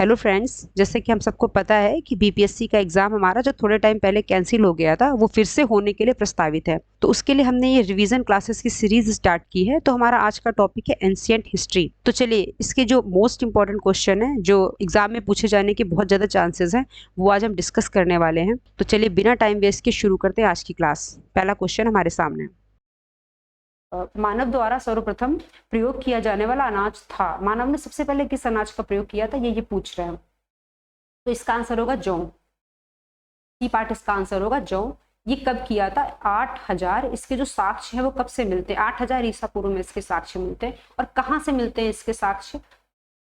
Hello friends, जैसे कि हम सबको पता है कि बीपीएससी का एग्ज़ाम हमारा जो थोड़े टाइम पहले कैंसिल हो गया था वो फिर से होने के लिए प्रस्तावित है। तो उसके लिए हमने ये रिवीजन क्लासेस की सीरीज स्टार्ट की है। तो हमारा आज का टॉपिक है एंशिएंट हिस्ट्री। तो चलिए, इसके जो मोस्ट इंपॉर्टेंट क्वेश्चन है जो एग्जाम में पूछे जाने के बहुत ज़्यादा चांसेस हैं वो आज हम डिस्कस करने वाले हैं। तो चलिए, बिना टाइम वेस्ट के शुरू करते हैं आज की क्लास। पहला क्वेश्चन हमारे सामने, मानव द्वारा सर्वप्रथम प्रयोग किया जाने वाला अनाज था। मानव ने सबसे पहले किस अनाज का प्रयोग किया था, ये पूछ रहे हैं। तो इसका आंसर होगा जौ। सी पार्ट इसका आंसर होगा जौ। ये कब किया था? 8000। इसके जो साक्ष्य है वो कब से मिलते हैं? 8000 ईसा पूर्व में इसके साक्ष्य मिलते हैं। और कहाँ से मिलते हैं इसके साक्ष्य?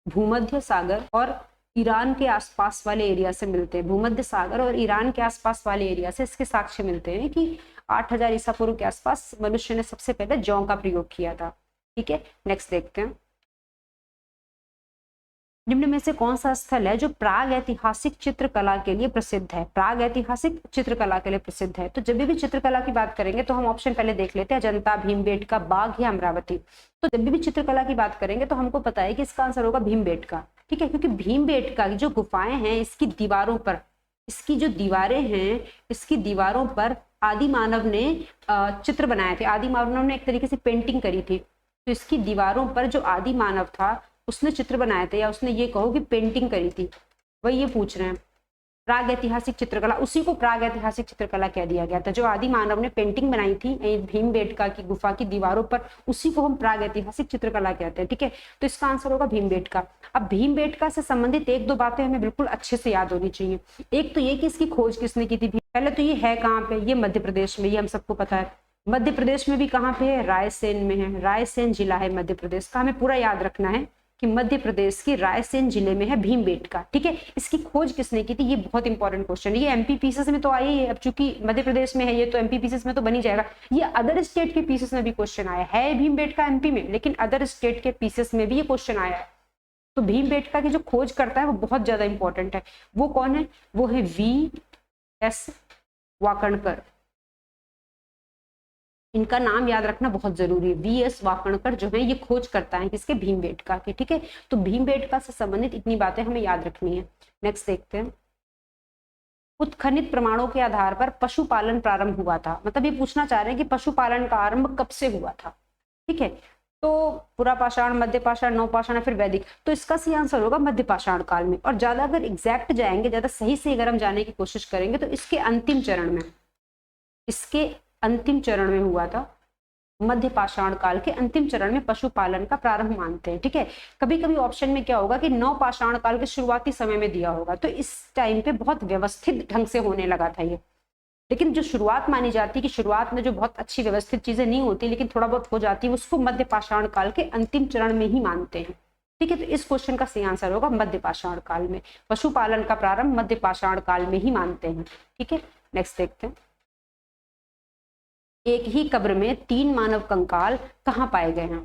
भूमध्य सागर और ईरान के आसपास वाले एरिया से मिलते हैं। भूमध्य सागर और ईरान के आसपास वाले एरिया से इसके साक्ष्य मिलते हैं कि 8000 ईसा पूर्व के आसपास मनुष्य ने सबसे पहले जौ का प्रयोग किया था। ठीक है, नेक्स्ट देखते हैं। निम्न में से कौन सा स्थल है जो प्राग ऐतिहासिक चित्रकला के लिए प्रसिद्ध है? प्राग ऐतिहासिक चित्रकला के लिए प्रसिद्ध है। तो जब भी चित्रकला की बात करेंगे तो हम ऑप्शन पहले देख लेते हैं, अजंता, भीमबेटका, बाघ या अमरावती। तो जब भी चित्रकला की बात करेंगे तो हमको पता है कि इसका आंसर होगा भीमबेटका। ठीक है, क्योंकि भीमबेटका की जो गुफाएं हैं इसकी दीवारों पर, इसकी जो दीवारें हैं इसकी दीवारों पर आदि मानव ने चित्र बनाए थे। आदि मानव ने एक तरीके से पेंटिंग करी थी। तो इसकी दीवारों पर जो आदि मानव था उसने चित्र बनाए थे, या उसने ये कहो कि पेंटिंग करी थी, वही ये पूछ रहे हैं। प्राग ऐतिहासिक चित्रकला, उसी को प्राग ऐतिहासिक चित्रकला कह दिया गया था। जो आदि मानव ने पेंटिंग बनाई थी भीमबेटका की गुफा की दीवारों पर, उसी को हम प्राग ऐतिहासिक चित्रकला कहते हैं। ठीक है, तो इसका आंसर होगा भीमबेटका। अब भीमबेटका से संबंधित एक दो बातें हमें बिल्कुल अच्छे से याद होनी चाहिए। एक तो ये कि इसकी खोज किसने की थी। पहले तो ये है कहाँ पे? ये मध्य प्रदेश में, ये हम सबको पता है। मध्य प्रदेश में भी कहाँ पे है? रायसेन में है। रायसेन जिला है मध्य प्रदेश का। हमें पूरा याद रखना है कि मध्य प्रदेश की रायसेन जिले में है भीमबेटका। ठीक है, इसकी खोज किसने की थी? ये बहुत इंपॉर्टेंट क्वेश्चन है। ये एमपी पीसेस में तो आई है, अब चूंकि मध्य प्रदेश में है ये तो एमपी पीसेस में तो बनी जाएगा। ये अदर स्टेट के पीसेस में भी क्वेश्चन आया है। भीमबेटका एमपी में, लेकिन अदर स्टेट के पीसेस में भी ये क्वेश्चन आया है। तो भीमबेटका की जो खोज करता है वो बहुत ज्यादा इंपॉर्टेंट है। वो कौन है? वो है V.S. वाकणकर। इनका नाम याद रखना बहुत जरूरी है। V.S. वाकणकर जो है ये खोज करता है किसके? भीमबेटका के। ठीक है, तो भीमबेटका से संबंधित इतनी बातें हमें याद रखनी है। नेक्स्ट देखते हैं। उत्खनित प्रमाणों के आधार पर पशुपालन प्रारंभ हुआ था। मतलब ये पूछना चाह रहे हैं कि पशुपालन का आरंभ कब से हुआ था। ठीक है, तो पुरापाषाण, मध्य पाषाण, नवपाषाण, फिर वैदिक। तो इसका सही आंसर होगा मध्य पाषाण काल में। और ज्यादा अगर एग्जैक्ट जाएंगे, ज्यादा सही से अगर हम जाने की कोशिश करेंगे तो इसके अंतिम चरण में, इसके अंतिम चरण में हुआ था। मध्य पाषाण काल के अंतिम चरण में पशुपालन का प्रारंभ मानते हैं। ठीक है, कभी कभी ऑप्शन में क्या होगा कि नव पाषाण काल के शुरुआती समय में दिया होगा, तो इस टाइम पे बहुत व्यवस्थित ढंग से होने लगा था ये। लेकिन जो शुरुआत मानी जाती है कि शुरुआत में जो बहुत अच्छी व्यवस्थित चीजें नहीं होती लेकिन थोड़ा बहुत हो जाती है, उसको मध्य पाषाण काल के अंतिम चरण में ही मानते हैं। ठीक है, तो इस क्वेश्चन का सही आंसर होगा मध्य पाषाण काल में। पशुपालन का प्रारंभ मध्य पाषाण काल में ही मानते हैं। ठीक है, नेक्स्ट देखते हैं। एक ही कब्र में 3 मानव कंकाल कहाँ पाए गए हैं?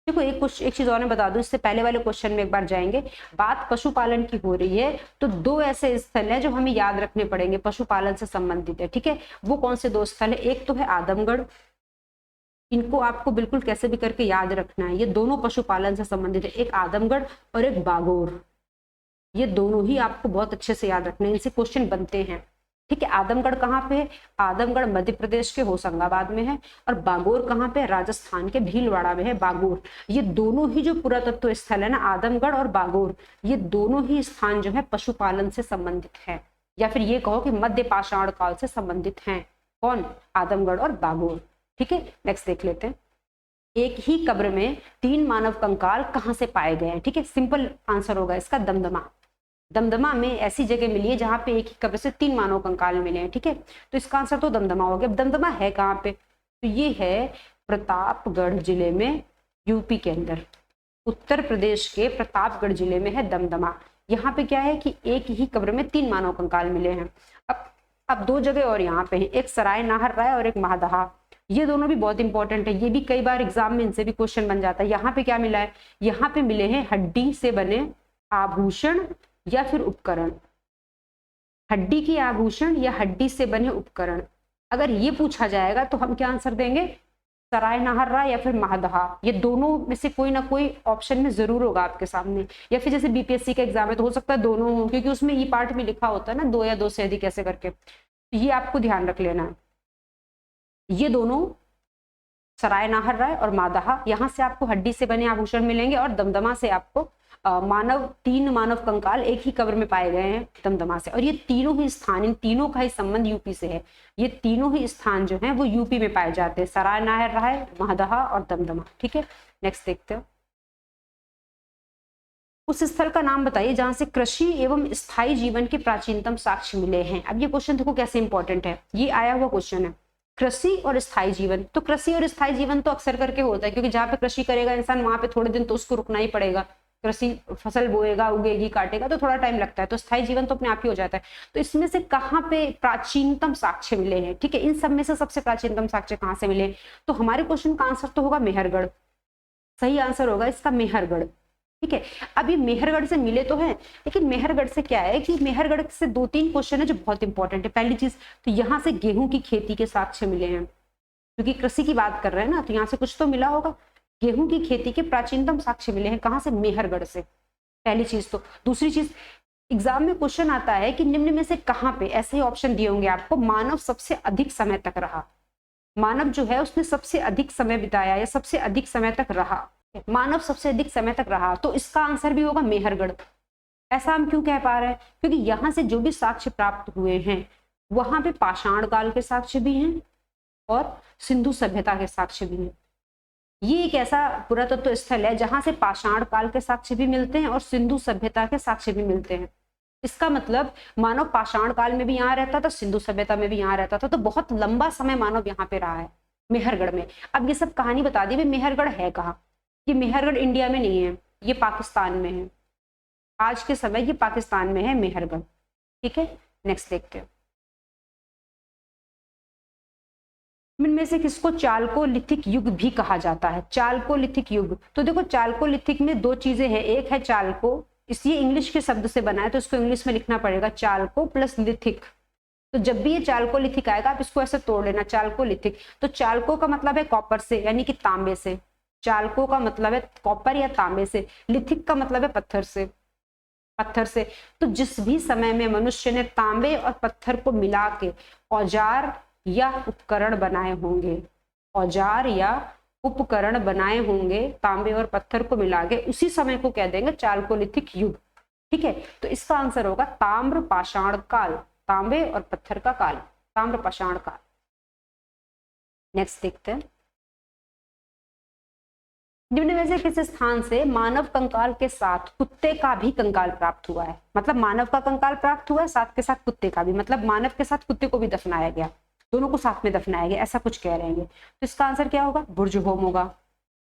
देखो, एक चीज और मैं बता दूं, इससे पहले वाले क्वेश्चन में एक बार जाएंगे। बात पशुपालन की हो रही है तो 2 ऐसे स्थल हैं जो हमें याद रखने पड़ेंगे, पशुपालन से संबंधित है। ठीक है, वो कौन से 2 स्थल है? एक तो है आदमगढ़, इनको आपको बिल्कुल कैसे भी करके याद रखना है। ये दोनों पशुपालन से संबंधित है, एक आदमगढ़ और एक बागोर। ये दोनों ही आपको बहुत अच्छे से याद रखना है, इनसे क्वेश्चन बनते हैं। ठीक है, आदमगढ़ कहाँ पे है? आदमगढ़ मध्य प्रदेश के होशंगाबाद में है। और बागोर कहाँ पे? राजस्थान के भीलवाड़ा में है बागोर। ये दोनों ही जो पुरातत्व स्थल है ना, आदमगढ़ और बागोर, ये दोनों ही स्थान जो है पशुपालन से संबंधित है, या फिर ये कहो कि मध्य पाषाण काल से संबंधित हैं। कौन? आदमगढ़ और बागोर। ठीक है, नेक्स्ट देख लेते हैं। एक ही कब्र में 3 मानव कंकाल कहाँ से पाए गए हैं? ठीक है, सिंपल आंसर होगा इसका दमदमा। दमदमा में ऐसी जगह मिली है जहां पे एक ही कब्र से 3 मानव कंकाल मिले हैं। ठीक है, तो इसका आंसर तो दमदमा हो गया। दमदमा है कहाँ पे? तो ये है प्रतापगढ़ जिले में, यूपी के अंदर, उत्तर प्रदेश के प्रतापगढ़ जिले में है दमदमा। यहाँ पे क्या है कि एक ही कब्र में 3 मानव कंकाल मिले हैं। अब 2 जगह और यहाँ पे है, एक सराय नाहर राय और एक महादहा। ये दोनों भी बहुत इंपॉर्टेंट है, ये भी कई बार एग्जाम में इनसे भी क्वेश्चन बन जाता है। यहाँ पे क्या मिला है? यहाँ पे मिले हैं हड्डी से बने आभूषण या फिर उपकरण। हड्डी की आभूषण या हड्डी से बने उपकरण। अगर ये पूछा जाएगा तो हम क्या आंसर देंगे? सराय नाहर्रा या फिर महदहा, ये दोनों में से कोई ना कोई ऑप्शन में जरूर होगा आपके सामने, या फिर जैसे बीपीएससी का एग्जाम है तो हो सकता है दोनों हो, क्योंकि उसमें ई पार्ट में लिखा होता है ना 2 या 2 से अधिक ऐसे करके, तो ये आपको ध्यान रख लेना है। ये दोनों सराय नाहर्रा और मादाहा, यहाँ से आपको हड्डी से बने आभूषण मिलेंगे, और दमदमा से आपको तीन मानव कंकाल एक ही कब्र में पाए गए हैं दमदमा से, और ये तीनों ही स्थान, इन तीनों का ही संबंध यूपी से है। ये तीनों ही स्थान जो हैं वो यूपी में पाए जाते हैं, सराय नाहर्रा, महदहा और दमदमा। ठीक है, नेक्स्ट देखते हैं। उस स्थल का नाम बताइए जहां से कृषि एवं स्थायी जीवन के प्राचीनतम साक्ष्य मिले हैं। अब ये क्वेश्चन देखो कैसे इंपॉर्टेंट है, ये आया हुआ क्वेश्चन है, कृषि और स्थायी जीवन। तो कृषि और स्थायी जीवन तो अक्सर करके होता है, क्योंकि जहां पे कृषि करेगा इंसान वहां पे थोड़े दिन तो उसको रुकना ही पड़ेगा, कृषि फसल बोएगा, उगेगी, काटेगा, तो थोड़ा टाइम लगता है, तो स्थायी जीवन तो अपने आप ही हो जाता है। तो इसमें से कहाँ पे प्राचीनतम साक्ष्य मिले हैं, ठीक है, इन सब में से सबसे प्राचीनतम साक्ष्य कहाँ से मिले, तो हमारे क्वेश्चन का आंसर तो होगा मेहरगढ़, सही आंसर होगा इसका मेहरगढ़। ठीक है, अब ये मेहरगढ़ से मिले तो हैं, लेकिन मेहरगढ़ से क्या है कि मेहरगढ़ से 2-3 क्वेश्चन है जो बहुत इंपॉर्टेंट है। पहली चीज तो यहाँ से गेहूं की खेती के साक्ष्य मिले हैं, क्योंकि कृषि की बात कर रहे हैं ना, तो यहाँ से कुछ तो मिला होगा। गेहूं की खेती के प्राचीनतम साक्ष्य मिले हैं कहाँ से, मेहरगढ़ से, पहली चीज तो। दूसरी चीज, एग्जाम में क्वेश्चन आता है कि निम्न में से कहाँ पे, ऐसे ही ऑप्शन दिए होंगे आपको, मानव सबसे अधिक समय तक रहा, मानव जो है उसने सबसे अधिक समय बिताया या सबसे अधिक समय तक रहा, मानव सबसे अधिक समय तक रहा, तो इसका आंसर भी होगा मेहरगढ़। ऐसा हम क्यों कह पा रहे हैं, क्योंकि यहाँ से जो भी साक्ष्य प्राप्त हुए हैं वहां पे पाषाण काल के साक्ष्य भी हैं और सिंधु सभ्यता के साक्ष्य भी हैं। ये एक ऐसा पुरातत्व स्थल है जहां से पाषाण काल के साक्ष्य भी मिलते हैं और सिंधु सभ्यता के साक्ष्य भी मिलते हैं। इसका मतलब मानव पाषाण काल में भी यहाँ रहता था, सिंधु सभ्यता में भी यहाँ रहता था, तो बहुत लंबा समय मानव यहाँ पे रहा है मेहरगढ़ में। अब ये सब कहानी बता दी, मेहरगढ़ है कहाँ, ये मेहरगढ़ इंडिया में नहीं है, ये पाकिस्तान में है, आज के समय ये पाकिस्तान में है मेहरगढ़। ठीक है, नेक्स्ट देखते हैं। इनमें से किसको चालकोलिथिक युग भी कहा जाता है, चालकोलिथिक युग। तो देखो चालकोलिथिक में 2 चीजें हैं, एक है चालको, इसलिए इंग्लिश के शब्द से बना है तो इसको इंग्लिश में लिखना पड़ेगा चालको प्लस लिथिक। तो जब भी ये चालकोलिथिक आएगा आप इसको ऐसे तोड़ लेना, चालकोलिथिक। तो चालको का मतलब है कॉपर से, यानी कि तांबे से, चालको का मतलब है कॉपर या तांबे से, लिथिक का मतलब है पत्थर से, पत्थर से। तो जिस भी समय में मनुष्य ने तांबे और पत्थर को मिला के औजार या उपकरण बनाए होंगे, औजार या उपकरण बनाए होंगे तांबे और पत्थर को मिला के, उसी समय को कह देंगे चालकोलिथिक युग। ठीक है, तो इसका आंसर होगा ताम्र पाषाण काल, तांबे और पत्थर का काल, ताम्र पाषाण काल। नेक्स्ट देखते हैं। निम्न में से किस स्थान से मानव कंकाल के साथ कुत्ते का भी कंकाल प्राप्त हुआ है, मतलब मानव का कंकाल प्राप्त हुआ है साथ के साथ कुत्ते का भी, मतलब मानव के साथ कुत्ते को भी दफनाया गया, दोनों को साथ में दफनाया गया, ऐसा कुछ कह रहे हैं। तो इसका आंसर क्या होगा, बुर्ज होम होगा।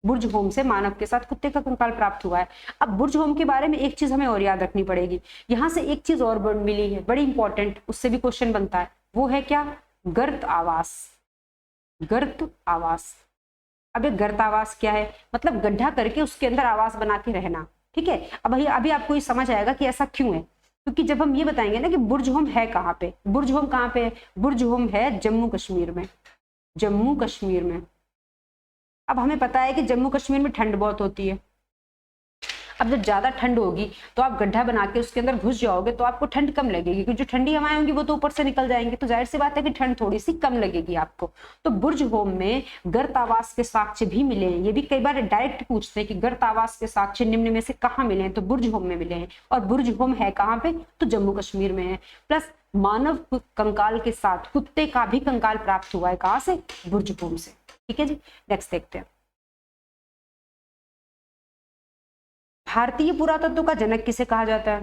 बुर्ज होम से मानव के साथ कुत्ते का कंकाल प्राप्त हुआ है। अब बुर्ज होम के बारे में एक चीज हमें और याद रखनी पड़ेगी, यहाँ से एक चीज और मिली है बड़ी इंपॉर्टेंट, उससे भी क्वेश्चन बनता है, वो है क्या, गर्त आवास। गर्त आवास, अब एक गर्त आवास क्या है, मतलब गड्ढा करके उसके अंदर आवास बना के रहना। ठीक है, अब अभी आपको ये समझ आएगा कि ऐसा क्यों है, क्योंकि जब हम ये बताएंगे ना कि बुर्ज होम है कहाँ पे, बुर्ज होम कहाँ पे है, बुर्ज होम है जम्मू कश्मीर में, जम्मू कश्मीर में। अब हमें पता है कि जम्मू कश्मीर में ठंड बहुत होती है, अब जब ज्यादा ठंड होगी तो आप गड्ढा बना के उसके अंदर घुस जाओगे तो आपको ठंड कम लगेगी, क्योंकि जो ठंडी हवाएं होंगी वो तो ऊपर से निकल जाएंगी, तो जाहिर सी बात है कि ठंड थोड़ी सी कम लगेगी आपको। तो बुर्ज होम में गर्त आवास के साक्ष्य भी मिले हैं, ये भी कई बार डायरेक्ट पूछते हैं कि गर्त आवास के साक्ष्य निम्न में से कहाँ मिले हैं, तो बुर्ज होम में मिले हैं। और बुर्ज होम है कहाँ पे, तो जम्मू कश्मीर में है। प्लस मानव कंकाल के साथ कुत्ते का भी कंकाल प्राप्त हुआ है, कहाँ से, बुर्ज होम से। ठीक है जी, नेक्स्ट देखते हैं। भारतीय पुरातत्व का जनक किसे कहा जाता है,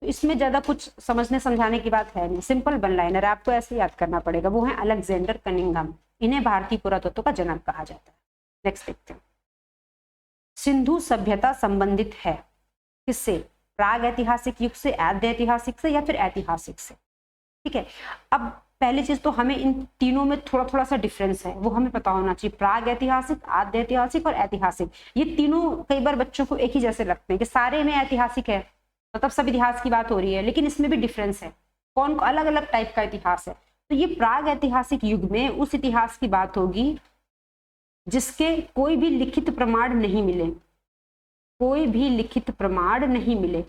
तो इसमें ज्यादा कुछ समझने समझाने की बात है नहीं, सिंपल वन लाइनर है, आपको ऐसे याद करना पड़ेगा, वो है अलेक्जेंडर कनिंघम, इन्हें भारतीय पुरातत्व का जनक कहा जाता है। नेक्स्ट देखते हैं। सिंधु सभ्यता संबंधित है किससे, प्राग ऐतिहासिक युग से, आद्य ऐतिहासिक से, या फिर ऐतिहासिक से। ठीक है, अब पहली चीज तो हमें इन तीनों में थोड़ा थोड़ा सा डिफरेंस है, वो हमें पता होना चाहिए। प्राग ऐतिहासिक, आद्य ऐतिहासिक और ऐतिहासिक, ये तीनों कई बार बच्चों को एक ही जैसे लगते हैं कि सारे में ऐतिहासिक है, मतलब सब इतिहास की बात हो रही है, लेकिन इसमें भी डिफरेंस है, कौन अलग अलग टाइप का इतिहास है। तो ये प्राग ऐतिहासिक युग में उस इतिहास की बात होगी जिसके कोई भी लिखित प्रमाण नहीं मिले, कोई भी लिखित प्रमाण नहीं मिले,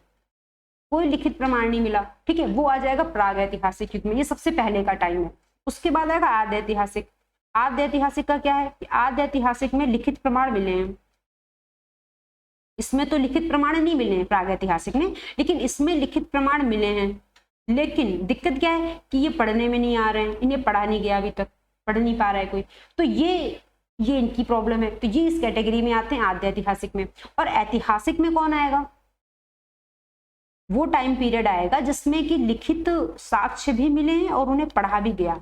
कोई लिखित प्रमाण नहीं मिला, ठीक है, वो आ जाएगा प्राग ऐतिहासिक युग में। ये सबसे पहले का टाइम है। उसके बाद आएगा आद्य ऐतिहासिक। आद्य ऐतिहासिक का क्या है कि आद्य ऐतिहासिक में लिखित प्रमाण मिले हैं। इसमें तो लिखित प्रमाण नहीं मिले हैं प्राग ऐतिहासिक में, लेकिन इसमें लिखित प्रमाण मिले हैं। लेकिन दिक्कत क्या है कि ये पढ़ने में नहीं आ रहे हैं, इन्हें पढ़ा नहीं गया, अभी तक पढ़ नहीं पा रहा है कोई, तो ये इनकी प्रॉब्लम है। तो ये इस कैटेगरी में आते हैं आद्य ऐतिहासिक में। और ऐतिहासिक में कौन आएगा? वो टाइम पीरियड आएगा जिसमें कि लिखित साक्ष्य भी मिले हैं और उन्हें पढ़ा भी गया,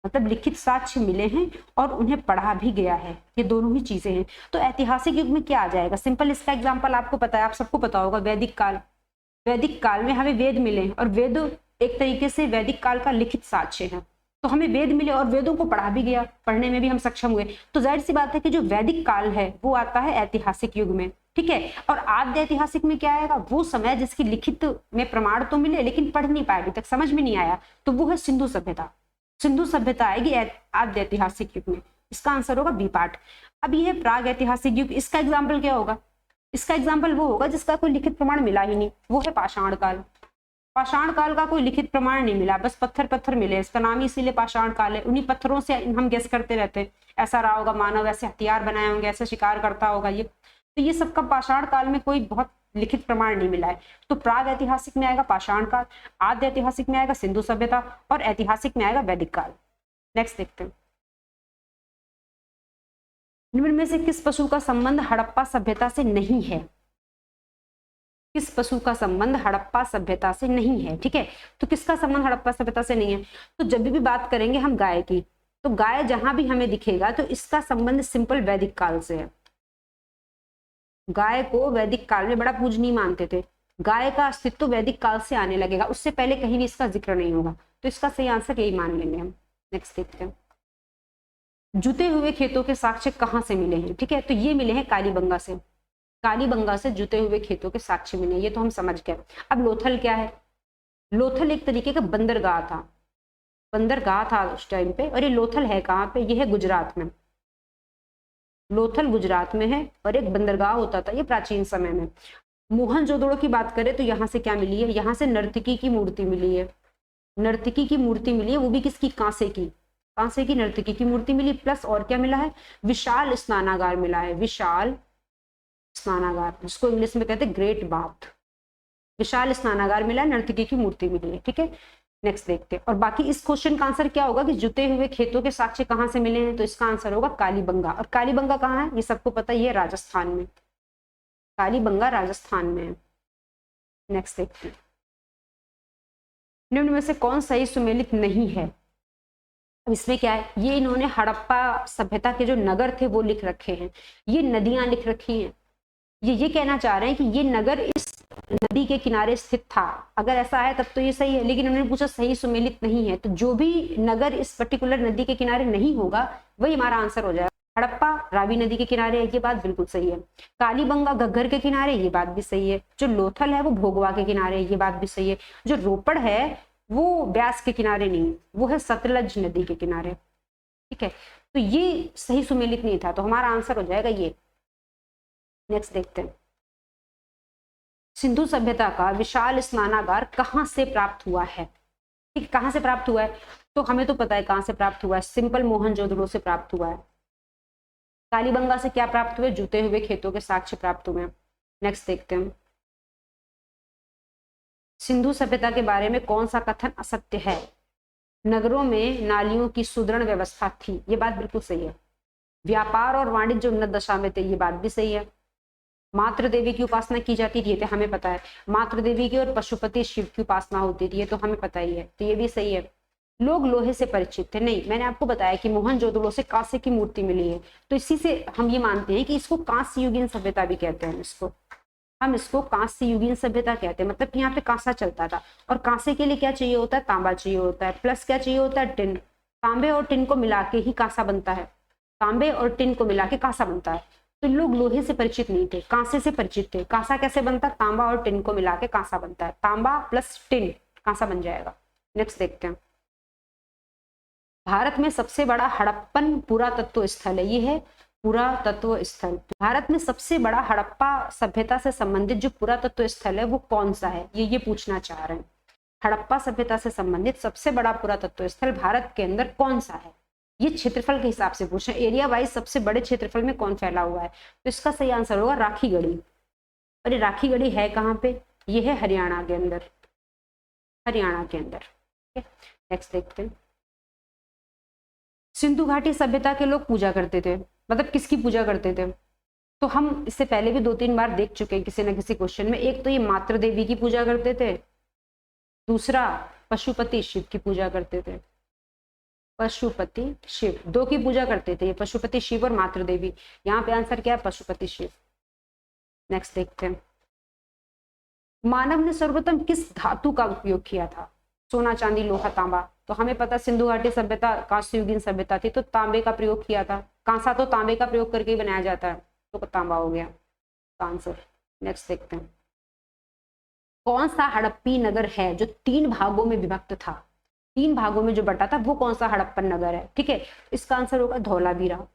मतलब लिखित साक्ष्य मिले हैं और उन्हें पढ़ा भी गया है, ये दोनों ही चीजें हैं। तो ऐतिहासिक युग में क्या आ जाएगा? सिंपल इसका एग्जांपल आपको पता है, आप सबको पता होगा, वैदिक काल। वैदिक काल में हमें वेद मिले और वेद एक तरीके से वैदिक काल का लिखित साक्ष्य है। तो हमें वेद मिले और वेदों को पढ़ा भी गया, पढ़ने में भी हम सक्षम हुए। तो जाहिर सी बात है कि जो वैदिक काल है वो आता है ऐतिहासिक युग में, ठीक है। और आद्य ऐतिहासिक में क्या आएगा? वो समय जिसकी लिखित में प्रमाण तो मिले लेकिन पढ़ नहीं पाए, अभी तक समझ में नहीं आया, तो वो है सिंधु सभ्यता। सिंधु सभ्यता आएगी आद्य ऐतिहासिक युग में। इसका आंसर होगा बी पार्ट। अब ये है प्राग ऐतिहासिक युग। इसका एग्जाम्पल क्या होगा? इसका एग्जाम्पल वो होगा जिसका कोई लिखित प्रमाण मिला ही नहीं, वो है पाषाण काल। पाषाण काल का कोई लिखित प्रमाण नहीं मिला, बस पत्थर पत्थर मिले, इसका नाम ही इसीलिए पाषाण काल है। उन्हीं पत्थरों से हम गेस करते रहते हैं, ऐसा रहा होगा मानव, ऐसे हथियार बनाए होंगे, ऐसे शिकार करता होगा ये। तो ये सबका पाषाण काल में कोई बहुत लिखित प्रमाण नहीं मिला है। तो प्राग ऐतिहासिक में आएगा पाषाण काल, आद्य ऐतिहासिक में आएगा सिंधु सभ्यता और ऐतिहासिक में आएगा वैदिक काल। नेक्स्ट देखते हैं, निम्न में से किस पशु का संबंध हड़प्पा सभ्यता से नहीं है? किस पशु का संबंध हड़प्पा सभ्यता से नहीं है? ठीक है, तो किसका संबंध हड़प्पा सभ्यता से नहीं है? तो जब भी बात करेंगे हम गाय की, तो गाय जहां भी हमें दिखेगा तो इसका संबंध सिंपल वैदिक काल से है। गाय को वैदिक काल में बड़ा पूजनीय मानते थे, गाय का अस्तित्व वैदिक काल से आने लगेगा, उससे पहले कहीं भी इसका जिक्र नहीं होगा। तो इसका सही आंसर यही मान लेंगे हम। नेक्स्ट देखते हैं, जुते हुए खेतों के साक्ष्य कहाँ से मिले हैं? ठीक है, तो ये मिले हैं कालीबंगा से। कालीबंगा से जुते हुए खेतों के साक्ष्य मिले, ये तो हम समझ गए। अब लोथल क्या है? लोथल एक तरीके का बंदरगाह था, बंदरगाह था उस टाइम पे। और ये लोथल है कहाँ पे? ये है गुजरात में। लोथल गुजरात में है और एक बंदरगाह होता था ये प्राचीन समय में। मोहनजोदड़ो की बात करें तो यहाँ से क्या मिली है? यहाँ से नर्तकी की मूर्ति मिली है, नर्तकी की मूर्ति मिली है, वो भी किसकी? कांसे की। कांसे की नर्तकी की मूर्ति मिली, प्लस और क्या मिला है? विशाल स्नानागार मिला है, विशाल स्नानागार, जिसको इंग्लिश में कहते हैं ग्रेट बाथ। विशाल स्नानागार मिला है, नर्तकी की मूर्ति मिली है, ठीक है। नेक्स्ट देखते हैं, और बाकी इस क्वेश्चन का आंसर क्या होगा कि जुते हुए खेतों के साक्ष्य कहाँ से मिले हैं? तो इसका आंसर होगा कालीबंगा। और कालीबंगा कहाँ है? ये सबको पता ही है, राजस्थान में। कालीबंगा राजस्थान में है। नेक्स्ट देखते हैं, निम्न में से कौन सही सुमेलित नहीं है? अब इसमें क्या है? ये इन्होंने हड़प्पा सभ्यता के जो नगर थे वो लिख रखे हैं, ये नदियां लिख रखी हैं। ये कहना चाह रहे हैं कि ये नगर इस नदी के किनारे स्थित था। अगर ऐसा है तब तो ये सही है, लेकिन उन्होंने पूछा सही सुमेलित नहीं है, तो जो भी नगर इस पर्टिकुलर नदी के किनारे नहीं होगा वही हमारा आंसर हो जाएगा। हड़प्पा रावी नदी के किनारे है, ये बात बिल्कुल सही है। कालीबंगा घग्गर के किनारे, ये बात भी सही है। जो लोथल है वो भोगवा के किनारे है, ये बात भी सही है। जो रोपड़ है वो ब्यास के किनारे नहीं, वो है सतलज नदी के किनारे, ठीक है। तो ये सही सुमेलित नहीं था, तो हमारा आंसर हो जाएगा ये। नेक्स्ट देखते हैं, सिंधु सभ्यता का विशाल स्नानागार कहाँ से प्राप्त हुआ है? ठीक, कहाँ से प्राप्त हुआ है? तो हमें तो पता है कहाँ से प्राप्त हुआ है, सिंपल मोहनजोदड़ो से प्राप्त हुआ है। कालीबंगा से क्या प्राप्त हुए? जुते हुए खेतों के साक्ष्य प्राप्त हुए। नेक्स्ट देखते हैं, सिंधु सभ्यता के बारे में कौन सा कथन असत्य है? नगरों में नालियों की सुदृढ़ व्यवस्था थी, ये बात बिल्कुल सही है। व्यापार और वाणिज्य उन्नत दशा में थे, ये बात भी सही है। मातृ देवी की उपासना की जाती थी, ये तो हमें पता है। मातृ देवी की और पशुपति शिव की उपासना होती थी, ये तो हमें पता ही है, तो ये भी सही है। लोग लोहे से परिचित थे, नहीं, मैंने आपको बताया कि मोहनजोदड़ो से कांसे की मूर्ति मिली है, तो इसी से हम ये मानते हैं कि इसको कांस्य युगीन सभ्यता भी कहते हैं। हम इसको कांस्य युगीन सभ्यता कहते हैं, मतलब कि यहाँ पे कांसा चलता था। और कांसे के लिए क्या चाहिए होता है? तांबा चाहिए होता है, प्लस क्या चाहिए होता है? टिन। तांबे और टिन को मिला के ही कांसा बनता है, तांबे और टिन को मिला के कांसा बनता है। तो लोग लोहे से परिचित नहीं थे, कांसे से परिचित थे। कांसा कैसे बनता? तांबा और टिन को मिला के कांसा बनता है, तांबा प्लस टिन कांसा बन जाएगा। नेक्स्ट देखते हैं, भारत में सबसे बड़ा हड़प्पन पुरातत्व स्थल है, ये है पुरातत्व स्थल। भारत में सबसे बड़ा हड़प्पा सभ्यता से संबंधित जो पुरातत्व स्थल है वो कौन सा है, ये पूछना चाह रहे हैं। हड़प्पा सभ्यता से संबंधित सबसे बड़ा पुरातत्व स्थल भारत के अंदर कौन सा है, ये क्षेत्रफल के हिसाब से पूछ रहे हैं, एरिया वाइज सबसे बड़े क्षेत्रफल में कौन फैला हुआ है। तो इसका सही आंसर होगा राखीगढ़ी। और ये राखीगढ़ी है कहाँ पे, ये है हरियाणा के अंदर, हरियाणा के अंदर। नेक्स्ट देखते हैं। सिंधु घाटी सभ्यता के लोग पूजा करते थे, मतलब किसकी पूजा करते थे, तो हम इससे पहले भी 2-3 बार देख चुके हैं किसी न किसी क्वेश्चन में। एक तो ये मातृ देवी की पूजा करते थे, दूसरा पशुपति शिव की पूजा करते थे, पशुपति शिव, दो की पूजा करते थे, ये पशुपति शिव और मातृ देवी। यहाँ पे आंसर क्या है, पशुपति शिव। नेक्स्ट देखते हैं। मानव ने सर्वप्रथम किस धातु का उपयोग किया था, सोना चांदी लोहा तांबा। तो हमें पता सिंधु घाटी सभ्यता कांस्ययुगीन सभ्यता थी, तो तांबे का प्रयोग किया था। कांसा तो तांबे का प्रयोग करके ही बनाया जाता है, तो तांबा हो गया आंसर। नेक्स्ट देखते हैं। कौन सा हड़प्पी नगर है जो 3 भागों में विभक्त था, 3 भागों में जो बटा था, वो कौन सा हड़प्पन नगर है। ठीक है, इसका आंसर होगा धौलावीरा।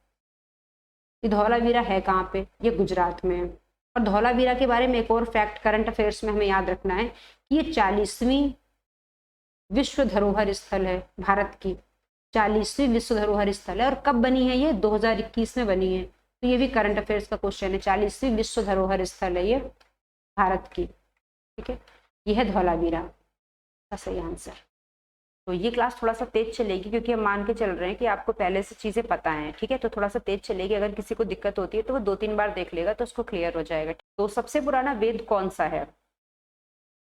ये धौलावीरा है कहाँ पे, ये गुजरात में है। और धौलावीरा के बारे में एक और फैक्ट करंट अफेयर्स में हमें याद रखना है कि ये 40वीं विश्व धरोहर स्थल है भारत की, 40वीं विश्व धरोहर स्थल है। और कब बनी है ये, 2021 में बनी है। तो ये भी करंट अफेयर्स का क्वेश्चन है, 40वीं विश्व धरोहर स्थल है ये भारत की। ठीक है, ये है धौलावीरा का सही आंसर। तो ये क्लास थोड़ा सा तेज चलेगी क्योंकि हम मान के चल रहे हैं कि आपको पहले से चीजें पता हैं। ठीक है, तो थोड़ा सा तेज चलेगी। अगर किसी को दिक्कत होती है तो वो 2-3 बार देख लेगा तो उसको क्लियर हो जाएगा। तो सबसे पुराना वेद कौन सा है,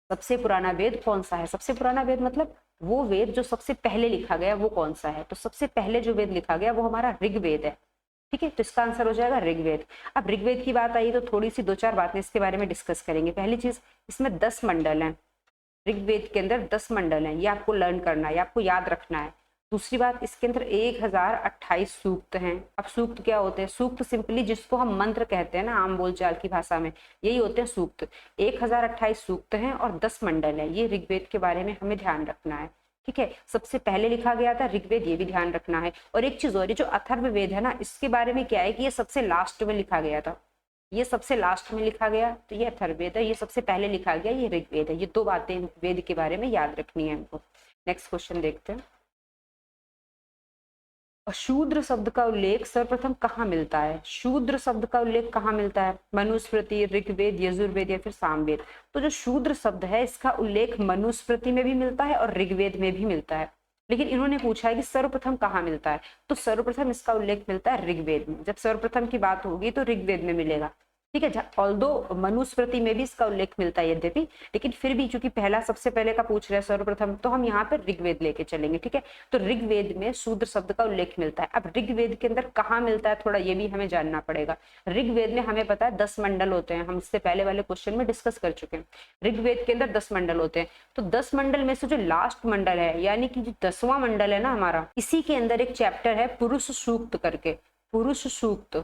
सबसे पुराना वेद कौन सा है, सबसे पुराना वेद मतलब वो वेद जो सबसे पहले लिखा गया वो कौन सा है। तो सबसे पहले जो वेद लिखा गया वो हमारा ऋग्वेद है। ठीक है, तो इसका आंसर हो जाएगा ऋग्वेद। अब ऋग्वेद की बात आई तो थोड़ी सी 2-4 बातें इसके बारे में डिस्कस करेंगे। पहली चीज, इसमें 10 मंडल हैं, ऋग्वेद के अंदर 10 मंडल हैं, ये आपको लर्न करना है, आपको याद रखना है। दूसरी बात, इसके अंदर 1028 सूक्त हैं। अब सूक्त क्या होते हैं, सूक्त सिंपली जिसको हम मंत्र कहते हैं ना आम बोलचाल की भाषा में, यही होते हैं सूक्त। 1028 सूक्त हैं और 10 मंडल हैं, ये ऋग्वेद के बारे में हमें ध्यान रखना है। ठीक है, सबसे पहले लिखा गया था ऋग्वेद, ये भी ध्यान रखना है। और एक चीज और, ये जो अथर्ववेद है ना, इसके बारे में क्या है कि ये सबसे लास्ट में लिखा गया था, ये सबसे लास्ट में लिखा गया, तो ये अथर्ववेद है। ये सबसे पहले लिखा गया, ये ऋग्वेद है। ये 2 बातें वेद के बारे में याद रखनी है हमको। नेक्स्ट क्वेश्चन देखते हैं। शूद्र शब्द का उल्लेख सर्वप्रथम कहाँ मिलता है, शूद्र शब्द का उल्लेख कहाँ मिलता है, मनुस्मृति, ऋग्वेद, यजुर्वेद या फिर सामवेद। तो जो शूद्र शब्द है इसका उल्लेख मनुस्मृति में भी मिलता है और ऋग्वेद में भी मिलता है। लेकिन इन्होंने पूछा है कि सर्वप्रथम कहाँ मिलता है, तो सर्वप्रथम इसका उल्लेख मिलता है ऋग्वेद में। जब सर्वप्रथम की बात होगी तो ऋग्वेद में मिलेगा। ठीक है, ऑल्दो मनुस्मृति में भी इसका उल्लेख मिलता है यद्यपि, लेकिन फिर भी चूंकि पहला सबसे पहले का पूछ रहे हैं सर्वप्रथम, तो हम यहाँ पे ऋग्वेद लेके चलेंगे। ठीक है, तो ऋग्वेद में शूद्र शब्द का उल्लेख मिलता है। अब ऋग्वेद के अंदर कहाँ मिलता है, थोड़ा ये भी हमें जानना पड़ेगा। ऋग्वेद में हमें पता है 10 मंडल होते हैं, हम इससे पहले वाले क्वेश्चन में डिस्कस कर चुके हैं। ऋग्वेद के अंदर 10 मंडल होते हैं, तो 10 मंडल में से जो लास्ट मंडल है, यानी कि जो 10वां मंडल है ना हमारा, इसी के अंदर एक चैप्टर है पुरुष सूक्त करके। पुरुष सूक्त,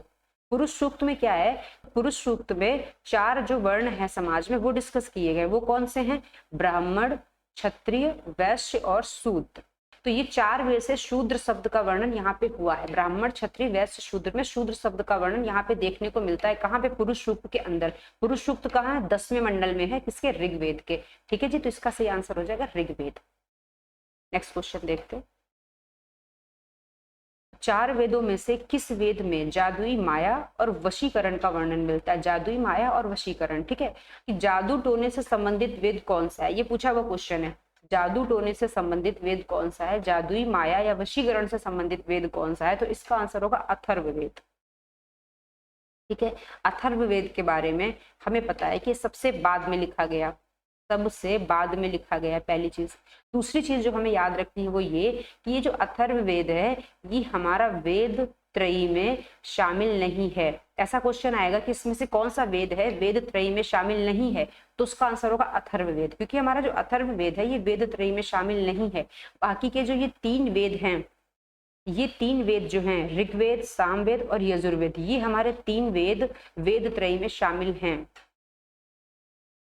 पुरुष सूक्त में क्या है, पुरुष सूक्त में 4 जो वर्ण है समाज में वो डिस्कस किए गए। वो कौन से हैं, ब्राह्मण, क्षत्रिय, वैश्य और शूद्र। तो ये 4 में से शूद्र शब्द का वर्णन यहाँ पे हुआ है। ब्राह्मण, क्षत्रिय, वैश्य, शूद्र में शूद्र शब्द का वर्णन यहाँ पे देखने को मिलता है। कहाँ पे, पुरुष सूक्त के अंदर। पुरुष सूक्त कहाँ है, 10वें मंडल में है, किसके, ऋग्वेद के। ठीक है जी, तो इसका सही आंसर हो जाएगा ऋग्वेद। नेक्स्ट क्वेश्चन देखते हैं। 4 वेदों में से किस वेद में जादुई माया और वशीकरण का वर्णन मिलता है, जादुई माया और वशीकरण। ठीक है, कि जादू टोने से संबंधित वेद कौन सा है, ये पूछा हुआ क्वेश्चन है। जादू टोने से संबंधित वेद कौन सा है, जादुई माया या वशीकरण से संबंधित वेद कौन सा है, तो इसका आंसर होगा अथर्ववेद। ठीक है, अथर्ववेद के बारे में हमें पता है कि सबसे बाद में लिखा गया, सबसे बाद में लिखा गया, पहली चीज। दूसरी चीज जो हमें याद रखनी है वो ये कि ये जो अथर्ववेद है ये हमारा वेद त्रयी में शामिल नहीं है। ऐसा क्वेश्चन आएगा कि इसमें से कौन सा वेद है वेद त्रयी में शामिल नहीं है, तो उसका आंसर होगा अथर्ववेद, क्योंकि हमारा जो अथर्ववेद है ये वेद त्रयी में शामिल नहीं है। बाकी के जो ये 3 वेद हैं, ये 3 वेद जो हैं, ऋग्वेद, सामवेद और यजुर्वेद, ये हमारे 3 वेद वेद त्रयी में शामिल हैं।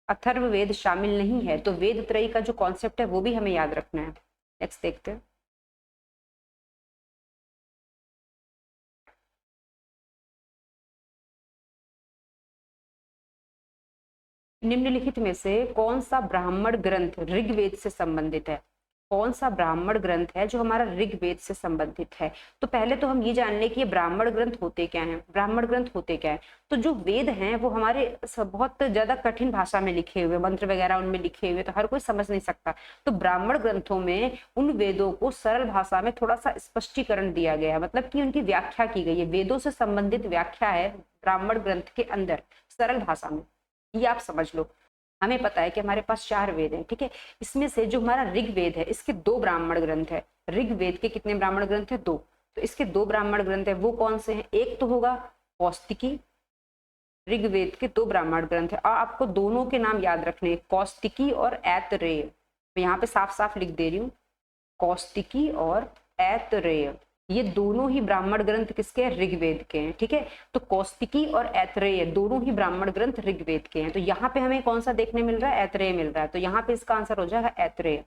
अथर्ववेद शामिल नहीं है, तो वेद त्रयी का जो कॉन्सेप्ट है वो भी हमें याद रखना है। नेक्स्ट देखते हैं। निम्नलिखित में से कौन सा ब्राह्मण ग्रंथ ऋग्वेद से संबंधित है? कौन सा ब्राह्मण ग्रंथ है जो हमारा ऋग्वेद से संबंधित है? तो पहले तो हम ये जान लें कि ये ब्राह्मण ग्रंथ होते क्या हैं। ब्राह्मण ग्रंथ होते क्या है? तो जो वेद हैं वो हमारे बहुत ज्यादा कठिन भाषा में लिखे हुए, मंत्र वगैरह उनमें लिखे हुए, तो हर कोई समझ नहीं सकता। तो ब्राह्मण ग्रंथों में उन वेदों को सरल भाषा में थोड़ा सा स्पष्टीकरण दिया गया है, मतलब कि उनकी व्याख्या की गई है। वेदों से संबंधित व्याख्या है ब्राह्मण ग्रंथ के अंदर सरल भाषा में, ये आप समझ लो। हमें पता है कि हमारे पास 4 वेद हैं, ठीक है। इसमें से जो हमारा ऋग्वेद है इसके 2 ब्राह्मण ग्रंथ है। ऋग्वेद के कितने ब्राह्मण ग्रंथ है? 2। तो इसके 2 ब्राह्मण ग्रंथ है, वो कौन से हैं? एक तो होगा कौस्तिकी। ऋग्वेद के 2 ब्राह्मण ग्रंथ है और आपको दोनों के नाम याद रखने हैं, कौस्तिकी और ऐतरेय। तो यहाँ पे साफ साफ लिख दे रही हूँ, कौस्तिकी और ऐतरेय, ये दोनों ही ब्राह्मण ग्रंथ किसके हैं? ऋग्वेद के हैं, ठीक है। तो कौस्तिकी और ऐतरेय दोनों ही ब्राह्मण ग्रंथ ऋग्वेद के हैं। तो यहाँ पे हमें कौन सा देखने मिल रहा है? ऐतरेय मिल रहा है। तो यहाँ पे इसका आंसर हो जाएगा ऐतरेय,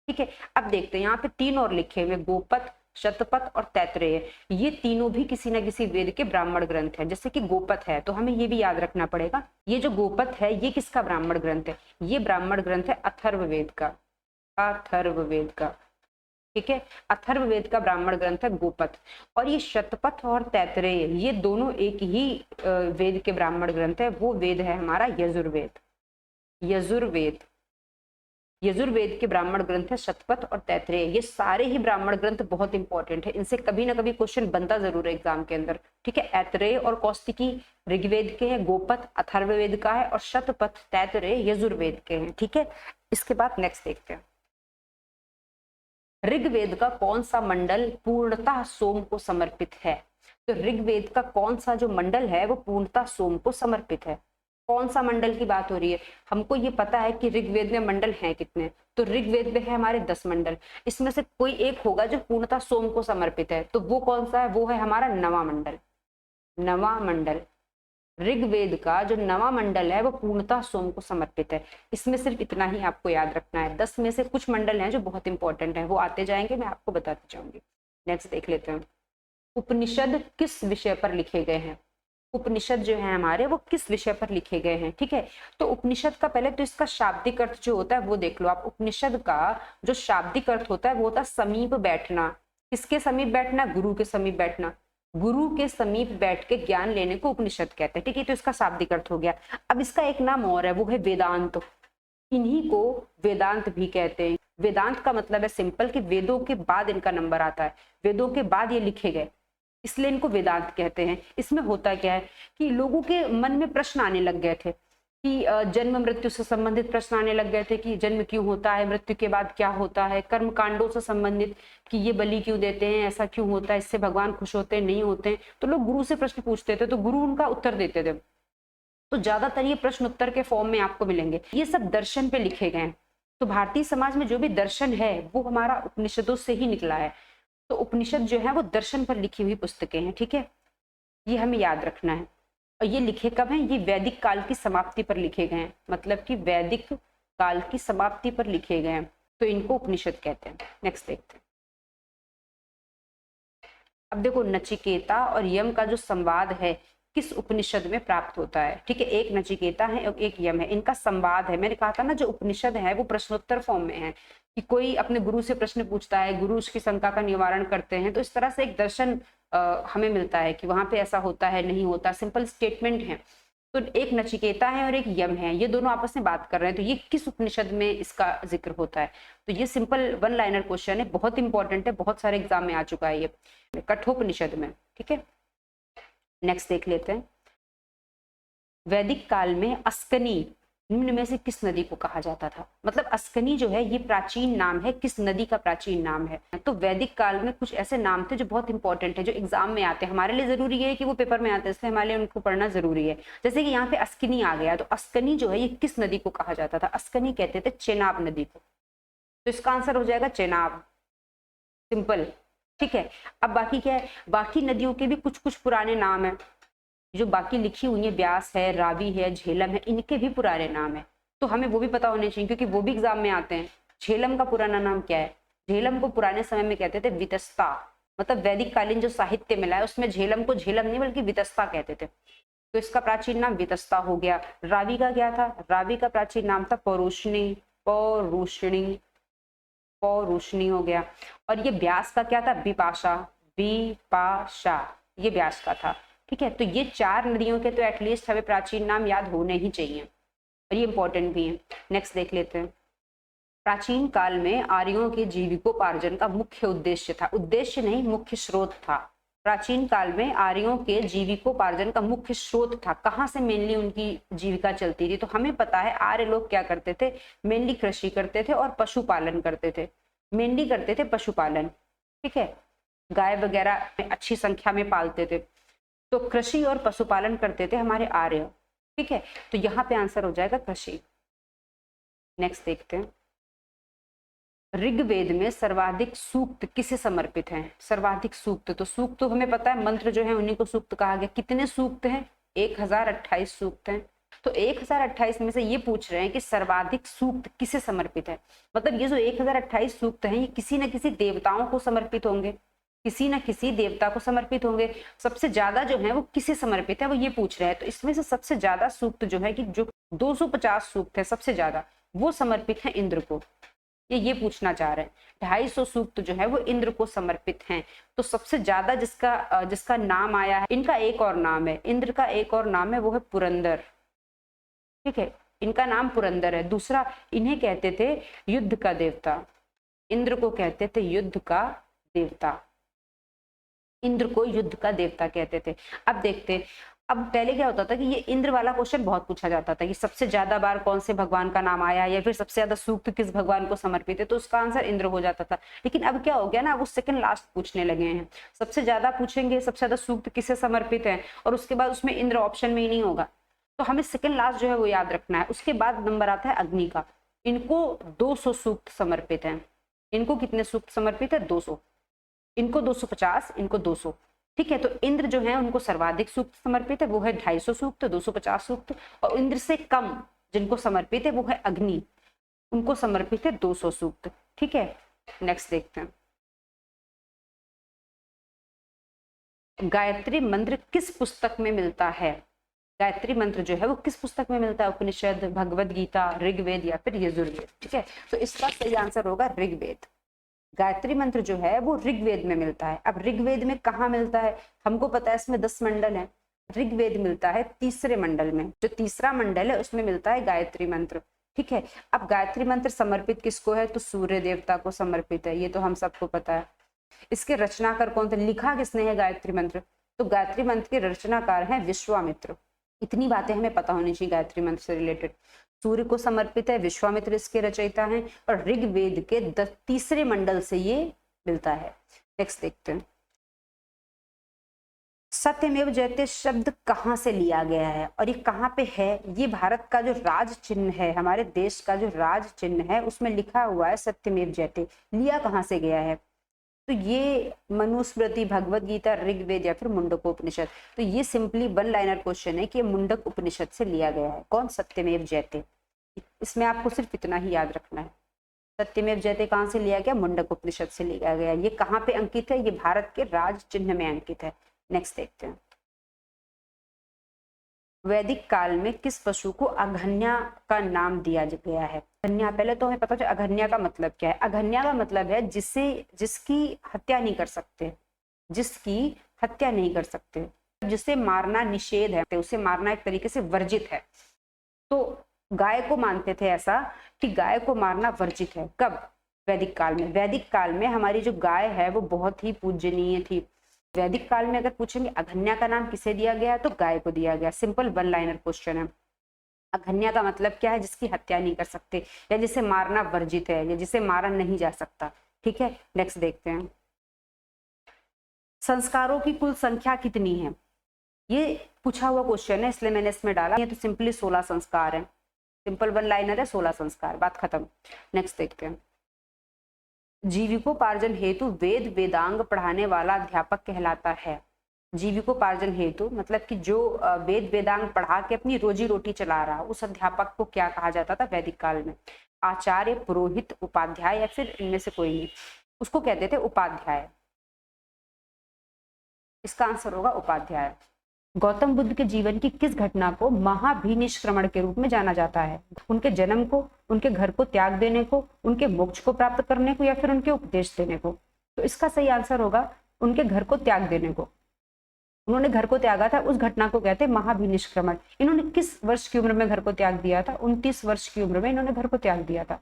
ठीक है। अब देखते हैं यहाँ पे 3 और लिखे हुए, गोपथ, शतपथ और तैतरेय। ये तीनों भी किसी न किसी वेद के ब्राह्मण ग्रंथ है। जैसे कि गोपथ है तो हमें ये भी याद रखना पड़ेगा, ये जो गोपथ है ये किसका ब्राह्मण ग्रंथ है? ये ब्राह्मण ग्रंथ है अथर्ववेद का, अथर्ववेद का, ठीक है। अथर्ववेद का ब्राह्मण ग्रंथ है गोपथ। और ये शतपथ और तैतरेय ये दोनों एक ही वेद के ब्राह्मण ग्रंथ है। वो वेद है हमारा यजुर्वेद। यजुर्वेद, यजुर्वेद के ब्राह्मण ग्रंथ है शतपथ और तैतरेय। ये सारे ही ब्राह्मण ग्रंथ बहुत इंपॉर्टेंट है, इनसे कभी ना कभी क्वेश्चन बनता जरूर है एग्जाम के अंदर, ठीक है। ऐतरेय और कौस्तिकी ऋग्वेद के हैं, गोपथ अथर्ववेद का है और शतपथ तैतरेय यजुर्वेद के हैं, ठीक है। इसके बाद नेक्स्ट देखते हैं, ऋग्वेद का कौन सा मंडल पूर्णतः सोम को समर्पित है? तो ऋग्वेद का कौन सा जो मंडल है वो पूर्णतः सोम को समर्पित है। कौन सा मंडल की बात हो रही है? हमको ये पता है कि ऋग्वेद में मंडल हैं कितने, तो ऋग्वेद में है हमारे 10 मंडल। इसमें से कोई एक होगा जो पूर्णतः सोम को समर्पित है, तो वो कौन सा है? वो है हमारा नवा मंडल। नवा मंडल, ऋग्वेद का जो नवा मंडल है वो पूर्णतः सोम को समर्पित है। इसमें सिर्फ इतना ही आपको याद रखना है। 10 में से कुछ मंडल हैं जो बहुत इंपॉर्टेंट है, वो आते जाएंगे, मैं आपको बताती जाऊंगी। नेक्स्ट देख लेते हैं, उपनिषद किस विषय पर लिखे गए हैं? उपनिषद जो है हमारे वो किस विषय पर लिखे गए हैं, ठीक है। तो उपनिषद का पहले तो इसका शाब्दिक अर्थ जो होता है वो देख लो आप। उपनिषद का जो शाब्दिक अर्थ होता है वो होता है समीप बैठना। किसके समीप बैठना? गुरु के समीप बैठना। गुरु के समीप बैठ के ज्ञान लेने को उपनिषद कहते हैं, ठीक है। तो इसका शाब्दिक अर्थ हो गया। अब इसका एक नाम और है, वो है वेदांत। इन्हीं को वेदांत भी कहते हैं। वेदांत का मतलब है सिंपल कि वेदों के बाद इनका नंबर आता है, वेदों के बाद ये लिखे गए, इसलिए इनको वेदांत कहते हैं। इसमें होता क्या है कि लोगों के मन में प्रश्न आने लग गए थे कि जन्म मृत्यु से संबंधित प्रश्न आने लग गए थे कि जन्म क्यों होता है, मृत्यु के बाद क्या होता है, कर्म कांडों से संबंधित कि ये बलि क्यों देते हैं, ऐसा क्यों होता है, इससे भगवान खुश होते हैं नहीं होते हैं। तो लोग गुरु से प्रश्न पूछते थे तो गुरु उनका उत्तर देते थे। तो ज्यादातर ये प्रश्न उत्तर के फॉर्म में आपको मिलेंगे। ये सब दर्शन पे लिखे गए हैं। तो भारतीय समाज में जो भी दर्शन है वो हमारा उपनिषदों से ही निकला है। तो उपनिषद जो है वो दर्शन पर लिखी हुई पुस्तकें हैं, ठीक है। ये हमें याद रखना है। और ये लिखे कब हैं? ये वैदिक काल की समाप्ति पर लिखे गए हैं, मतलब कि वैदिक काल की समाप्ति पर लिखे गए हैं, तो इनको उपनिषद कहते हैं। नेक्स्ट देखते हैं, अब देखो नचिकेता और यम का जो संवाद है किस उपनिषद में प्राप्त होता है, ठीक है। एक नचिकेता है और एक यम है, इनका संवाद है। मैंने कहा था ना जो उपनिषद है वो प्रश्नोत्तर फॉर्म में है कि कोई अपने गुरु से प्रश्न पूछता है, गुरु उसकी शंका का निवारण करते हैं। तो इस तरह से एक दर्शन हमें मिलता है कि वहां पे ऐसा होता है नहीं होता, सिंपल स्टेटमेंट है। तो एक नचिकेता है और एक यम है, ये दोनों आपस में बात कर रहे हैं। तो ये किस उपनिषद में इसका जिक्र होता है? तो ये सिंपल 1 लाइनर क्वेश्चन है, बहुत इंपॉर्टेंट है, बहुत सारे एग्जाम में आ चुका है ये कठोपनिषद में, ठीक है। नेक्स्ट देख लेते हैं, वैदिक काल में अस्कनी निम्न में से किस नदी को कहा जाता था? मतलब अस्कनी जो है ये प्राचीन नाम है, किस नदी का प्राचीन नाम है? तो वैदिक काल में कुछ ऐसे नाम थे जो बहुत इंपॉर्टेंट है, जो एग्जाम में आते हैं। हमारे लिए जरूरी है कि वो पेपर में आते हैं, इसलिए हमारे लिए उनको पढ़ना जरूरी है। जैसे कि यहाँ पे अस्कनी आ गया, तो अस्कनी जो है ये किस नदी को कहा जाता था? अस्कनी कहते थे चेनाब नदी को। तो इसका आंसर हो जाएगा चेनाब, सिंपल, ठीक है। अब बाकी क्या है? बाकी नदियों के भी कुछ कुछ पुराने नाम है जो बाकी लिखी हुई है, व्यास है, रावी है, झेलम है, इनके भी पुराने नाम है। तो हमें वो भी पता होने चाहिए क्योंकि वो भी एग्जाम में आते हैं। झेलम का पुराना नाम क्या है? झेलम को पुराने समय में कहते थे वितस्ता, मतलब वैदिक कालीन जो साहित्य मिला है उसमें झेलम को झेलम नहीं बल्कि वितस्ता कहते थे। तो इसका प्राचीन नाम वितस्ता हो गया। रावी का क्या था? रावी का प्राचीन नाम था पौरुष्णी, पौरुष्णी, पौरुष्णी हो गया। और ये व्यास का क्या था? विपाशा, विपाशा, ये व्यास का था। ठीक है, तो ये 4 नदियों के तो एटलीस्ट हमें प्राचीन नाम याद होने ही चाहिए और ये इंपॉर्टेंट भी है। नेक्स्ट देख लेते हैं। प्राचीन काल में आर्यों के जीविकोपार्जन का मुख्य उद्देश्य था, उद्देश्य नहीं मुख्य स्रोत था। प्राचीन काल में आर्यों के जीविकोपार्जन का मुख्य स्रोत था। कहाँ से मेनली उनकी जीविका चलती थी? तो हमें पता है आर्य लोग क्या करते थे, मेनली कृषि करते थे और पशुपालन करते थे। मेनली करते थे पशुपालन, ठीक है, गाय वगैरह अच्छी संख्या में पालते थे, तो कृषि और पशुपालन करते थे हमारे आर्य। ठीक है, तो यहाँ पे आंसर हो जाएगा कृषि। नेक्स्ट देखते हैं। ऋग्वेद में सर्वाधिक सूक्त किसे समर्पित हैं? सर्वाधिक सूक्त, तो सूक्त तो हमें पता है, मंत्र जो है उन्हीं को सूक्त कहा गया। कितने सूक्त हैं? 1028 सूक्त हैं। तो 1028 में से ये पूछ रहे हैं कि सर्वाधिक सूक्त किसे समर्पित है। मतलब ये जो 1028 सूक्त हैं ये किसी न किसी देवताओं को समर्पित होंगे, किसी न किसी देवता को समर्पित होंगे। सबसे ज्यादा जो है वो किसे समर्पित है वो ये पूछ रहे हैं। तो इसमें से सबसे ज्यादा सूक्त जो है कि जो 250 सूक्त है सबसे ज्यादा, वो समर्पित है इंद्र को। ये पूछना चाह रहे हैं। 250 सूक्त जो है वो इंद्र को समर्पित हैं। तो सबसे ज्यादा जिसका नाम आया है, इनका एक और नाम है, इंद्र का एक और नाम है, वो है पुरंदर। ठीक है, इनका नाम पुरंदर है। दूसरा, इन्हें कहते थे युद्ध का देवता, इंद्र को कहते थे युद्ध का देवता, इंद्र को युद्ध का देवता कहते थे। अब देखते, अब पहले क्या होता था कि ये इंद्र वाला क्वेश्चन बहुत पूछा जाता था कि सबसे ज्यादा बार कौन से भगवान का नाम आया या फिर सबसे ज्यादा सूक्त किस भगवान को समर्पित है, तो उसका आंसर इंद्र हो जाता था। लेकिन अब क्या हो गया ना, वो सेकंड लास्ट पूछने लगे हैं। सबसे ज्यादा पूछेंगे सबसे ज्यादा सूक्त किसे समर्पित है और उसके बाद उसमें इंद्र ऑप्शन में ही नहीं होगा, तो हमें सेकंड लास्ट जो है वो याद रखना है। उसके बाद नंबर आता है अग्नि का। इनको 200 सूक्त समर्पित है। इनको कितने सूक्त समर्पित है? 200। इनको 250, इनको 200। ठीक है, तो इंद्र जो है उनको सर्वाधिक सूक्त समर्पित है, वो है 250 सूक्त, 250 सूक्त। और इंद्र से कम जिनको समर्पित है वो है अग्नि, उनको समर्पित है 200 सूक्त। ठीक है, नेक्स्ट देखते हैं। गायत्री मंत्र किस पुस्तक में मिलता है? गायत्री मंत्र जो है वो किस पुस्तक में मिलता है? उपनिषद, भगवद गीता, ऋग्वेद या फिर यजुर्वेद। ठीक है, तो इसका सही आंसर होगा ऋग्वेद। गायत्री मंत्र जो है वो ऋग्वेद में मिलता है। अब ऋग्वेद में कहाँ मिलता है? हमको पता है इसमें 10 मंडल है। ऋग्वेद मिलता है तीसरे मंडल में, जो तीसरा मंडल है उसमें मिलता है गायत्री मंत्र। ठीक है, अब गायत्री मंत्र समर्पित किसको है? तो सूर्य देवता को समर्पित है, ये तो हम सबको पता है। इसके रचनाकार कौन थे? लिखा किसने है गायत्री मंत्र? तो गायत्री मंत्र के रचनाकार हैं विश्वामित्र। इतनी बातें हमें पता होनी चाहिए गायत्री मंत्र से रिलेटेड। सूर्य को समर्पित है, विश्वामित्र इसके रचयिता हैं, और ऋग्वेद के तीसरे मंडल से ये मिलता है। नेक्स्ट देखते हैं। सत्यमेव जयते शब्द कहाँ से लिया गया है और ये कहाँ पे है? ये भारत का जो राज चिन्ह है, हमारे देश का जो राज चिन्ह है उसमें लिखा हुआ है सत्यमेव जयते। लिया कहाँ से गया है? तो ये मनुस्मृति, भगवद गीता, ऋग्वेद या फिर मुंडक उपनिषद। तो ये सिंपली 1 लाइनर क्वेश्चन है कि मुंडक उपनिषद से लिया गया है। कौन? सत्यमेव जयते। इसमें आपको सिर्फ इतना ही याद रखना है, सत्यमेव जयते कहाँ से लिया गया? मुंडक उपनिषद से लिया गया। ये कहाँ पे अंकित है? ये भारत के राज चिन्ह में अंकित है। नेक्स्ट देखते हैं। वैदिक काल में किस पशु को अघन्या का नाम दिया गया है? अघन्या, पहले तो हमें पता चला अघन्या का मतलब क्या है। अघन्या का मतलब है जिसकी हत्या नहीं कर सकते, जिसकी हत्या नहीं कर सकते, जिसे मारना निषेध है, उसे मारना एक तरीके से वर्जित है। तो गाय को मानते थे ऐसा कि गाय को मारना वर्जित है। कब? वैदिक काल में। वैदिक काल में हमारी जो गाय है वो बहुत ही पूजनीय थी। वैदिक काल में अगर पूछेंगे अघन्या का नाम किसे दिया गया, तो गाय को दिया गया। सिंपल 1 लाइनर क्वेश्चन है। अघन्या का मतलब क्या है? जिसकी हत्या नहीं कर सकते या जिसे मारना वर्जित है या जिसे मारा नहीं जा सकता। ठीक है, नेक्स्ट देखते हैं। संस्कारों की कुल संख्या कितनी है? ये पूछा हुआ क्वेश्चन है इसलिए मैंने इसमें डाला। ये तो सिंपली 16 संस्कार है। सिंपल 1 लाइनर है, 16 संस्कार, बात खत्म। नेक्स्ट देखते हैं। जीविकोपार्जन हेतु वेद वेदांग पढ़ाने वाला अध्यापक कहलाता है। जीविकोपार्जन हेतु मतलब कि जो वेद वेदांग पढ़ा के अपनी रोजी रोटी चला रहा, उस अध्यापक को क्या कहा जाता था वैदिक काल में? आचार्य, पुरोहित, उपाध्याय या फिर इनमें से कोई नहीं, उसको कहते थे उपाध्याय। इसका आंसर होगा उपाध्याय। गौतम बुद्ध के जीवन की किस घटना को महाभिनिष्क्रमण के रूप में जाना जाता है? उनके जन्म को, उनके घर को त्याग देने को, उनके मोक्ष को प्राप्त करने को, या फिर उनके उपदेश देने को? तो इसका सही आंसर होगा उनके घर को त्याग देने को। उन्होंने घर को त्यागा था, उस घटना को कहते हैं महाभिनिष्क्रमण। इन्होंने किस वर्ष की उम्र में घर को त्याग दिया था? 29 वर्ष की उम्र में इन्होंने घर को त्याग दिया था।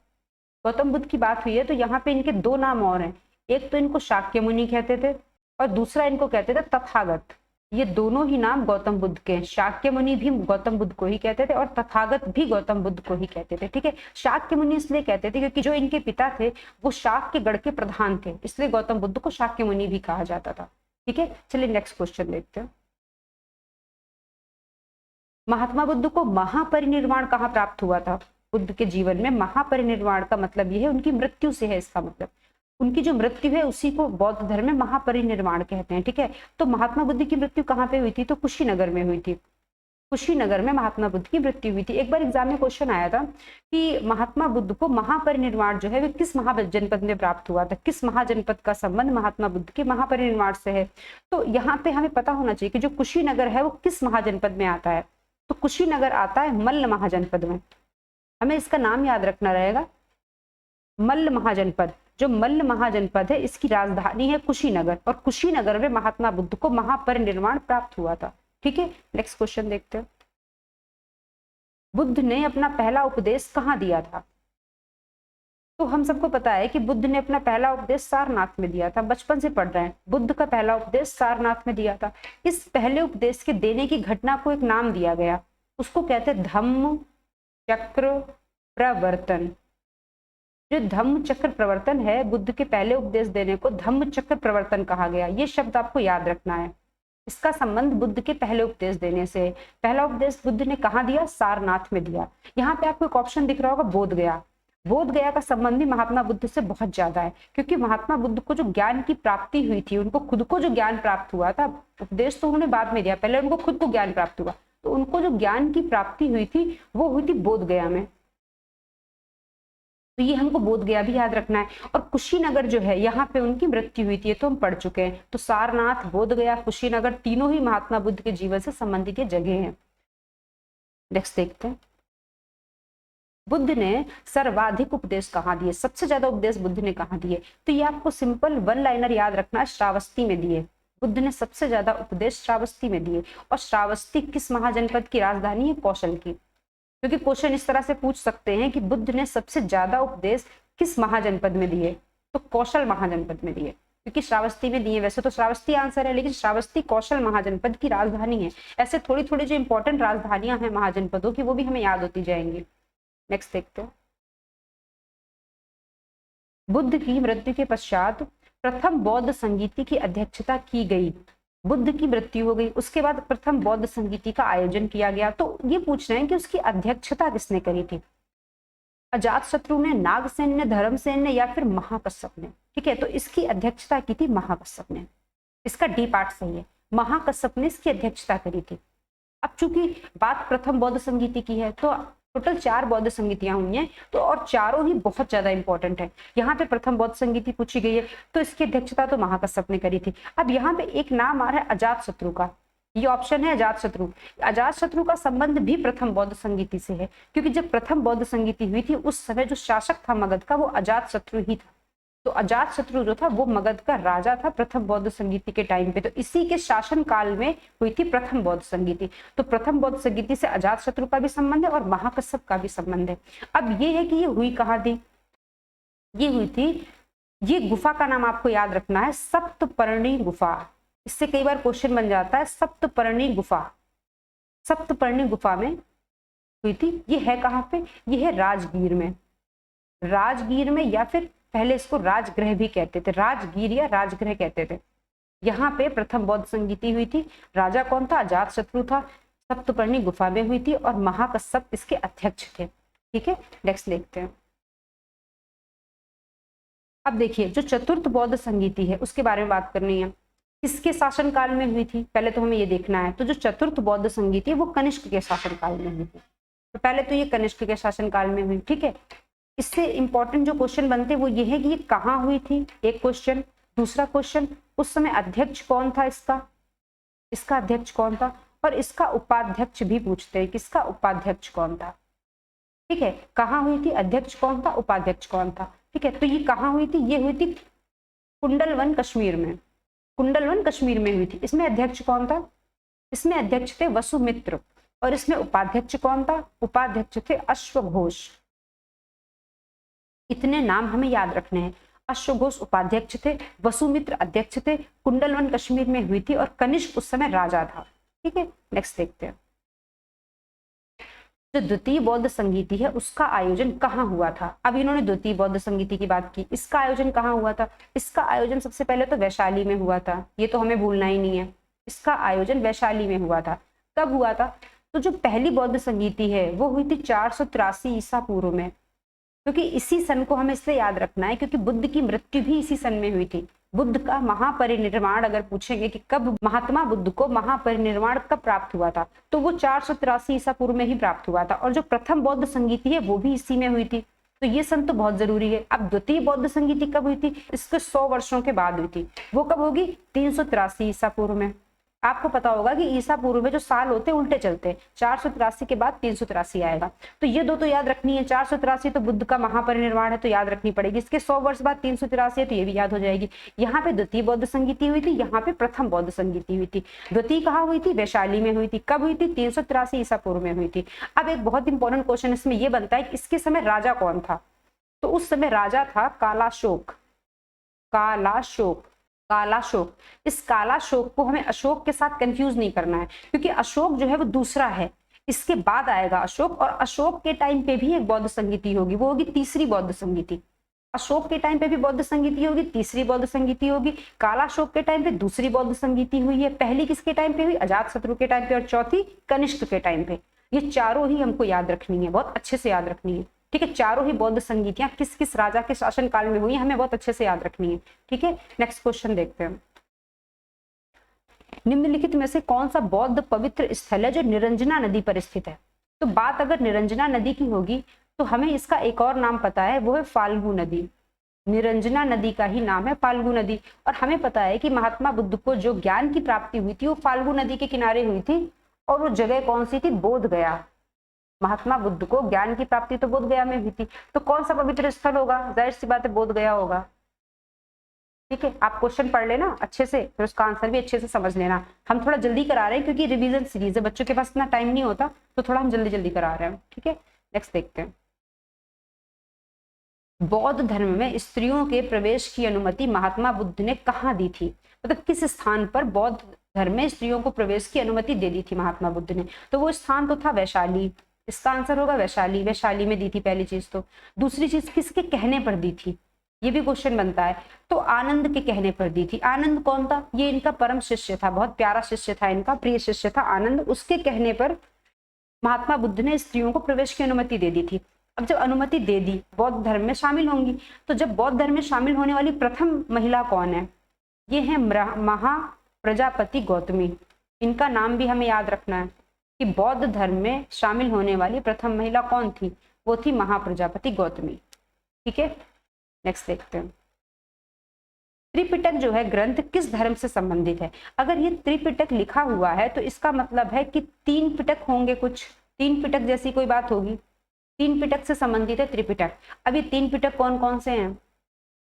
गौतम बुद्ध की बात हुई है तो यहाँ पे इनके दो नाम और हैं। एक तो इनको शाक्य मुनि कहते थे और दूसरा इनको कहते थे तथागत। ये दोनों ही नाम गौतम बुद्ध के हैं। शाक्य मुनि भी गौतम बुद्ध को ही कहते थे और तथागत भी गौतम बुद्ध को ही कहते थे। ठीक है, शाक्य मुनि इसलिए कहते थे क्योंकि जो इनके पिता थे वो शाक्य गढ़ के प्रधान थे, इसलिए गौतम बुद्ध को शाक्य मुनि भी कहा जाता था। ठीक है, चलिए नेक्स्ट क्वेश्चन देखते हैं। महात्मा बुद्ध को महापरिनिर्वाण कहाँ प्राप्त हुआ था? बुद्ध के जीवन में महापरिनिर्वाण का मतलब यह है उनकी मृत्यु से है। इसका मतलब उनकी जो मृत्यु है उसी को बौद्ध धर्म में महापरिनिर्वाण कहते हैं। ठीक है, तो महात्मा बुद्ध की मृत्यु कहाँ पे हुई थी? तो कुशीनगर में हुई थी। कुशीनगर में महात्मा बुद्ध की मृत्यु हुई थी। एक बार एग्जाम में क्वेश्चन आया था कि महात्मा बुद्ध को महापरिनिर्वाण जो है वो किस महाजनपद में प्राप्त हुआ था, किस महाजनपद का संबंध महात्मा बुद्ध के महापरिनिर्वाण से है? तो यहाँ पे हमें पता होना चाहिए कि जो कुशीनगर है वो किस महाजनपद में आता है। तो कुशीनगर आता है मल्ल महाजनपद में। हमें इसका नाम याद रखना रहेगा, मल्ल महाजनपद। जो मल्ल महाजनपद है इसकी राजधानी है कुशीनगर और कुशीनगर में महात्मा बुद्ध को महापरिनिर्वाण प्राप्त हुआ था। ठीक है, नेक्स्ट क्वेश्चन देखते हैं। बुद्ध ने अपना पहला उपदेश कहाँ दिया था? तो हम सबको पता है कि बुद्ध ने अपना पहला उपदेश सारनाथ में दिया था। बचपन से पढ़ रहे हैं, बुद्ध का पहला उपदेश सारनाथ में दिया था। इस पहले उपदेश के देने की घटना को एक नाम दिया गया, उसको कहते हैं धम्म चक्र प्रवर्तन। जो धम्म चक्र प्रवर्तन है, बुद्ध के पहले उपदेश देने को धम्म चक्र प्रवर्तन कहा गया। ये शब्द आपको याद रखना है। इसका संबंध बुद्ध के पहले उपदेश देने से। पहला उपदेश बुद्ध ने कहाँ दिया? सारनाथ में दिया। यहाँ पे आपको एक ऑप्शन दिख रहा होगा बोध गया। बोध गया का संबंध भी महात्मा बुद्ध से बहुत ज्यादा है, क्योंकि महात्मा बुद्ध को जो ज्ञान की प्राप्ति हुई थी, उनको खुद को जो ज्ञान प्राप्त हुआ था, उपदेश तो उन्होंने बाद में दिया, पहले उनको खुद को ज्ञान प्राप्त हुआ, तो उनको जो ज्ञान की प्राप्ति हुई थी वो हुई थी बोध गया में। तो ये हमको बोध गया भी याद रखना है। और कुशीनगर जो है यहाँ पे उनकी मृत्यु हुई थी, ये तो हम पढ़ चुके हैं। तो सारनाथ, बोध गया, कुशीनगर तीनों ही महात्मा बुद्ध के जीवन से संबंधित ये जगह हैं। नेक्स्ट देखते हैं, बुद्ध ने सर्वाधिक उपदेश कहाँ दिए? सबसे ज्यादा उपदेश बुद्ध ने कहाँ दिए? तो ये आपको सिंपल वन लाइनर याद रखना है, श्रावस्ती में दिए। बुद्ध ने सबसे ज्यादा उपदेश श्रावस्ती में दिए। और श्रावस्ती किस महाजनपद की राजधानी है? कौशल की। क्योंकि क्वेश्चन इस तरह से पूछ सकते हैं कि बुद्ध ने सबसे ज्यादा उपदेश किस महाजनपद में दिए? तो कौशल महाजनपद में दिए, क्योंकि श्रावस्ती में दिए। वैसे तो श्रावस्ती आंसर है, लेकिन श्रावस्ती कौशल महाजनपद की राजधानी है। ऐसे थोड़ी थोड़ी जो इंपॉर्टेंट राजधानियां हैं महाजनपदों की, वो भी हमें याद होती जाएंगी। नेक्स्ट देखते हैं, बुद्ध की मृत्यु के पश्चात प्रथम बौद्ध संगीति की अध्यक्षता की गई। बुद्ध की मृत्यु हो गई, उसके बाद प्रथम बौद्ध संगीति का आयोजन किया गया। तो ये पूछ रहे हैं कि उसकी अध्यक्षता किसने करी थी? अजातशत्रु ने, नागसेन ने, धर्मसेन ने, या फिर महाकश्यप ने? ठीक है, तो इसकी अध्यक्षता की थी महाकश्यप ने। इसका डी पार्ट सही है, महाकश्यप ने इसकी अध्यक्षता करी थी। अब चूंकि बात प्रथम बौद्ध संगीति की है तो टोटल 4 बौद्ध संगीतियां हुई हैं, तो और चारों ही बहुत ज्यादा इंपॉर्टेंट है। यहाँ पे प्रथम बौद्ध संगीति पूछी गई है, तो इसकी अध्यक्षता तो महाकश्यप ने करी थी। अब यहाँ पे एक नाम आ रहा है अजातशत्रु का, ये ऑप्शन है अजातशत्रु। अजातशत्रु का संबंध भी प्रथम बौद्ध संगीति से है, क्योंकि जब प्रथम बौद्ध संगीति हुई थी उस समय जो शासक था मगध का वो अजातशत्रु ही था। तो अजातशत्रु जो था वो मगध का राजा था प्रथम बौद्ध संगीति के टाइम पे। तो इसी के शासन काल में हुई थी प्रथम बौद्ध संगीति। तो प्रथम बौद्ध संगीति से अजातशत्रु का भी संबंध है और महाकश्यप का भी संबंध है। अब ये है कि ये हुई कहाँ थी? ये हुई थी, ये गुफा का नाम आपको याद रखना है, सप्तपर्णी गुफा। इससे कई बार क्वेश्चन बन जाता है, सप्तपर्णी गुफा। सप्तपर्णी गुफा में हुई थी। ये है कहाँ पे? ये है राजगीर में। राजगीर में, या फिर पहले इसको राजगृह भी कहते थे, राजगीर या राजगृह कहते थे। यहाँ पे प्रथम बौद्ध संगीति हुई थी। राजा कौन था? अजातशत्रु था। सप्तपर्णी गुफा में हुई थी और महाकश्यप इसके अध्यक्ष थे। ठीक है, नेक्स्ट देखते हैं। अब देखिए, जो चतुर्थ बौद्ध संगीति है उसके बारे में बात करनी है। किसके शासन काल में हुई थी? पहले तो हमें ये देखना है। तो जो चतुर्थ बौद्ध संगीति है वो कनिष्क के शासन काल में हुई थी। तो पहले तो ये कनिष्क के शासन काल में हुई। ठीक है, इससे इंपॉर्टेंट जो क्वेश्चन बनते वो ये है कि ये कहाँ हुई थी, एक क्वेश्चन। दूसरा क्वेश्चन, उस समय अध्यक्ष कौन था इसका? इसका अध्यक्ष कौन था? और इसका उपाध्यक्ष भी पूछते हैं, किसका उपाध्यक्ष कौन था। ठीक है, कहाँ हुई थी, अध्यक्ष कौन था, उपाध्यक्ष कौन था। ठीक है, तो ये कहाँ हुई थी, ये हुई थी कुंडलवन कश्मीर में, कुंडलवन कश्मीर में हुई थी। इसमें अध्यक्ष कौन था, इसमें अध्यक्ष थे वसुमित्र, और इसमें उपाध्यक्ष कौन था, उपाध्यक्ष थे अश्वघोष। इतने नाम हमें याद रखने हैं। अश्वघोष उपाध्यक्ष थे, वसुमित्र अध्यक्ष थे, कुंडलवन कश्मीर में हुई थी, और कनिष्क उस समय राजा था। ठीक है, नेक्स्ट देखते हैं। जो द्वितीय बौद्ध संगीति है उसका आयोजन कहाँ हुआ था। अब इन्होंने द्वितीय बौद्ध संगीति की बात की, इसका आयोजन कहाँ हुआ था। इसका आयोजन सबसे पहले तो वैशाली में हुआ था, ये तो हमें भूलना ही नहीं है। इसका आयोजन वैशाली में हुआ था। कब हुआ था, तो जो पहली बौद्ध संगीति है वो हुई थी 483 ईसा पूर्व में, क्योंकि इसी सन को हमें इसलिए याद रखना है क्योंकि बुद्ध की मृत्यु भी इसी सन में हुई थी। बुद्ध का महापरिनिर्वाण अगर पूछेंगे कि कब महात्मा बुद्ध को महापरिनिर्वाण कब प्राप्त हुआ था, तो वो 483 ईसा पूर्व में ही प्राप्त हुआ था। और जो प्रथम बौद्ध संगीति है वो भी इसी में हुई थी, तो ये सन तो बहुत जरूरी है। अब द्वितीय बौद्ध संगीति कब हुई थी, इसके 100 वर्षों के बाद हुई थी। वो कब होगी, 383 ईसा पूर्व में। आपको पता होगा कि ईसा पूर्व में जो साल होते हैं उल्टे चलते हैं, 483 के बाद 383 आएगा, तो ये दो तो याद रखनी है। 483 तो बुद्ध का महापरिनिर्वाण है, तो याद रखनी पड़ेगी। इसके 100 वर्ष बाद 383 है, तो ये भी याद हो जाएगी। यहाँ पे द्वितीय बौद्ध संगीति हुई थी, यहाँ पे प्रथम बौद्ध संगीति हुई थी। द्वितीय कहाँ हुई थी, वैशाली में हुई थी। कब हुई थी, 383 ईसा पूर्व में हुई थी। अब एक बहुत इंपॉर्टेंट क्वेश्चन इसमें ये बनता है कि इसके समय राजा कौन था, तो उस समय राजा था कालाशोक। कालाशोक, कालाशोक। इस कालाशोक को हमें अशोक के साथ कंफ्यूज नहीं करना है, क्योंकि अशोक जो है वो दूसरा है, इसके बाद आएगा अशोक। और अशोक के टाइम पे भी एक बौद्ध संगीति होगी, वो होगी तीसरी बौद्ध संगीति। अशोक के टाइम पे भी बौद्ध संगीति होगी, तीसरी बौद्ध संगीति होगी। कालाशोक के टाइम पे दूसरी बौद्ध संगीति हुई है। पहली किसके टाइम पे हुई, अजातशत्रु के टाइम पे, और चौथी कनिष्क के टाइम पे। ये चारों ही हमको याद रखनी है, बहुत अच्छे से याद रखनी है। ठीक है, चारों ही बौद्ध संगीतियां किस किस राजा के शासन काल में हुई, हमें बहुत अच्छे से याद रखनी है। ठीक है, नेक्स्ट क्वेश्चन देखते हैं। निम्नलिखित में से कौन सा बौद्ध पवित्र स्थल है जो निरंजना नदी पर स्थित है। तो बात अगर निरंजना नदी की होगी तो हमें इसका एक और नाम पता है, वो है फाल्गु नदी। निरंजना नदी का ही नाम है फाल्गु नदी। और हमें पता है कि महात्मा बुद्ध को जो ज्ञान की प्राप्ति हुई थी वो फाल्गु नदी के किनारे हुई थी, और वो जगह कौन सी थी, बोध गया। महात्मा बुद्ध को ज्ञान की प्राप्ति तो बोध गया में हुई थी, तो कौन सा पवित्र स्थल होगा, जाहिर सी बात है बोध गया होगा। ठीक है, आप क्वेश्चन पढ़ लेना अच्छे से, फिर उसका आंसर भी अच्छे से समझ लेना। हम थोड़ा जल्दी करा रहे हैं क्योंकि रिवीजन सीरीज है, बच्चों के पास इतना टाइम नहीं होता, तो थोड़ा हम जल्दी जल्दी करा रहे हैं। ठीक है, नेक्स्ट देखते हैं। बौद्ध धर्म में स्त्रियों के प्रवेश की अनुमति महात्मा बुद्ध ने कहाँ दी थी, मतलब किस स्थान पर बौद्ध धर्म में स्त्रियों को प्रवेश की अनुमति दे दी थी महात्मा बुद्ध ने। तो वो स्थान तो था वैशाली, इसका आंसर होगा वैशाली। वैशाली में दी थी पहली चीज। तो दूसरी चीज किसके कहने पर दी थी, ये भी क्वेश्चन बनता है, तो आनंद के कहने पर दी थी। आनंद कौन था, ये इनका परम शिष्य था, बहुत प्यारा शिष्य था, इनका प्रिय शिष्य था आनंद। उसके कहने पर महात्मा बुद्ध ने स्त्रियों को प्रवेश की अनुमति दे दी थी। अब जब अनुमति दे दी, बौद्ध धर्म में शामिल होंगी, तो जब बौद्ध धर्म में शामिल होने वाली प्रथम महिला कौन है, ये है महाप्रजापति गौतमी। इनका नाम भी हमें याद रखना है कि बौद्ध धर्म में शामिल होने वाली प्रथम महिला कौन थी, वो थी महाप्रजापति गौतमी। ठीक है, नेक्स्ट देखते हैं। त्रिपिटक जो है ग्रंथ किस धर्म से संबंधित है। अगर ये त्रिपिटक लिखा हुआ है तो इसका मतलब है कि 3 पिटक होंगे, कुछ 3 पिटक जैसी कोई बात होगी। 3 पिटक से संबंधित है त्रिपिटक। अब ये 3 पिटक कौन कौन से हैं,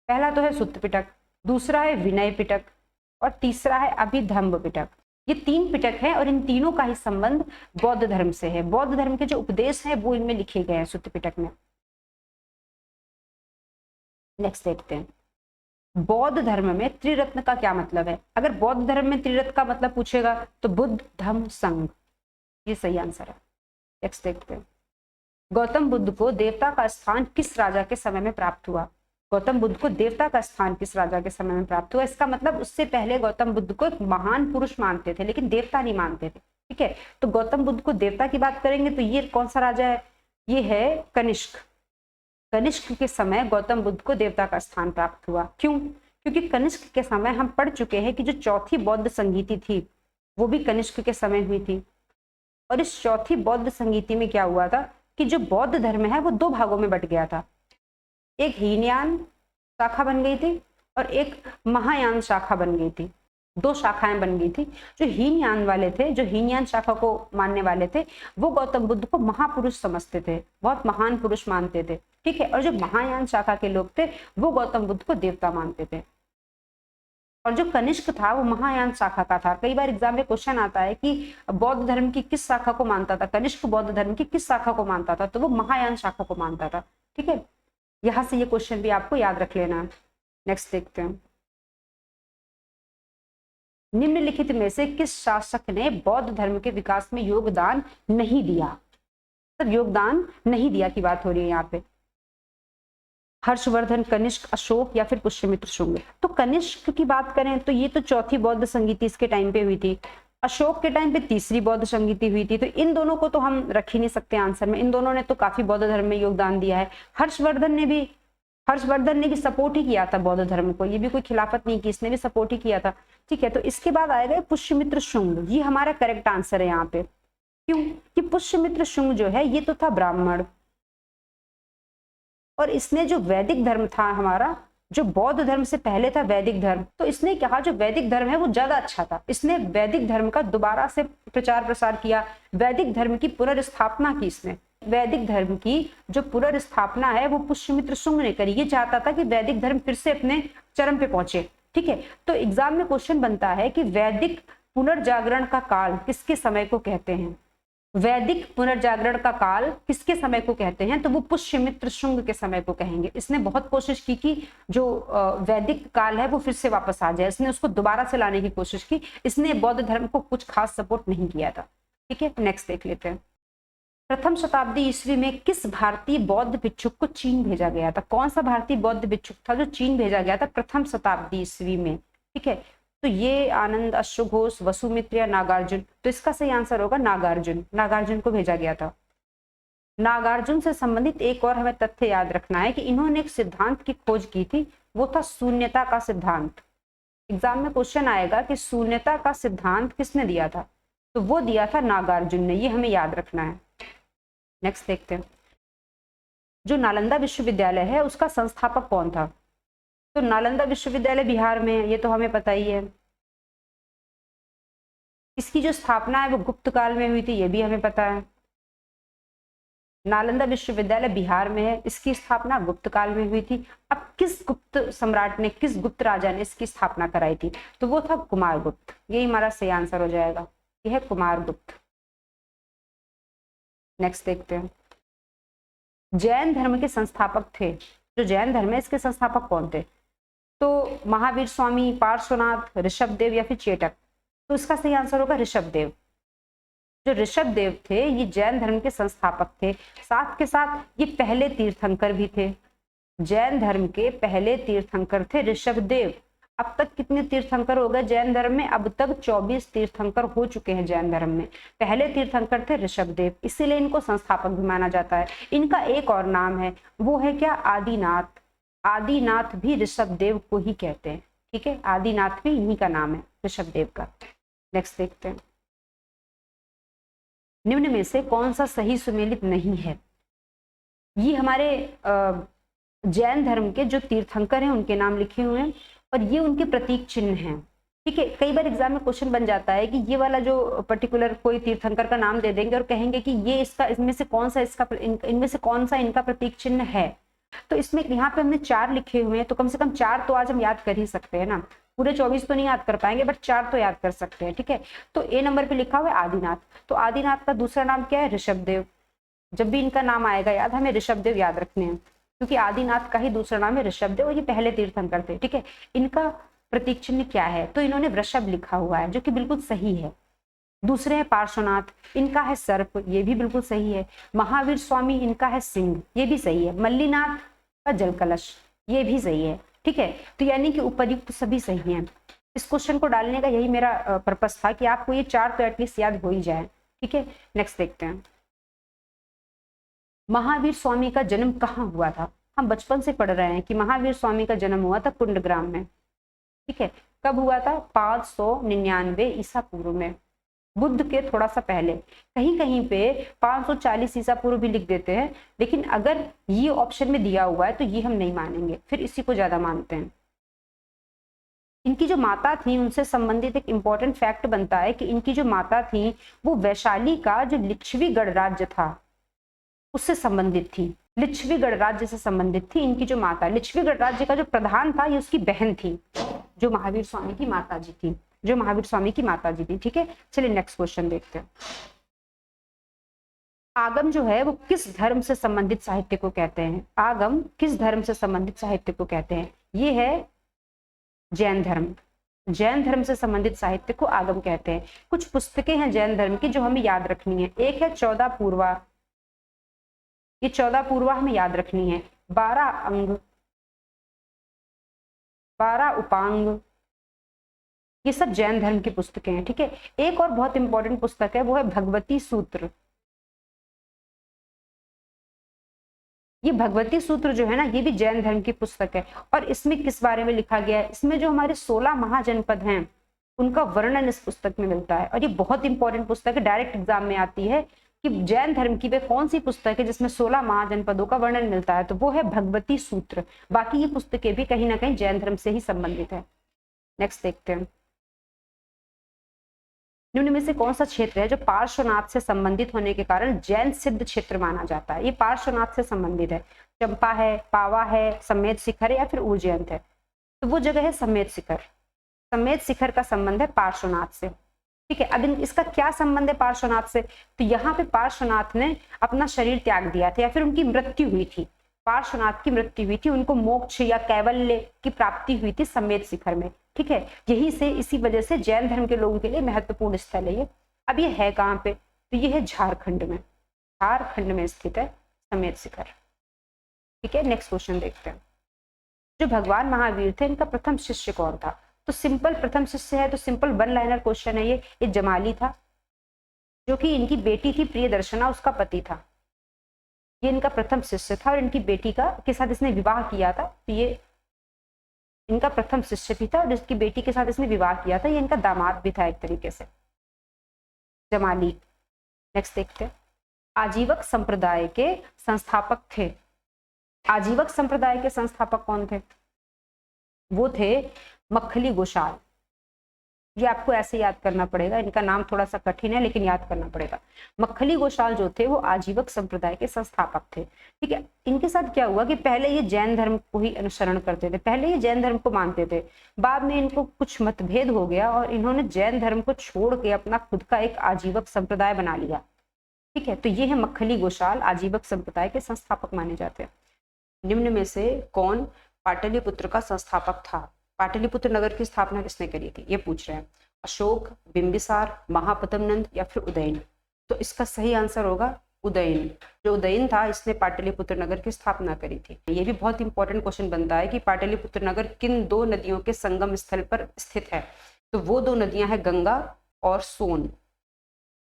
पहला तो है सुत्त पिटक, दूसरा है विनय पिटक, और तीसरा है अभिधम्म पिटक। ये 3 पिटक हैं और इन तीनों का ही संबंध बौद्ध धर्म से है। बौद्ध धर्म के जो उपदेश हैं वो इनमें लिखे गए हैं सुत्त पिटक में। नेक्स्ट देखते हैं। बौद्ध धर्म में त्रिरत्न का क्या मतलब है। अगर बौद्ध धर्म में त्रिरत्न का मतलब पूछेगा तो बुद्ध धम्म संघ, ये सही आंसर है। नेक्स्ट देखते हैं। गौतम बुद्ध को देवता का स्थान किस राजा के समय में प्राप्त हुआ। गौतम बुद्ध को देवता का स्थान किस राजा के समय में प्राप्त हुआ। इसका मतलब उससे पहले गौतम बुद्ध को एक महान पुरुष मानते थे लेकिन देवता नहीं मानते थे। ठीक है, तो गौतम बुद्ध को देवता की बात करेंगे तो ये कौन सा राजा है, ये है कनिष्क। कनिष्क के समय गौतम बुद्ध को देवता का स्थान प्राप्त हुआ। क्यों, क्योंकि कनिष्क के समय हम पढ़ चुके हैं कि जो चौथी बौद्ध संगीति थी वो भी कनिष्क के समय हुई थी। और इस चौथी बौद्ध संगीति में क्या हुआ था कि जो बौद्ध धर्म है वो 2 भागों में बट गया था। एक हीनयान शाखा बन गई थी और एक महायान शाखा बन गई थी। दो शाखाएं बन गई थी। जो हीनयान वाले थे, जो हीनयान शाखा को मानने वाले थे, वो गौतम बुद्ध को महापुरुष समझते थे, बहुत महान पुरुष मानते थे, ठीक है। और जो महायान शाखा के लोग थे वो गौतम बुद्ध को देवता मानते थे। और जो कनिष्क था वो महायान शाखा का था। कई बार एग्जाम में क्वेश्चन आता है कि बौद्ध धर्म की किस शाखा को मानता था, कनिष्क बौद्ध धर्म की किस शाखा को मानता था, तो वो महायान शाखा को मानता था, ठीक है। यहां से ये क्वेश्चन भी आपको याद रख लेना है। नेक्स्ट देखते हैं, निम्नलिखित में से किस शासक ने बौद्ध धर्म के विकास में योगदान नहीं दिया। तो योगदान नहीं दिया की बात हो रही है यहाँ पे। हर्षवर्धन, कनिष्क, अशोक या फिर पुष्यमित्र शुंग। तो कनिष्क की बात करें तो ये तो चौथी बौद्ध संगीति इसके टाइम पे हुई थी। अशोक के टाइम पे तीसरी बौद्ध संगीति हुई थी। तो इन दोनों को तो हम रख ही नहीं सकते आंसर में। इन दोनों ने तो काफी बौद्ध धर्म में योगदान दिया है। हर्षवर्धन ने भी सपोर्ट ही किया था बौद्ध धर्म को, ये भी कोई खिलाफत नहीं की, इसने भी सपोर्ट ही किया था, ठीक है। तो इसके बाद आएगा पुष्यमित्र शुंग, ये हमारा करेक्ट आंसर है यहाँ पे। क्यों कि पुष्यमित्र शुंग जो है ये तो था ब्राह्मण, और इसने जो वैदिक धर्म था हमारा, जो बौद्ध धर्म से पहले था वैदिक धर्म, तो इसने कहा जो वैदिक धर्म है वो ज्यादा अच्छा था। इसने वैदिक धर्म का दोबारा से प्रचार प्रसार किया, वैदिक धर्म की पुनर्स्थापना की। इसने वैदिक धर्म की जो पुनर्स्थापना है वो पुष्यमित्र शुंग ने करी। ये चाहता था कि वैदिक धर्म फिर से अपने चरम पे पहुंचे, ठीक है। तो एग्जाम में क्वेश्चन बनता है कि वैदिक पुनर्जागरण का काल किसके समय को कहते हैं। वैदिक पुनर्जागरण का काल किसके समय को कहते हैं, तो वो पुष्यमित्र शुंग के समय को कहेंगे। इसने बहुत कोशिश की कि जो वैदिक काल है वो फिर से वापस आ जाए, इसने उसको दोबारा से लाने की कोशिश की। इसने बौद्ध धर्म को कुछ खास सपोर्ट नहीं किया था, ठीक है। नेक्स्ट देख लेते हैं, प्रथम शताब्दी ईस्वी में किस भारतीय बौद्ध भिक्षुक को चीन भेजा गया था। कौन सा भारतीय बौद्ध भिक्षुक था जो चीन भेजा गया था प्रथम शताब्दी ईस्वी में, ठीक है। तो ये आनंद, अश्वघोष, वसुमित्र या नागार्जुन। तो इसका सही आंसर होगा नागार्जुन। नागार्जुन को भेजा गया था। नागार्जुन से संबंधित एक और हमें तथ्य याद रखना है कि इन्होंने एक सिद्धांत की खोज की थी, वो था शून्यता का सिद्धांत। एग्जाम में क्वेश्चन आएगा कि शून्यता का सिद्धांत किसने दिया था, तो वो दिया था नागार्जुन ने, ये हमें याद रखना है। नेक्स्ट देखते हैं, जो नालंदा विश्वविद्यालय है उसका संस्थापक कौन था। तो नालंदा विश्वविद्यालय बिहार में है, ये तो हमें पता ही है। इसकी जो स्थापना है वो गुप्त काल में हुई थी, ये भी हमें पता है। नालंदा विश्वविद्यालय बिहार में है, इसकी स्थापना गुप्त काल में हुई थी। अब किस गुप्त सम्राट ने, किस गुप्त राजा ने इसकी स्थापना कराई थी, तो वो था कुमारगुप्त। यही हमारा सही आंसर हो जाएगा, यह है कुमारगुप्त। नेक्स्ट देखते हैं, जैन धर्म के संस्थापक थे, जो जैन धर्म है इसके संस्थापक कौन थे। तो महावीर स्वामी, पार्श्वनाथ, ऋषभदेव या फिर चेटक। तो इसका सही आंसर होगा ऋषभदेव। जो ऋषभदेव थे ये जैन धर्म के संस्थापक थे, साथ के साथ ये पहले तीर्थंकर भी थे। जैन धर्म के पहले तीर्थंकर थे ऋषभदेव। अब तक कितने तीर्थंकर हो गए जैन धर्म में, अब तक 24 तीर्थंकर हो चुके हैं जैन धर्म में। पहले तीर्थंकर थे ऋषभदेव, इसीलिए इनको संस्थापक भी माना जाता है। इनका एक और नाम है, वो है क्या, आदिनाथ। आदिनाथ भी ऋषभदेव को ही कहते हैं, ठीक है। आदिनाथ भी इन्हीं का नाम है, ऋषभदेव का। नेक्स्ट देखते हैं, निम्न में से कौन सा सही सुमेलित नहीं है। ये हमारे जैन धर्म के जो तीर्थंकर हैं उनके नाम लिखे हुए हैं, और ये उनके प्रतीक चिन्ह हैं, ठीक है। कई बार एग्जाम में क्वेश्चन बन जाता है कि ये वाला जो पर्टिकुलर कोई तीर्थंकर का नाम दे देंगे और कहेंगे कि ये इसका, इनमें से कौन सा इसका, इनमें से कौन सा इनका प्रतीक चिन्ह है। तो इसमें यहाँ पे हमने 4 लिखे हुए हैं, तो कम से कम 4 तो आज हम याद कर ही सकते हैं ना। पूरे 24 तो नहीं याद कर पाएंगे, बट 4 तो याद कर सकते हैं, ठीक है। तो ए नंबर पे लिखा हुआ है आदिनाथ। तो आदिनाथ का दूसरा नाम क्या है, ऋषभदेव। जब भी इनका नाम आएगा याद, हमें ऋषभदेव याद रखने हैं, क्योंकि आदिनाथ का ही दूसरा नाम है ऋषभदेव, और ये पहले तीर्थंकर थे, ठीक है। इनका प्रतीक चिन्ह क्या है, तो इन्होंने वृषभ लिखा हुआ है, जो कि बिल्कुल सही है। दूसरे है पार्श्वनाथ, इनका है सर्प, ये भी बिल्कुल सही है। महावीर स्वामी, इनका है सिंह, ये भी सही है। मल्लीनाथ का जल कलश, ये भी सही है, ठीक है। तो यानी कि उपर्युक्त सभी सही हैं। इस क्वेश्चन को डालने का यही मेरा पर्पस था कि आपको ये 4 तो एटलीस्ट याद हो ही जाए, ठीक है। नेक्स्ट देखते हैं, महावीर स्वामी का जन्म कहाँ हुआ था। हम बचपन से पढ़ रहे हैं कि महावीर स्वामी का जन्म हुआ था कुंडग्राम में, ठीक है। कब हुआ था, 599 ईसा पूर्व में, बुद्ध के थोड़ा सा पहले। कहीं कहीं पे 540 ईसा पूर्व भी लिख देते हैं, लेकिन अगर ये ऑप्शन में दिया हुआ है तो ये हम नहीं मानेंगे, फिर इसी को ज्यादा मानते हैं। इनकी जो माता थी उनसे संबंधित एक इंपॉर्टेंट फैक्ट बनता है कि इनकी जो माता थी वो वैशाली का जो लिच्छवी गणराज्य था उससे संबंधित थी, लिच्छवी गणराज्य से संबंधित थी इनकी जो माता। लिच्छवी गणराज्य का जो प्रधान था ये उसकी बहन थी, जो महावीर स्वामी की माता जी थी, जो महावीर स्वामी की माता जी थी। ठीक है, चलिए नेक्स्ट क्वेश्चन देखते हैं। आगम जो है वो किस धर्म से संबंधित साहित्य को कहते हैं? आगम किस धर्म से संबंधित साहित्य को कहते हैं? ये है जैन धर्म। जैन धर्म से संबंधित साहित्य को आगम कहते हैं। कुछ पुस्तकें हैं जैन धर्म की जो हमें याद रखनी है। एक है 14 पूर्वा, ये 14 पूर्वा हमें याद रखनी है। 12 अंग, 12 उपांग, ये सब जैन धर्म की पुस्तकें हैं। ठीक है, एक और बहुत इंपॉर्टेंट पुस्तक है वो है भगवती सूत्र। ये भगवती सूत्र जो है ना, ये भी जैन धर्म की पुस्तक है। और इसमें किस बारे में लिखा गया है? इसमें जो हमारे 16 महाजनपद हैं उनका वर्णन इस पुस्तक में मिलता है। और ये बहुत इंपॉर्टेंट पुस्तक है, डायरेक्ट एग्जाम में आती है कि जैन धर्म की वे कौन सी पुस्तक है जिसमें 16 महाजनपदों का वर्णन मिलता है, तो वो है भगवती सूत्र। बाकी ये पुस्तकें भी कहीं ना कहीं जैन धर्म से ही संबंधित है। नेक्स्ट देखते हैं, निम्न में से कौन सा क्षेत्र है जो पार्श्वनाथ से संबंधित होने के कारण जैन सिद्ध क्षेत्र माना जाता है? ये पार्श्वनाथ से संबंधित है। चंपा है, पावा है, समेत शिखर है या फिर उज्जैन है? तो वो जगह है समेत शिखर। समेत शिखर का संबंध है पार्श्वनाथ से। ठीक है, अब इसका क्या संबंध है पार्श्वनाथ से? तो यहाँ पे पार्श्वनाथ ने अपना शरीर त्याग दिया था या फिर उनकी मृत्यु हुई थी। पार्श्वनाथ की मृत्यु हुई थी, उनको मोक्ष या कैवल्य की प्राप्ति हुई थी समेत शिखर में। ठीक है, यही से इसी वजह से जैन धर्म के लोगों के लिए महत्वपूर्ण स्थल है ये। अब ये है कहाँ पे? तो ये है झारखंड में, झारखंड में स्थित है समेत शिखर। ठीक है, नेक्स्ट क्वेश्चन देखते हैं। जो भगवान महावीर थे इनका प्रथम शिष्य कौन था? तो सिंपल प्रथम शिष्य है तो सिंपल वन लाइनर क्वेश्चन है ये जमाली था, जो कि इनकी बेटी थी प्रियदर्शना, उसका पति था। ये इनका प्रथम शिष्य था और इनकी बेटी के साथ इसने विवाह किया था। तो ये इनका प्रथम शिष्य भी था और जिसकी बेटी के साथ इसने विवाह किया था, ये इनका दामाद भी था एक तरीके से, जमाली। नेक्स्ट देखते हैं, आजीवक संप्रदाय के संस्थापक थे। आजीवक संप्रदाय के संस्थापक कौन थे? वो थे मक्खली गोशाल। ये आपको ऐसे याद करना पड़ेगा, इनका नाम थोड़ा सा कठिन है लेकिन याद करना पड़ेगा। मक्खली गोशाल जो थे वो आजीवक संप्रदाय के संस्थापक थे। ठीक है, इनके साथ क्या हुआ कि पहले ये जैन धर्म को ही अनुसरण करते थे, पहले ये जैन धर्म को मानते थे। बाद में इनको कुछ मतभेद हो गया और इन्होंने जैन धर्म को छोड़ के अपना खुद का एक आजीवक संप्रदाय बना लिया। ठीक है, तो ये है मक्खली गोशाल, आजीवक संप्रदाय के संस्थापक माने जाते हैं। निम्न में से कौन पाटलिपुत्र का संस्थापक था? पाटलिपुत्र नगर की स्थापना किसने करी थी? ये पूछ रहे हैं। अशोक, बिंबिसार, महापद्मनंद या फिर उदयन? तो इसका सही आंसर होगा उदयन। जो उदयन था इसने पाटलिपुत्र नगर की स्थापना करी थी। ये भी बहुत इंपॉर्टेंट क्वेश्चन बनता है कि पाटलिपुत्र नगर किन दो नदियों के संगम स्थल पर स्थित है? तो वो दो नदियां हैं गंगा और सोन।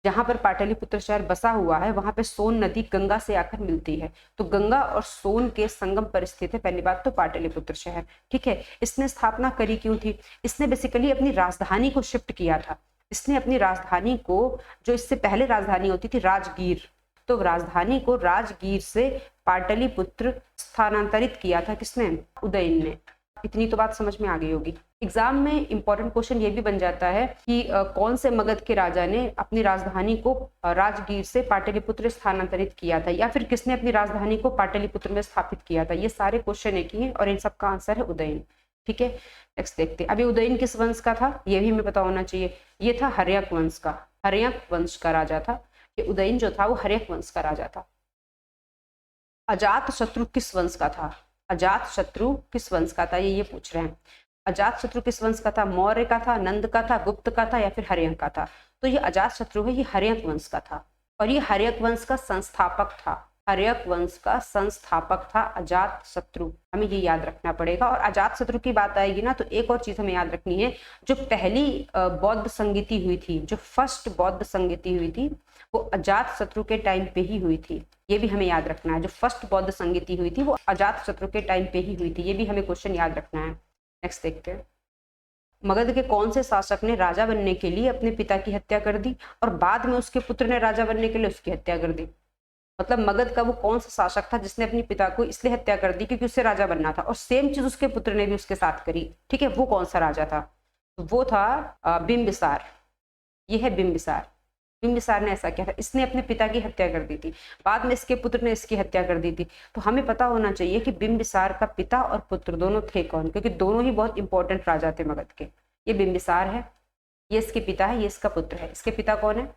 जहां पर पाटलिपुत्र शहर बसा हुआ है वहां पे सोन नदी गंगा से आकर मिलती है, तो गंगा और सोन के संगम पर स्थित है पहली बात तो पाटलिपुत्र शहर। ठीक है, इसने स्थापना करी क्यों थी? इसने बेसिकली अपनी राजधानी को शिफ्ट किया था। इसने अपनी राजधानी को, जो इससे पहले राजधानी होती थी राजगीर, तो राजधानी को राजगीर से पाटलिपुत्र स्थानांतरित किया था। किसने? उदयन ने। इतनी तो बात समझ में आ गई होगी। एग्जाम में इंपॉर्टेंट क्वेश्चन ये भी बन जाता है कि कौन से मगध के राजा ने अपनी राजधानी को राजगीर से पाटलिपुत्र स्थानांतरित किया था, या फिर किसने अपनी राजधानी को पाटलिपुत्र में स्थापित किया था। ये सारे क्वेश्चन एक ही हैं और इन सब का आंसर है उदयन। ठीक है, नेक्स्ट देखते हैं। अभी उदयन किस वंश का था ये भी हमें पता होना चाहिए। ये था हर्यक वंश का, हर्यक वंश का राजा था। ये उदयन जो था वो हर्यक वंश का राजा था। अजात शत्रु किस वंश का था? अजात शत्रु किस वंश का था ये पूछ रहे हैं। अजात शत्रु किस वंश का था? मौर्य का था, नंद का था, गुप्त का था या फिर हर्यक का था? तो ये अजात शत्रु है, ये हर्यक वंश का था और ये हर्यक वंश का संस्थापक था। हर्यक वंश का संस्थापक था अजात शत्रु, हमें ये याद रखना पड़ेगा। और अजात शत्रु की बात आएगी ना तो एक और चीज हमें याद रखनी है, जो पहली बौद्ध संगीति हुई थी, जो फर्स्ट बौद्ध संगीति हुई थी वो अजात शत्रु के टाइम पे ही हुई थी। ये भी हमें याद रखना है, जो फर्स्ट बौद्ध संगीति हुई थी वो अजात शत्रु के टाइम पे ही हुई थी। ये भी हमें क्वेश्चन याद रखना है। नेक्स्ट देखते हैं, मगध के कौन से शासक ने राजा बनने के लिए अपने पिता की हत्या कर दी और बाद में उसके पुत्र ने राजा बनने के लिए उसकी हत्या कर दी? मतलब मगध का वो कौन सा शासक था जिसने अपने पिता को इसलिए हत्या कर दी क्योंकि उससे राजा बनना था, और सेम चीज उसके पुत्र ने भी उसके साथ करी। ठीक है, वो कौन सा राजा था? तो वो था बिंबिसार। ये है बिंबिसार। बिंबिसार ने ऐसा किया था, इसने अपने पिता की हत्या कर दी थी, बाद में इसके पुत्र ने इसकी हत्या कर दी थी। तो हमें पता होना चाहिए कि बिंबिसार का पिता और पुत्र दोनों थे कौन, क्योंकि दोनों ही बहुत इंपॉर्टेंट राजा थे मगध के। ये बिंबिसार है, ये इसके पिता है, ये इसका पुत्र है। इसके पिता कौन है?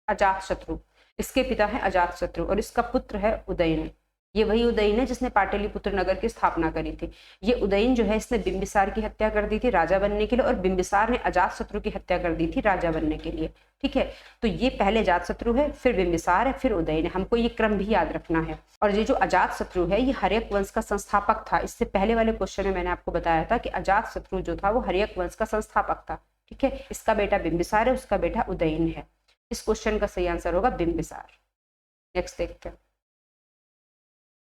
अजातशत्रु। इसके पिता है अजातशत्रु और इसका पुत्र है उदयन। ये वही उदयन है जिसने पाटलिपुत्र नगर की स्थापना करी थी। ये उदयन जो है इसने बिंबिसार की हत्या कर दी थी राजा बनने के लिए, और बिंबिसार ने अजातशत्रु की हत्या कर दी थी राजा बनने के लिए। ठीक है, तो ये पहले अजातशत्रु है, फिर बिंबिसार है, फिर उदयन है। हमको ये क्रम भी याद रखना है। और ये जो अजातशत्रु है ये हर्यक वंश का संस्थापक था। इससे पहले वाले क्वेश्चन में मैंने आपको बताया था कि अजातशत्रु जो था वो हर्यक वंश का संस्थापक था। ठीक है, इसका बेटा बिंबिसार है, उसका बेटा उदयन है। इस क्वेश्चन का सही आंसर होगा बिंबिसार। नेक्स्ट देखते हैं,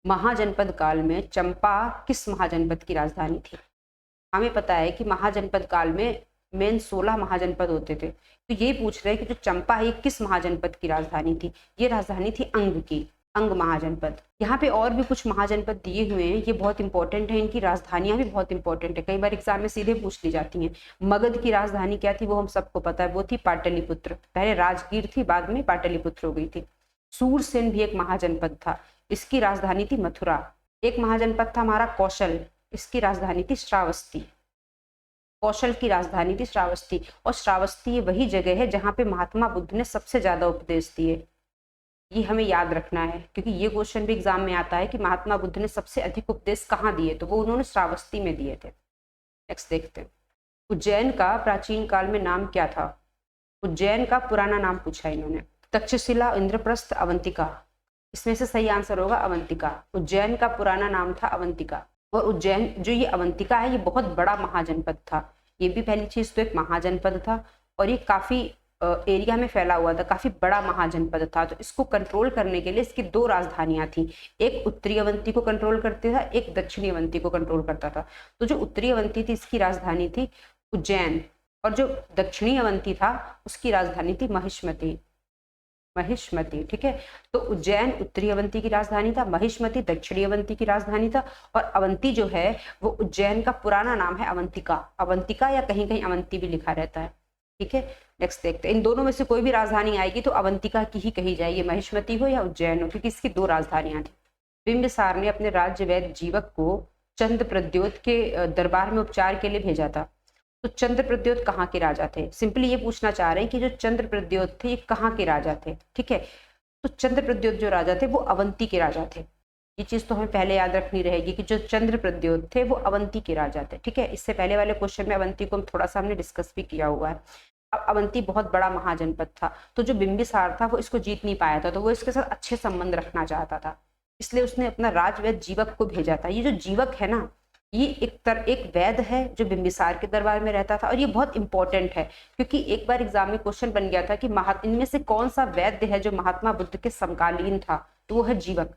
महाजनपद काल में चंपा किस महाजनपद की राजधानी थी? हमें पता है कि महाजनपद काल में मेन 16 महाजनपद होते थे, तो ये पूछ रहे हैं कि जो चंपा है किस महाजनपद की राजधानी थी? ये राजधानी थी अंग की, अंग महाजनपद। यहाँ पे और भी कुछ महाजनपद दिए हुए हैं, ये बहुत इंपॉर्टेंट है, इनकी राजधानियां भी बहुत इंपॉर्टेंट है, कई बार एग्जाम में सीधे पूछ ली जाती हैं। मगध की राजधानी क्या थी वो हम सबको पता है, वो थी पाटलिपुत्र। पहले राजगीर थी, बाद में पाटलिपुत्र हो गई थी। सूरसेन भी एक महाजनपद था, इसकी राजधानी थी मथुरा। एक महाजनपद था हमारा कौशल, इसकी राजधानी थी श्रावस्ती। कौशल की राजधानी थी श्रावस्ती, और श्रावस्ती वही जगह है जहाँ पे महात्मा बुद्ध ने सबसे ज्यादा उपदेश दिए। ये हमें याद रखना है क्योंकि ये क्वेश्चन भी एग्जाम में आता है कि महात्मा बुद्ध ने सबसे अधिक उपदेश कहाँ दिए, तो वो उन्होंने श्रावस्ती में दिए थे। नेक्स्ट देखते हैं, उज्जैन का प्राचीन काल में नाम क्या था? उज्जैन का पुराना नाम पूछा इन्होंने, तक्षशिला, इंद्रप्रस्थ, अवंतिका। इसमें से सही आंसर होगा अवंतिका। उज्जैन का पुराना नाम था अवंतिका। और उज्जैन जो ये अवंतिका है ये बहुत बड़ा महाजनपद था। ये भी पहली चीज तो एक महाजनपद था, और ये काफी एरिया में फैला हुआ था, काफी बड़ा महाजनपद था। तो इसको कंट्रोल करने के लिए इसकी 2 राजधानियां थी, एक उत्तरी अवंती को कंट्रोल करता था, एक दक्षिणी अवंती को कंट्रोल करता था। तो जो उत्तरी अवंती थी इसकी राजधानी थी उज्जैन, और जो दक्षिणी अवंती था उसकी राजधानी थी महिष्मती। महिष्मती, ठीक है। तो उज्जैन उत्तरी अवंती की राजधानी था, महिष्मती दक्षिणी अवंती की राजधानी था, और अवंती जो है वो उज्जैन का पुराना नाम है अवंतिका। अवंतिका या कहीं कहीं अवंती भी लिखा रहता है। ठीक है, नेक्स्ट देखते हैं, इन दोनों में से कोई भी राजधानी आएगी तो अवंतिका की ही कही जाएगी, महिष्मती हो या उज्जैन हो, क्योंकि इसकी 2 राजधानियां थी। बिंबिसार ने अपने राज्य वैद्य जीवक को चंद्रप्रद्योत के दरबार में उपचार के लिए भेजा था। तो चंद्रप्रद्योत कहाँ के राजा थे? सिंपली ये पूछना चाह रहे हैं कि जो चंद्रप्रद्योत थे ये कहाँ के राजा थे। ठीक है, तो चंद्रप्रद्योत जो राजा थे वो अवंती के राजा थे। ये चीज तो हमें पहले याद रखनी रहेगी कि जो चंद्रप्रद्योत थे वो अवंती के राजा थे। ठीक है, इससे पहले वाले क्वेश्चन में अवंती को हम थोड़ा सा हमने डिस्कस भी किया हुआ है। अब अवंती बहुत बड़ा महाजनपद था, तो जो बिंबिसार था वो इसको जीत नहीं पाया था, तो वो इसके साथ अच्छे संबंध रखना चाहता था, इसलिए उसने अपना राजवैद्य जीवक को भेजा था। ये जो जीवक है ना, ये एक वैद्य है जो बिंबिसार के दरबार में रहता था, और ये बहुत इंपॉर्टेंट है क्योंकि एक बार एग्जाम में क्वेश्चन बन गया था कि इनमें से कौन सा वैद्य है जो महात्मा बुद्ध के समकालीन था, तो वो है जीवक।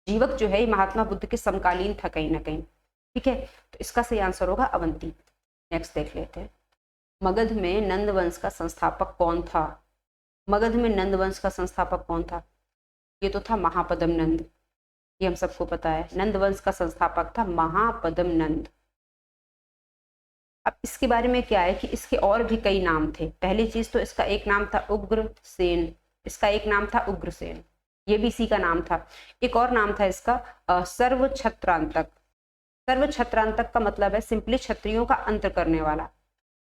जीवक जो है ये महात्मा बुद्ध के समकालीन था कहीं ना कहीं। ठीक है, तो इसका सही आंसर होगा अवंती। नेक्स्ट देख लेते हैं, मगध में नंद वंश का संस्थापक कौन था? मगध में नंद वंश का संस्थापक कौन था? ये तो था महापद्म नंद, ये हम सबको पता है। नंद वंश का संस्थापक था महापद्म नंद। अब इसके बारे में क्या है कि इसके और भी कई नाम थे। पहली चीज तो इसका एक नाम था उग्रसेन, इसका एक नाम था उग्रसेन, ये भी इसी का नाम था। एक और नाम था इसका सर्वछत्रांतक। सर्वछत्रांतक का मतलब है सिंपली क्षत्रियों का अंत करने वाला,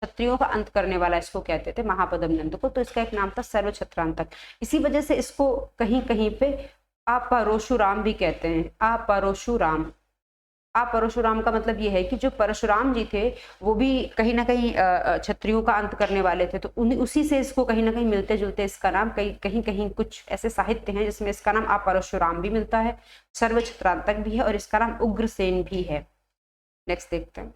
क्षत्रियों का अंत करने वाला इसको कहते थे महापद्म नंद को। तो इसका एक नाम था सर्वछत्रांतक। इसी वजह से इसको कहीं कहीं पे अपरशुराम भी कहते हैं। अपरशुराम, अपरशुराम का मतलब ये है कि जो परशुराम जी थे वो भी कहीं ना कहीं क्षत्रियों का अंत करने वाले थे, तो उसी से इसको कहीं ना कहीं मिलते जुलते इसका नाम कहीं कहीं कुछ ऐसे साहित्य हैं जिसमें इसका नाम अपरशुराम भी मिलता है, सर्वछत्रांतक भी है, और इसका नाम उग्रसेन भी है। नेक्स्ट देखते हैं,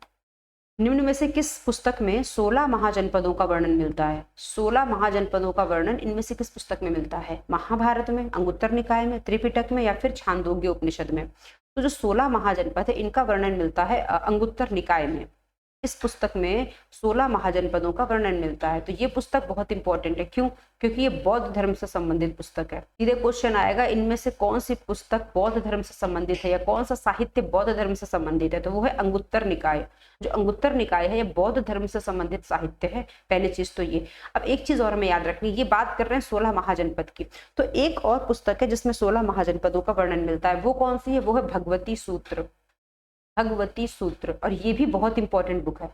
निम्न में से किस पुस्तक में 16 महाजनपदों का वर्णन मिलता है? 16 महाजनपदों का वर्णन इनमें से किस पुस्तक में मिलता है? महाभारत में, अंगुत्तर निकाय में, त्रिपिटक में, या फिर छांदोग्य उपनिषद में? तो जो 16 महाजनपद है इनका वर्णन मिलता है अंगुत्तर निकाय में। इस पुस्तक में 16 महाजनपदों का वर्णन मिलता है। तो ये पुस्तक बहुत इंपॉर्टेंट है। क्यों? क्योंकि ये बौद्ध धर्म से संबंधित पुस्तक है। सीधे क्वेश्चन आएगा, इनमें से कौन सी पुस्तक बौद्ध धर्म से संबंधित है या कौन सा साहित्य बौद्ध धर्म से संबंधित है? तो वो है अंगुत्तर निकाय। जो अंगुत्तर निकाय है ये बौद्ध धर्म से संबंधित साहित्य है। पहली चीज तो ये। अब एक चीज और हमें याद रखनी, ये बात कर रहे हैं 16 महाजनपद की, तो एक और पुस्तक है जिसमें 16 महाजनपदों का वर्णन मिलता है। वो कौन सी है? वो है भगवती सूत्र। भगवती सूत्र, और ये भी बहुत इंपॉर्टेंट बुक है।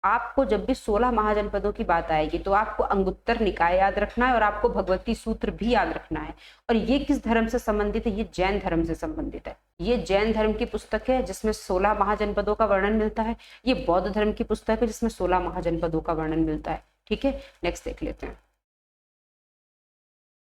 आपको जब भी 16 महाजनपदों की बात आएगी तो आपको अंगुत्तर निकाय याद रखना है और आपको भगवती सूत्र भी याद रखना है। और ये किस धर्म से संबंधित है? ये जैन धर्म से संबंधित है। ये जैन धर्म की पुस्तक है जिसमें 16 महाजनपदों का वर्णन मिलता है। ये बौद्ध धर्म की पुस्तक है जिसमें 16 महाजनपदों का वर्णन मिलता है। ठीक है, नेक्स्ट देख लेते हैं।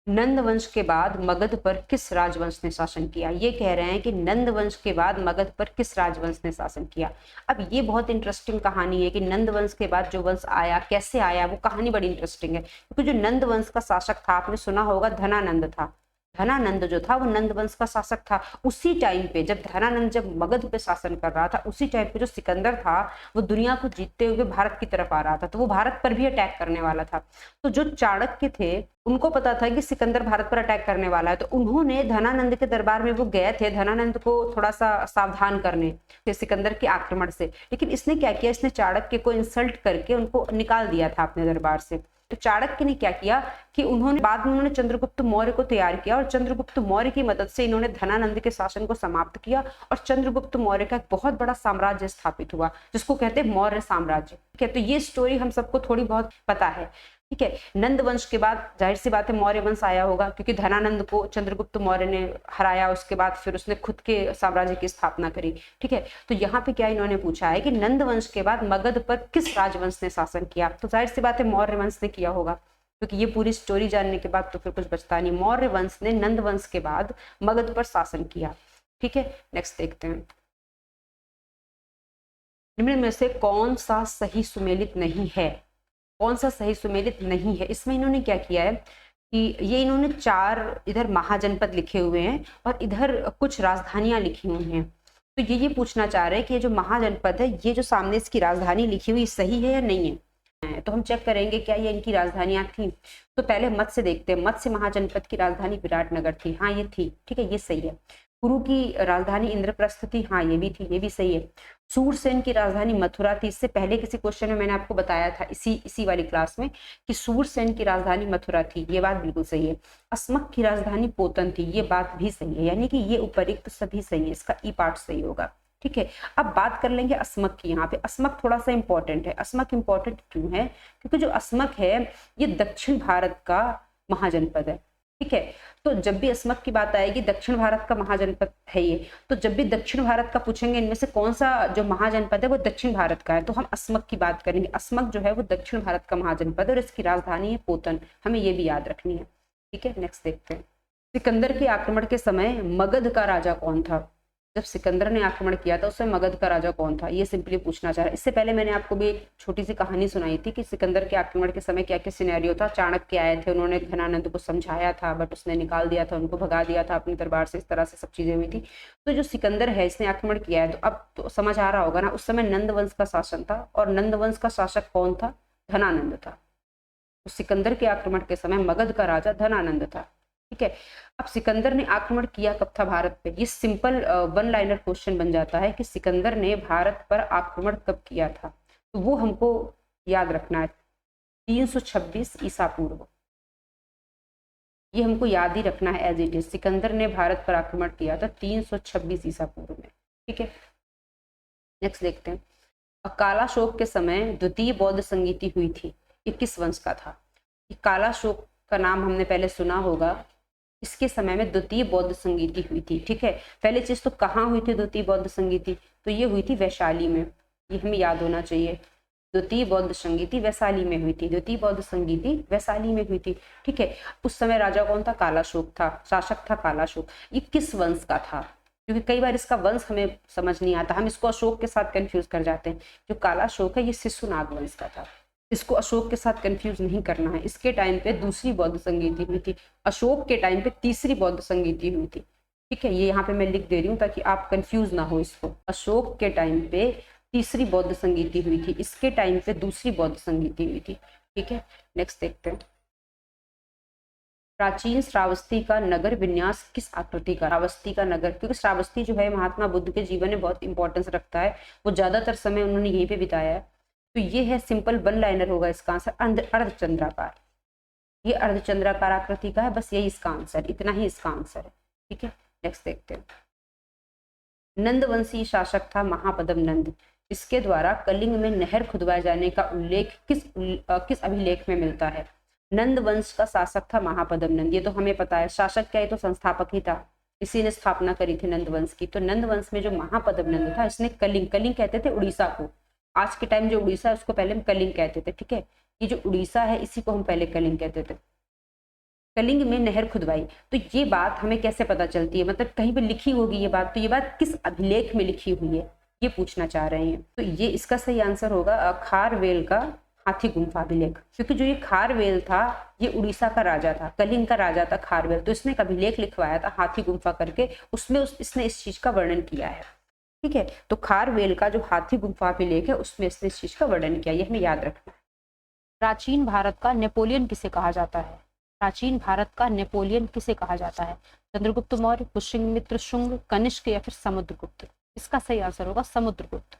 नंद वंश के बाद मगध पर किस राजवंश ने शासन किया? ये कह रहे हैं कि नंद वंश के बाद मगध पर किस राजवंश ने शासन किया। अब ये बहुत इंटरेस्टिंग कहानी है कि नंद वंश के बाद जो वंश आया, कैसे आया, वो कहानी बड़ी इंटरेस्टिंग है। क्योंकि जो नंद वंश का शासक था, आपने सुना होगा धनानंद था। धनानंद जो था वो नंद वंश का शासक था। उसी टाइम पे जब धनानंद जब मगध पे शासन कर रहा था, उसी टाइम पे जो सिकंदर था वो दुनिया को जीतते हुए भारत की तरफ आ रहा था, तो वो भारत पर भी अटैक करने वाला था। तो जो चाणक्य थे उनको पता था कि सिकंदर भारत पर अटैक करने वाला है, तो उन्होंने धनानंद के दरबार में वो गए थे धनानंद को थोड़ा सा सावधान करने सिकंदर के आक्रमण से। लेकिन इसने क्या किया, इसने चाणक्य को इंसल्ट करके उनको निकाल दिया था अपने दरबार से। तो चाणक्य ने क्या किया कि उन्होंने बाद में उन्होंने चंद्रगुप्त मौर्य को तैयार किया और चंद्रगुप्त मौर्य की मदद से इन्होंने धनानंद के शासन को समाप्त किया और चंद्रगुप्त मौर्य का एक बहुत बड़ा साम्राज्य स्थापित हुआ जिसको कहते हैं मौर्य साम्राज्य। ठीक है, तो ये स्टोरी हम सबको थोड़ी बहुत पता है। ठीक है, नंद वंश के बाद जाहिर सी बात है मौर्य वंश आया होगा, क्योंकि धनानंद को चंद्रगुप्त मौर्य ने हराया, उसके बाद फिर उसने खुद के साम्राज्य की स्थापना करी। ठीक है, तो यहाँ पे क्या इन्होंने पूछा है कि नंद वंश के बाद मगध पर किस राजवंश ने शासन किया? तो जाहिर सी बात है मौर्य वंश ने किया होगा, क्योंकि ये पूरी स्टोरी जानने के बाद तो फिर कुछ बचता नहीं। मौर्य वंश ने नंद वंश के बाद मगध पर शासन किया। ठीक है, नेक्स्ट देखते हैं। निम्न में से कौन सा सही सुमेलित नहीं है? कौन सा सही सुमेलित नहीं है? इसमें इन्होंने क्या किया है कि ये इन्होंने 4 इधर महाजनपद लिखे हुए हैं और इधर कुछ राजधानियां लिखी हुई हैं। तो ये पूछना चाह रहे हैं कि ये जो महाजनपद है, ये जो सामने इसकी राजधानी लिखी हुई सही है या नहीं है। तो हम चेक करेंगे क्या ये इनकी राजधानियां थी। तो पहले मत्स्य देखते हैं। मत्स्य महाजनपद की राजधानी विराटनगर थी। हाँ ये थी, ठीक है, ये सही है। कुरु की राजधानी इंद्रप्रस्थ थी। हाँ ये भी थी, ये भी सही है। सूरसेन की राजधानी मथुरा थी। इससे पहले किसी क्वेश्चन में मैंने आपको बताया था इसी वाली क्लास में कि सूरसेन की राजधानी मथुरा थी। ये बात बिल्कुल सही है। अस्मक की राजधानी पोतन थी। ये बात भी सही है, यानी कि ये उपरिक्त सभी सही है। इसका ई पार्ट सही होगा। ठीक है, अब बात कर लेंगे अस्मक की। यहाँ पे अस्मक थोड़ा सा इंपॉर्टेंट है। अस्मक इंपॉर्टेंट क्यों है? क्योंकि जो अस्मक है ये दक्षिण भारत का महाजनपद है। ठीक है, तो जब भी अस्मक की बात आएगी, दक्षिण भारत का महाजनपद है ये, तो जब भी दक्षिण भारत का पूछेंगे इनमें से कौन सा जो महाजनपद है वो दक्षिण भारत का है, तो हम अस्मक की बात करेंगे। अस्मक जो है वो दक्षिण भारत का महाजनपद है और इसकी राजधानी है पोतन। हमें ये भी याद रखनी है। ठीक है, नेक्स्ट देखते हैं। सिकंदर के आक्रमण के समय मगध का राजा कौन था? जब सिकंदर ने आक्रमण किया था उस समय मगध का राजा कौन था? ये सिंपली पूछना चाह रहा है। इससे पहले मैंने आपको भी एक छोटी सी कहानी सुनाई थी कि सिकंदर के आक्रमण के समय क्या क्या सिनेरियो था। चाणक्य आए थे, उन्होंने धनानंद को समझाया था बट उसने निकाल दिया था, उनको भगा दिया था अपने दरबार से। इस तरह से सब चीजें हुई थी। तो जो सिकंदर है इसने आक्रमण किया है, तो अब तो समझ आ रहा होगा ना, उस समय नंद वंश का शासन था और नंद वंश का शासक कौन था? धनानंद था। तो सिकंदर के आक्रमण के समय मगध का राजा धनानंद था। ठीक है, अब सिकंदर ने आक्रमण किया कब था भारत पे? ये सिंपल 1 लाइनर क्वेश्चन बन जाता है कि सिकंदर ने भारत पर आक्रमण कब किया था, तो वो हमको याद रखना है। 326 ईसा पूर्व, ये हमको याद ही रखना है एज इट इज। सिकंदर ने भारत पर आक्रमण किया था 326 ईसा पूर्व में। ठीक है, नेक्स्ट देखते हैं। कालाशोक के समय द्वितीय बौद्ध संगीति हुई थी, ये किस वंश का था? कालाशोक का नाम हमने पहले सुना होगा। इसके समय में द्वितीय बौद्ध संगीति हुई थी। ठीक है, पहली चीज तो कहाँ हुई थी द्वितीय बौद्ध संगीति? तो ये हुई थी वैशाली में। ये हमें याद होना चाहिए। द्वितीय बौद्ध संगीति वैशाली में हुई थी। द्वितीय बौद्ध संगीति वैशाली में हुई थी। ठीक है, उस समय राजा कौन था? कालाशोक था, शासक था कालाशोक। ये किस वंश का था? क्योंकि कई बार इसका वंश हमें समझ नहीं आता, हम इसको अशोक के साथ कंफ्यूज कर जाते हैं। जो कालाशोक है ये शिशुनाग वंश का था। इसको अशोक के साथ कंफ्यूज नहीं करना है। इसके टाइम पे दूसरी बौद्ध संगीति हुई थी, अशोक के टाइम पे तीसरी बौद्ध संगीति हुई थी। ठीक है, ये यहाँ पे मैं लिख दे रही हूँ ताकि आप कंफ्यूज ना हो इसको। अशोक के टाइम पे तीसरी बौद्ध संगीति हुई थी, इसके टाइम पे दूसरी बौद्ध संगीति हुई थी। ठीक है, नेक्स्ट देखते हैं। प्राचीन श्रावस्ती का नगर विन्यास किस आकृति का? श्रावस्ती का नगर, क्योंकि श्रावस्ती जो है महात्मा बुद्ध के जीवन में बहुत इंपॉर्टेंस रखता है, वो ज्यादातर समय उन्होंने यहीं पे बिताया है। तो ये है सिंपल वन लाइनर होगा इसका आंसर, अर्धचंद्राकार। ये अर्धचंद्राकार आकृति का है, बस यही इसका आंसर, इतना ही इसका आंसर है। ठीक है, नेक्स्ट देखते हैं। नंदवंशी शासक था महापद्म नंद, इसके द्वारा कलिंग में नहर खुदवाए जाने का उल्लेख किस अभिलेख में मिलता है? नंद वंश का शासक था महापद्म नंद, ये तो हमें पता है। शासक क्या, ये तो संस्थापक ही था, इसी ने स्थापना करी थी नंद वंश की। तो नंद वंश में जो महापद्म नंद था, इसने कलिंग कहते थे उड़ीसा को, आज के टाइम जो उड़ीसा है उसको पहले हम कलिंग कहते थे। ठीक है, ये जो उड़ीसा है इसी को हम पहले कलिंग कहते थे। कलिंग में नहर खुदवाई, तो ये बात हमें कैसे पता चलती है, मतलब कहीं पे लिखी होगी ये बात, तो ये बात किस अभिलेख में लिखी हुई है ये पूछना चाह रहे हैं। तो ये इसका सही आंसर होगा खारवेल का हाथी गुम्फा अभिलेख, क्योंकि जो ये खारवेल था ये उड़ीसा का राजा था, कलिंग का राजा था खारवेल, तो इसने एक अभिलेख लिखवाया था हाथी गुम्फा करके, उसमें इसने इस चीज का वर्णन किया है। ठीक है, तो खारवेल का जो हाथी गुम्फा अभिलेख है उसमें इसने इस चीज का वर्णन किया, ये हमें याद रखना है। प्राचीन भारत का नेपोलियन किसे कहा जाता है? प्राचीन भारत का नेपोलियन किसे कहा जाता है? चंद्रगुप्त मौर्य, पुष्यमित्र शुंग, कनिष्क या फिर समुद्रगुप्त? इसका सही आंसर होगा समुद्रगुप्त।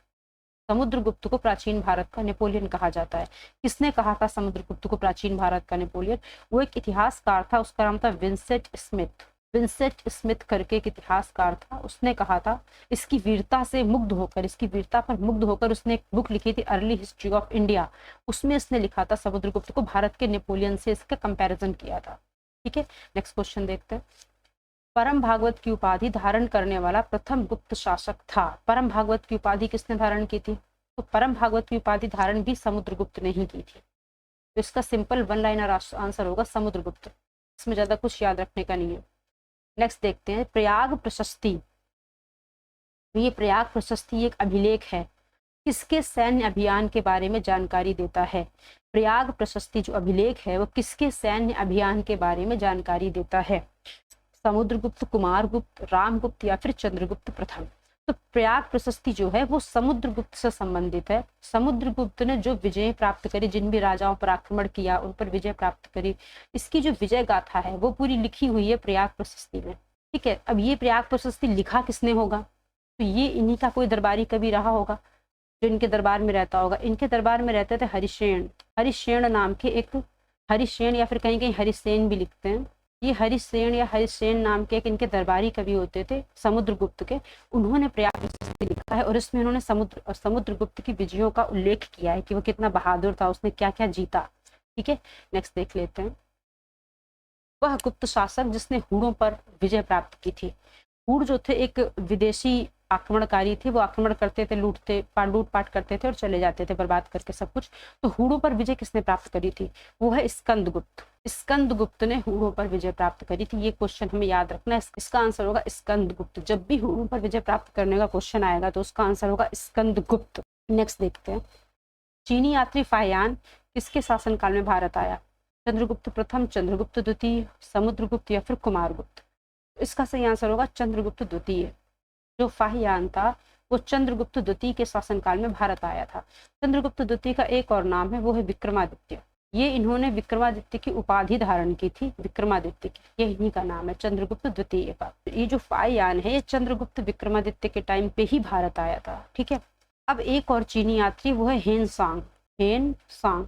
समुद्रगुप्त को प्राचीन भारत का नेपोलियन कहा जाता है। किसने कहा था समुद्रगुप्त को प्राचीन भारत का नेपोलियन? वो एक इतिहासकार था, उसका नाम था विंसेंट स्मिथ। विंसेंट स्मिथ करके एक इतिहासकार था, उसने कहा था, इसकी वीरता से मुग्ध होकर, इसकी वीरता पर मुग्ध होकर उसने एक बुक लिखी थी अर्ली हिस्ट्री ऑफ इंडिया, उसमें इसने लिखा था समुद्रगुप्त को भारत के नेपोलियन से इसका कंपैरिजन किया था। ठीक है, नेक्स्ट क्वेश्चन देखते हैं। परम भागवत की उपाधि धारण करने वाला प्रथम गुप्त शासक था। परम भागवत की उपाधि किसने धारण की थी? तो परम भागवत की उपाधि धारण भी समुद्रगुप्त ने ही की थी। तो इसका सिंपल वन लाइनर आंसर होगा समुद्रगुप्त, इसमें ज्यादा कुछ याद रखने का नहीं है। नेक्स्ट देखते हैं प्रयाग प्रशस्ति। ये प्रयाग प्रशस्ति एक अभिलेख है, किसके सैन्य अभियान के बारे में जानकारी देता है? प्रयाग प्रशस्ति जो अभिलेख है वो किसके सैन्य अभियान के बारे में जानकारी देता है? समुद्रगुप्त, कुमारगुप्त, रामगुप्त या फिर चंद्रगुप्त प्रथम? तो प्रयाग प्रशस्ति जो है वो समुद्रगुप्त से संबंधित है। समुद्रगुप्त ने जो विजय प्राप्त करी, जिन भी राजाओं पर आक्रमण किया उन पर विजय प्राप्त करी, इसकी जो विजय गाथा है वो पूरी लिखी हुई है प्रयाग प्रशस्ति में। ठीक है, अब ये प्रयाग प्रशस्ति लिखा किसने होगा? तो ये इन्हीं का कोई दरबारी कवि रहा होगा जो इनके दरबार में रहता होगा। इनके दरबार में रहते थे हरिशेन, हरिशेन नाम के एक, हरिशेन या फिर कहीं कहीं हरिसेन भी लिखते हैं। ये हरिसेन या हरिसेन नाम के एक इनके दरबारी कवि होते थे समुद्रगुप्त के, उन्होंने प्रयाग प्रशस्ति लिखा है और इसमें उन्होंने समुद्रगुप्त की विजयों का उल्लेख किया है कि वो कितना बहादुर था, उसने क्या क्या जीता। ठीक है, नेक्स्ट देख लेते हैं। वह गुप्त शासक जिसने हूणों पर विजय प्राप्त की थी। हूण जो थे एक विदेशी आक्रमणकारी थे, वो आक्रमण करते थे, लूटपाट करते थे और चले जाते थे बर्बाद करके सब कुछ। तो हूणों पर विजय किसने प्राप्त करी थी? वो है स्कंदगुप्त। स्कंदगुप्त ने हूणों पर विजय प्राप्त करी थी। ये क्वेश्चन हमें याद रखना है, इसका आंसर होगा स्कंदगुप्त। जब भी हूणों पर विजय प्राप्त करने का क्वेश्चन आएगा तो उसका आंसर होगा स्कंदगुप्त। नेक्स्ट देखते हैं। चीनी यात्री फाहियान किसके शासनकाल में भारत आया? चंद्रगुप्त प्रथम, चंद्रगुप्त द्वितीय, समुद्रगुप्त या फिर कुमारगुप्त? इसका सही आंसर होगा चंद्रगुप्त द्वितीय। जो फाहियान था वो चंद्रगुप्त द्वितीय के शासनकाल में भारत आया था। चंद्रगुप्त द्वितीय का एक और नाम है, वो है विक्रमादित्य। ये इन्होंने विक्रमादित्य की उपाधि धारण की थी, विक्रमादित्य की, ये इन्हीं का नाम है चंद्रगुप्त द्वितीय का। ये जो फाहियान है ये चंद्रगुप्त विक्रमादित्य के टाइम पे ही भारत आया था। ठीक है, अब एक और चीनी यात्री वो है हेन सांग। हेन सांग,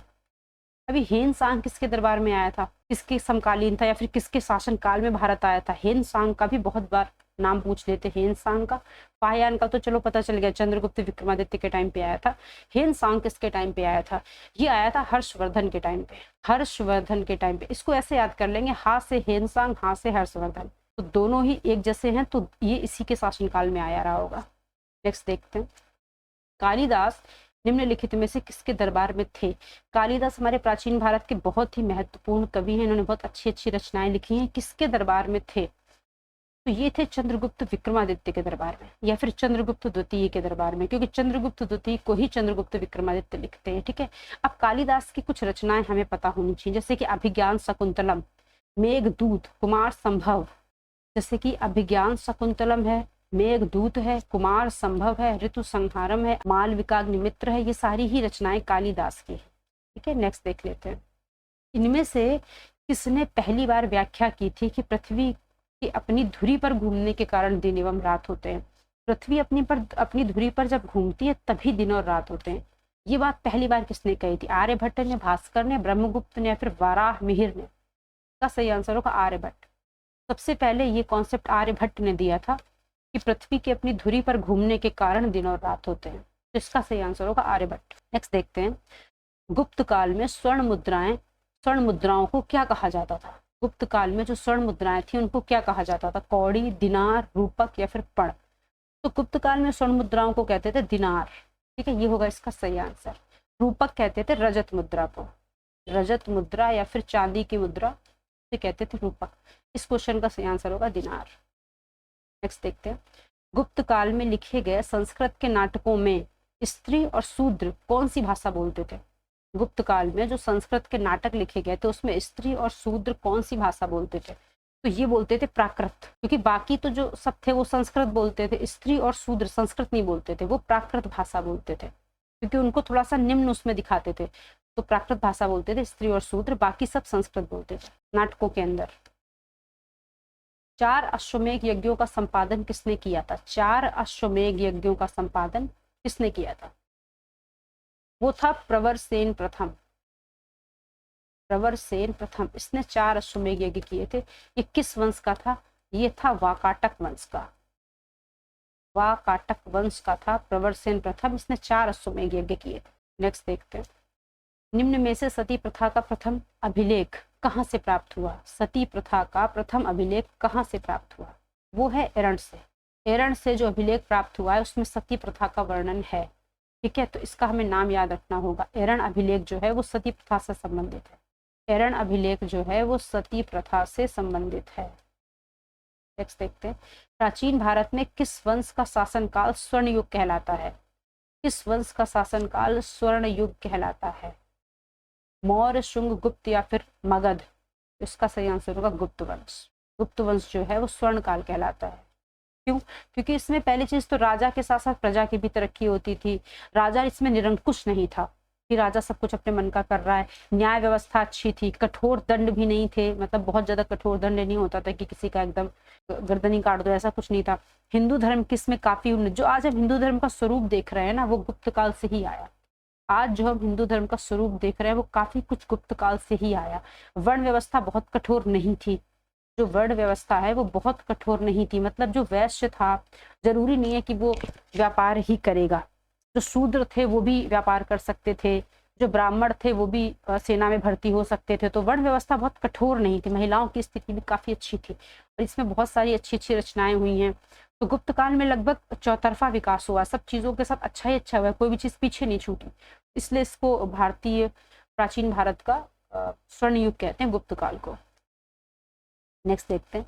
अभी हेन सांग किसके दरबार में आया था, किसके समकालीन था या फिर किसके शासन काल में भारत आया था? हेन सांग का भी बहुत बार नाम पूछ लेते, हेन सांग का। फाहियान का तो चलो पता चल गया, चंद्रगुप्त विक्रमादित्य के टाइम पे आया था। हेन सांग किसके टाइम पे आया था? ये आया था हर्षवर्धन के टाइम पे। हर्षवर्धन के टाइम पे, इसको ऐसे याद कर लेंगे, हा से हेन सांग, हा से हर्षवर्धन, तो दोनों ही एक जैसे हैं, तो ये इसी के शासनकाल में आया रहा होगा। नेक्स्ट देखते हैं। कालिदास निम्नलिखित में से किसके दरबार में थे? कालिदास हमारे प्राचीन भारत के बहुत ही महत्वपूर्ण कवि हैं, इन्होंने बहुत अच्छी अच्छी रचनाएं लिखी हैं। किसके दरबार में थे? तो ये थे चंद्रगुप्त विक्रमादित्य के दरबार में या फिर चंद्रगुप्त द्वितीय के दरबार में, क्योंकि चंद्रगुप्त द्वितीय को ही चंद्रगुप्त विक्रमादित्य लिखते हैं। ठीक है, अब कालिदास की कुछ रचनाएं हमें पता होनी चाहिए, जैसे कि अभिज्ञान शकुंतलम, मेघदूत, कुमार संभव, जैसे कि अभिज्ञान शकुंतलम है, मेघदूत है, कुमार संभव है, ऋतु संहारम है, मालविकाग्निमित्र है, ये सारी ही रचनाएं कालिदास की है। ठीक है, नेक्स्ट देख लेते हैं। इनमें से किसने पहली बार व्याख्या की थी कि पृथ्वी की अपनी धुरी पर घूमने के कारण दिन एवं रात होते हैं? पृथ्वी अपनी धुरी पर जब घूमती है तभी दिन और रात होते हैं। ये बात पहली बार किसने कही थी? आर्यभट्ट ने, भास्कर ने, ब्रह्मगुप्त ने या फिर वाराह मिहिर ने? इसका सही आंसर होगा आर्यभट्ट। सबसे पहले ये कॉन्सेप्ट आर्यभट्ट ने दिया था कि पृथ्वी की अपनी धुरी पर घूमने के कारण दिन और रात होते हैं। तो इसका सही आंसर होगा आर्यभट्ट। नेक्स्ट देखते हैं, गुप्त काल में स्वर्ण मुद्राओं को क्या कहा जाता था? गुप्त काल में जो स्वर्ण मुद्राएं थी उनको क्या कहा जाता था? कौड़ी, दिनार, रूपक या फिर पण? तो गुप्त काल में स्वर्ण मुद्राओं को कहते थे दिनार। ठीक है, ये होगा इसका सही आंसर। रूपक कहते थे रजत मुद्रा को, रजत मुद्रा या फिर चांदी की मुद्रा से कहते थे रूपक। इस क्वेश्चन का सही आंसर होगा दिनार। नेक्स्ट देखते हैं, गुप्त काल में लिखे गए संस्कृत के नाटकों में स्त्री और शूद्र कौन सी भाषा बोलते थे? गुप्त काल में जो संस्कृत के नाटक लिखे गए थे उसमें स्त्री और शूद्र कौन सी भाषा बोलते थे? तो ये बोलते थे प्राकृत, क्योंकि बाकी तो जो सब थे वो संस्कृत बोलते थे, स्त्री और शूद्र संस्कृत नहीं बोलते थे, वो प्राकृत भाषा बोलते थे, क्योंकि उनको थोड़ा सा निम्न उसमें दिखाते थे, तो प्राकृत भाषा बोलते थे स्त्री और शूद्र, बाकी सब संस्कृत बोलते थे नाटकों के अंदर। 4 अश्वमेध यज्ञों का संपादन किसने किया था? 4 अश्वमेध यज्ञों का संपादन किसने किया था? वो था प्रवरसेन प्रथम। प्रवरसेन प्रथम, इसने 4 अश्वमेध यज्ञ किए थे। ये किस वंश का था? ये था वाकाटक वंश का। वाकाटक वंश का था प्रवरसेन प्रथम, इसने 4 अश्वमेध यज्ञ किए थे। नेक्स्ट देखते हैं, निम्न में से सती प्रथा का प्रथम अभिलेख कहाँ से प्राप्त हुआ? सती प्रथा का प्रथम अभिलेख कहाँ से प्राप्त हुआ? वो है एरण से। एरण से जो अभिलेख प्राप्त हुआ है उसमें सती प्रथा का वर्णन है। ठीक है, तो इसका हमें नाम याद रखना होगा। एरण अभिलेख जो है वो सती प्रथा से संबंधित है। एरण अभिलेख जो है वो सती प्रथा से संबंधित है। नेक्स्ट देखते हैं, प्राचीन भारत में किस वंश का शासनकाल स्वर्ण युग कहलाता है? किस वंश का शासनकाल स्वर्ण युग कहलाता है? मौर्य, शुंग, गुप्त या फिर मगध? इसका सही आंसर होगा गुप्त वंश। गुप्त वंश जो है वो स्वर्ण काल कहलाता है। क्यों? क्योंकि इसमें पहली चीज तो राजा के साथ साथ प्रजा की भी तरक्की होती थी। राजा इसमें निरंकुश नहीं था कि राजा सब कुछ अपने मन का कर रहा है। न्याय व्यवस्था अच्छी थी, कठोर दंड भी नहीं थे, मतलब बहुत ज्यादा कठोर दंड नहीं होता था कि किसी का एकदम गर्दनी काट दो, ऐसा कुछ नहीं था। हिंदू धर्म किसमें काफी उन्नत, जो आज हम हिंदू धर्म का स्वरूप देख रहे हैं ना वो गुप्त काल से ही आया। आज जो हम हिंदू धर्म का स्वरूप देख रहे हैं वो काफी कुछ गुप्त काल से ही आया। वर्ण व्यवस्था बहुत कठोर नहीं थी, जो वर्ण व्यवस्था है वो बहुत कठोर नहीं थी, मतलब जो वैश्य था जरूरी नहीं है कि वो व्यापार ही करेगा, जो शूद्र थे वो भी व्यापार कर सकते थे, जो ब्राह्मण थे वो भी सेना में भर्ती हो सकते थे। तो वर्ण व्यवस्था बहुत कठोर नहीं थी, महिलाओं की स्थिति भी काफी अच्छी थी और इसमें बहुत सारी अच्छी अच्छी रचनाएं हुई हैं। तो गुप्त काल में लगभग चौतरफा विकास हुआ, सब चीजों के साथ अच्छा ही अच्छा हुआ, कोई भी चीज पीछे नहीं छूटी, इसलिए इसको भारतीय प्राचीन भारत का स्वर्ण युग कहते हैं, गुप्त काल को। नेक्स्ट देखते हैं,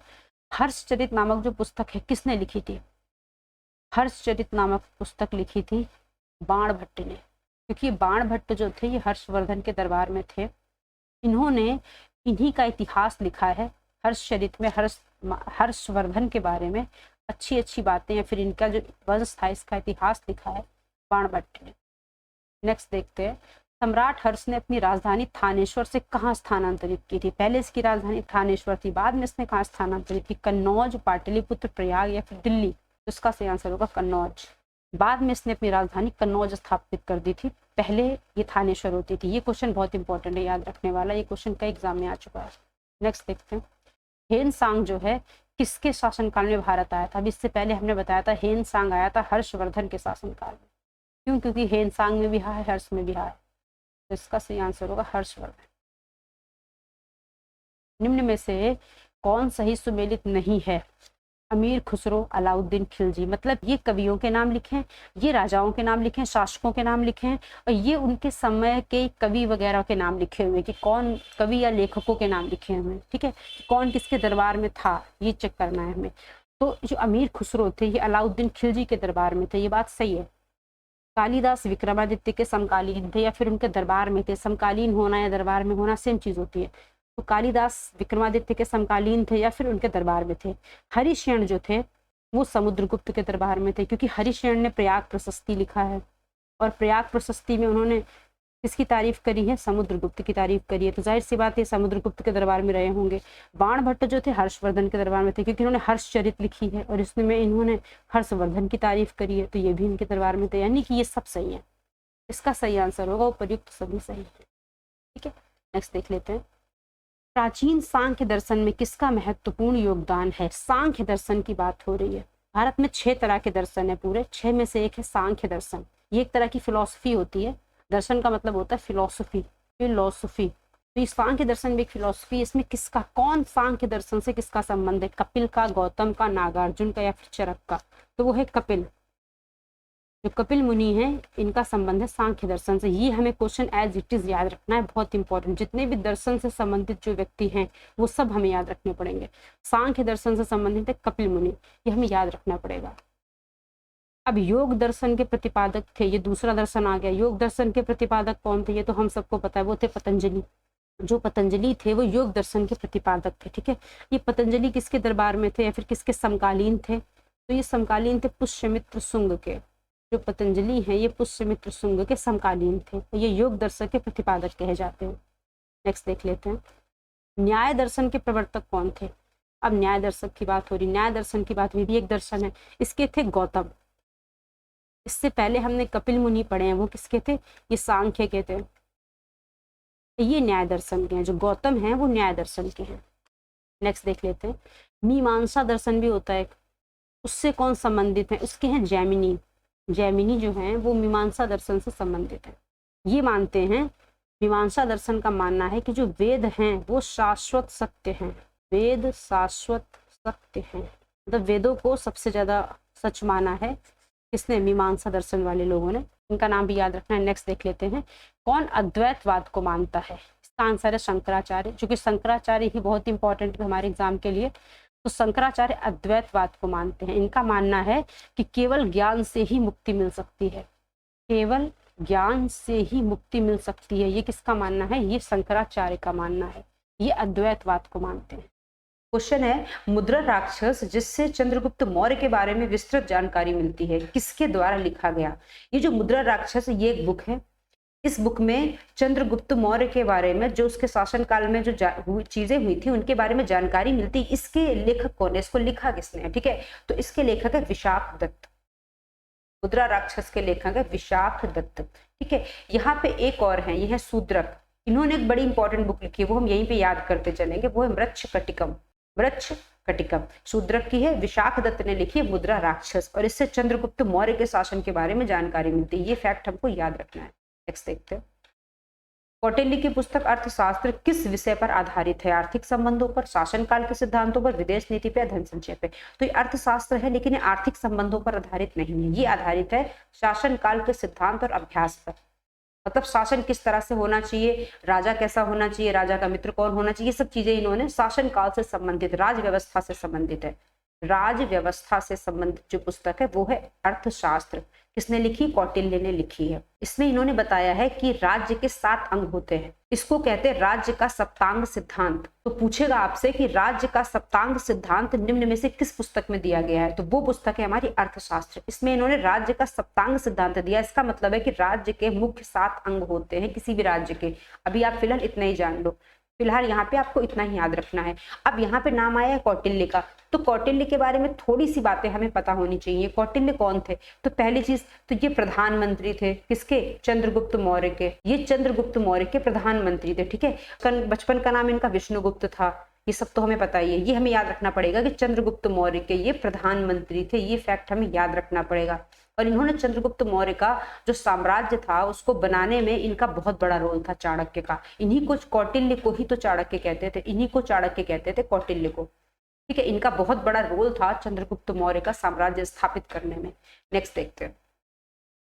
हर्षचरित नामक जो पुस्तक है किसने लिखी थी? हर्षचरित नामक पुस्तक लिखी थी बाणभट्ट ने, क्योंकि बाणभट्ट जो थे ये हर्षवर्धन के दरबार में थे। इन्होंने इन्हीं का इतिहास लिखा है। हर्षचरित में हर्षवर्धन के बारे में अच्छी अच्छी बातें या फिर इनका जो वंश था इसका इतिहास लिखा है बाणभट्ट ने। नेक्स्ट देखते हैं, सम्राट हर्ष ने अपनी राजधानी थानेश्वर से कहाँ स्थानांतरित की थी? पहले इसकी राजधानी थानेश्वर थी, बाद में इसने कहाँ स्थानांतरित की? कन्नौज, पाटलिपुत्र, प्रयाग या फिर दिल्ली? तो इसका सही आंसर होगा कन्नौज। बाद में इसने अपनी राजधानी कन्नौज स्थापित कर दी थी, पहले ये थानेश्वर होती थी। ये क्वेश्चन बहुत इंपॉर्टेंट है, याद रखने वाला, ये क्वेश्चन कई एग्जाम में आ चुका है। नेक्स्ट देखते हैं, हेन सांग जो है किसके शासनकाल में भारत आया था? अभी इससे पहले हमने बताया था हेन सांग आया था हर्षवर्धन के शासनकाल में। क्यों? क्योंकि हेन सांग में भी है, हर्ष में भी है, तो इसका सही आंसर होगा हर्षवर्धन। निम्न में से कौन सही सुमेलित नहीं है? अमीर खुसरो, अलाउद्दीन खिलजी, मतलब ये कवियों के नाम लिखे, ये राजाओं के नाम लिखे, शासकों के नाम लिखे और ये उनके समय के कवि वगैरह के नाम लिखे हुए कि कौन कवि या लेखकों के नाम लिखे हुए। ठीक है, कौन किसके दरबार में था ये चेक करना है हमें। तो जो अमीर खुसरो थे ये अलाउद्दीन खिलजी के दरबार में थे, ये बात सही है। कालिदास विक्रमादित्य के समकालीन थे या फिर उनके दरबार में थे? समकालीन होना या दरबार में होना सेम चीज होती है। तो कालिदास विक्रमादित्य के समकालीन थे या फिर उनके दरबार में थे। हरिशयन जो थे वो समुद्रगुप्त के दरबार में थे, क्योंकि हरिशरण ने प्रयाग प्रशस्ति लिखा है और प्रयाग प्रशस्ति में उन्होंने किसकी तारीफ करी है? समुद्रगुप्त की तारीफ करी है। तो जाहिर सी बात है समुद्रगुप्त के दरबार में रहे होंगे। बाणभट्ट जो थे हर्षवर्धन के दरबार में थे, क्योंकि इन्होंने हर्षचरित लिखी है और इसमें इन्होंने हर्षवर्धन की तारीफ करी है, तो ये भी इनके दरबार में थे। यानी कि ये सब सही है, इसका सही आंसर होगा उपर्युक्त सभी सही है। ठीक है, नेक्स्ट देख लेते हैं। प्राचीन सांख्य दर्शन में किसका महत्वपूर्ण योगदान है? सांख्य दर्शन की बात हो रही है। भारत में 6 तरह के दर्शन है, पूरे 6 में से एक है सांख्य दर्शन। ये एक तरह की फिलॉसफी होती है। दर्शन का मतलब होता है फिलॉसफी। तो ये सांख्य दर्शन भी एक फिलॉसफी। इसमें किसका, कौन सांख्य दर्शन से किसका संबंध है? कपिल का, गौतम का, नागार्जुन का या फिर चरक का? तो वो है कपिल। जो कपिल मुनि हैं इनका संबंध है सांख्य दर्शन से। ये हमें क्वेश्चन एज इट इज याद रखना है, बहुत इंपॉर्टेंट। जितने भी दर्शन से संबंधित जो व्यक्ति हैं वो सब हमें याद रखने पड़ेंगे। सांख्य दर्शन से संबंधित है कपिल मुनि, ये हमें याद रखना पड़ेगा। अब योग दर्शन के प्रतिपादक थे, ये दूसरा दर्शन आ गया। योग दर्शन के प्रतिपादक कौन थे? ये तो हम सबको पता है, वो थे पतंजलि। जो पतंजलि थे वो योग दर्शन के प्रतिपादक थे। ठीक है, ये पतंजलि किसके दरबार में थे या फिर किसके समकालीन थे? तो ये समकालीन थे पुष्यमित्र शुंग के। जो पतंजलि हैं ये पुष्यमित्र शुंग के समकालीन थे, तो ये योग दर्शन के प्रतिपादक कहे जाते हैं। नेक्स्ट देख लेते हैं। न्याय दर्शन के प्रवर्तक कौन थे? अब न्याय दर्शन की बात हो रही। न्याय दर्शन की बात हुई, भी एक दर्शन है। इसके थे गौतम। इससे पहले हमने कपिल मुनि पढ़े हैं, वो किसके थे? ये सांख्य के थे। ये न्याय दर्शन के हैं। जो गौतम हैं वो न्याय दर्शन के हैं। नेक्स्ट देख लेते हैं। मीमांसा दर्शन भी होता है, उससे कौन संबंधित है? उसके हैं जैमिनी। जैमिनी जो हैं वो मीमांसा दर्शन से संबंधित है। ये मानते हैं, मीमांसा दर्शन का मानना है कि जो वेद हैं वो शाश्वत सत्य हैं। वेद शाश्वत सत्य हैं, मतलब वेदों को सबसे ज्यादा सच माना है किसने? मीमांसा दर्शन वाले लोगों ने। इनका नाम भी याद रखना है। नेक्स्ट देख लेते हैं। कौन अद्वैतवाद को मानता है? इसका आंसर है शंकराचार्य। जो कि शंकराचार्य ही बहुत इंपॉर्टेंट है हमारे एग्जाम के लिए। तो शंकराचार्य अद्वैतवाद को मानते हैं। इनका मानना है कि केवल ज्ञान से ही मुक्ति मिल सकती है। केवल ज्ञान से ही मुक्ति मिल सकती है, ये किसका मानना है? ये शंकराचार्य का मानना है। ये अद्वैतवाद को मानते हैं। क्वेश्चन है, मुद्रा राक्षस जिससे चंद्रगुप्त मौर्य के बारे में विस्तृत जानकारी मिलती है, किसके द्वारा लिखा गया? ये जो मुद्रा राक्षस है ये एक बुक है। इस बुक में चंद्रगुप्त मौर्य के बारे में, जो उसके शासनकाल में जो चीजें हुई थी उनके बारे में जानकारी मिलती। इसके लेखक कौन है? इसको लिखा किसने है? ठीक है, तो इसके लेखक है विशाख दत्त। मुद्रा राक्षस के लेखक है विशाख दत्त। ठीक है, यहाँ पे एक और है, ये है शूद्रक। इन्होंने एक बड़ी इंपॉर्टेंट बुक लिखी है, वो हम यहीं पे याद करते चलेंगे, वो है मृच्छकटिकम। मृच्छकटिकम शूद्रक की है, विशाख दत्त ने लिखी है मुद्रा राक्षस, और इससे चंद्रगुप्त मौर्य के शासन के बारे में जानकारी मिलती है। ये फैक्ट हमको याद रखना है। नेक्स्ट देखते हैं। कौटिल्य की पुस्तक अर्थशास्त्र किस विषय पर आधारित है? आर्थिक संबंधों पर, शासनकाल के सिद्धांतों पर, विदेश नीति पे, धन संचय पे? तो ये अर्थशास्त्र है, लेकिन ये आर्थिक संबंधों पर आधारित नहीं है। ये आधारित है शासनकाल के सिद्धांत और अभ्यास पर। मतलब शासन किस तरह से होना चाहिए, राजा कैसा होना चाहिए, राजा का मित्र कौन होना चाहिए, ये सब चीजें इन्होंने शासनकाल से संबंधित, राज व्यवस्था से संबंधित है। राज व्यवस्था से संबंधित जो पुस्तक है वो है अर्थशास्त्र। किसने लिखी? कौटिल्य ने लिखी है। इसमें इन्होंने बताया है कि राज्य के 7 अंग होते हैं। इसको कहते हैं राज्य का सप्तांग सिद्धांत। तो पूछेगा आपसे कि राज्य का सप्तांग सिद्धांत निम्न में से किस पुस्तक में दिया गया है? तो वो पुस्तक है हमारी अर्थशास्त्र। इसमें इन्होंने राज्य का सप्तांग सिद्धांत दिया। इसका मतलब है कि राज्य के मुख्य 7 अंग होते हैं किसी भी राज्य के। अभी आप फिलहाल इतना ही जान लो, फिलहाल यहाँ पे आपको इतना ही याद रखना है। अब यहाँ पे नाम आया है कौटिल्य का, तो कौटिल्य के बारे में थोड़ी सी बातें हमें पता होनी चाहिए। कौटिल्य कौन थे? तो पहली चीज तो ये प्रधानमंत्री थे किसके? चंद्रगुप्त मौर्य के। ये चंद्रगुप्त मौर्य के प्रधानमंत्री थे। ठीक है, बचपन का नाम इनका विष्णुगुप्त था, ये सब तो हमें पता ही है। ये हमें याद रखना पड़ेगा कि चंद्रगुप्त मौर्य के ये प्रधानमंत्री थे। ये फैक्ट हमें याद रखना पड़ेगा। और इन्होंने चंद्रगुप्त मौर्य का जो साम्राज्य था उसको बनाने में इनका बहुत बड़ा रोल था, चाणक्य का। इन्हीं को, कौटिल्य को ही तो चाणक्य कहते थे, इन्हीं को चाणक्य कहते थे, कौटिल्य को। ठीक है, इनका बहुत बड़ा रोल था चंद्रगुप्त मौर्य का साम्राज्य स्थापित करने में। नेक्स्ट देखते हैं।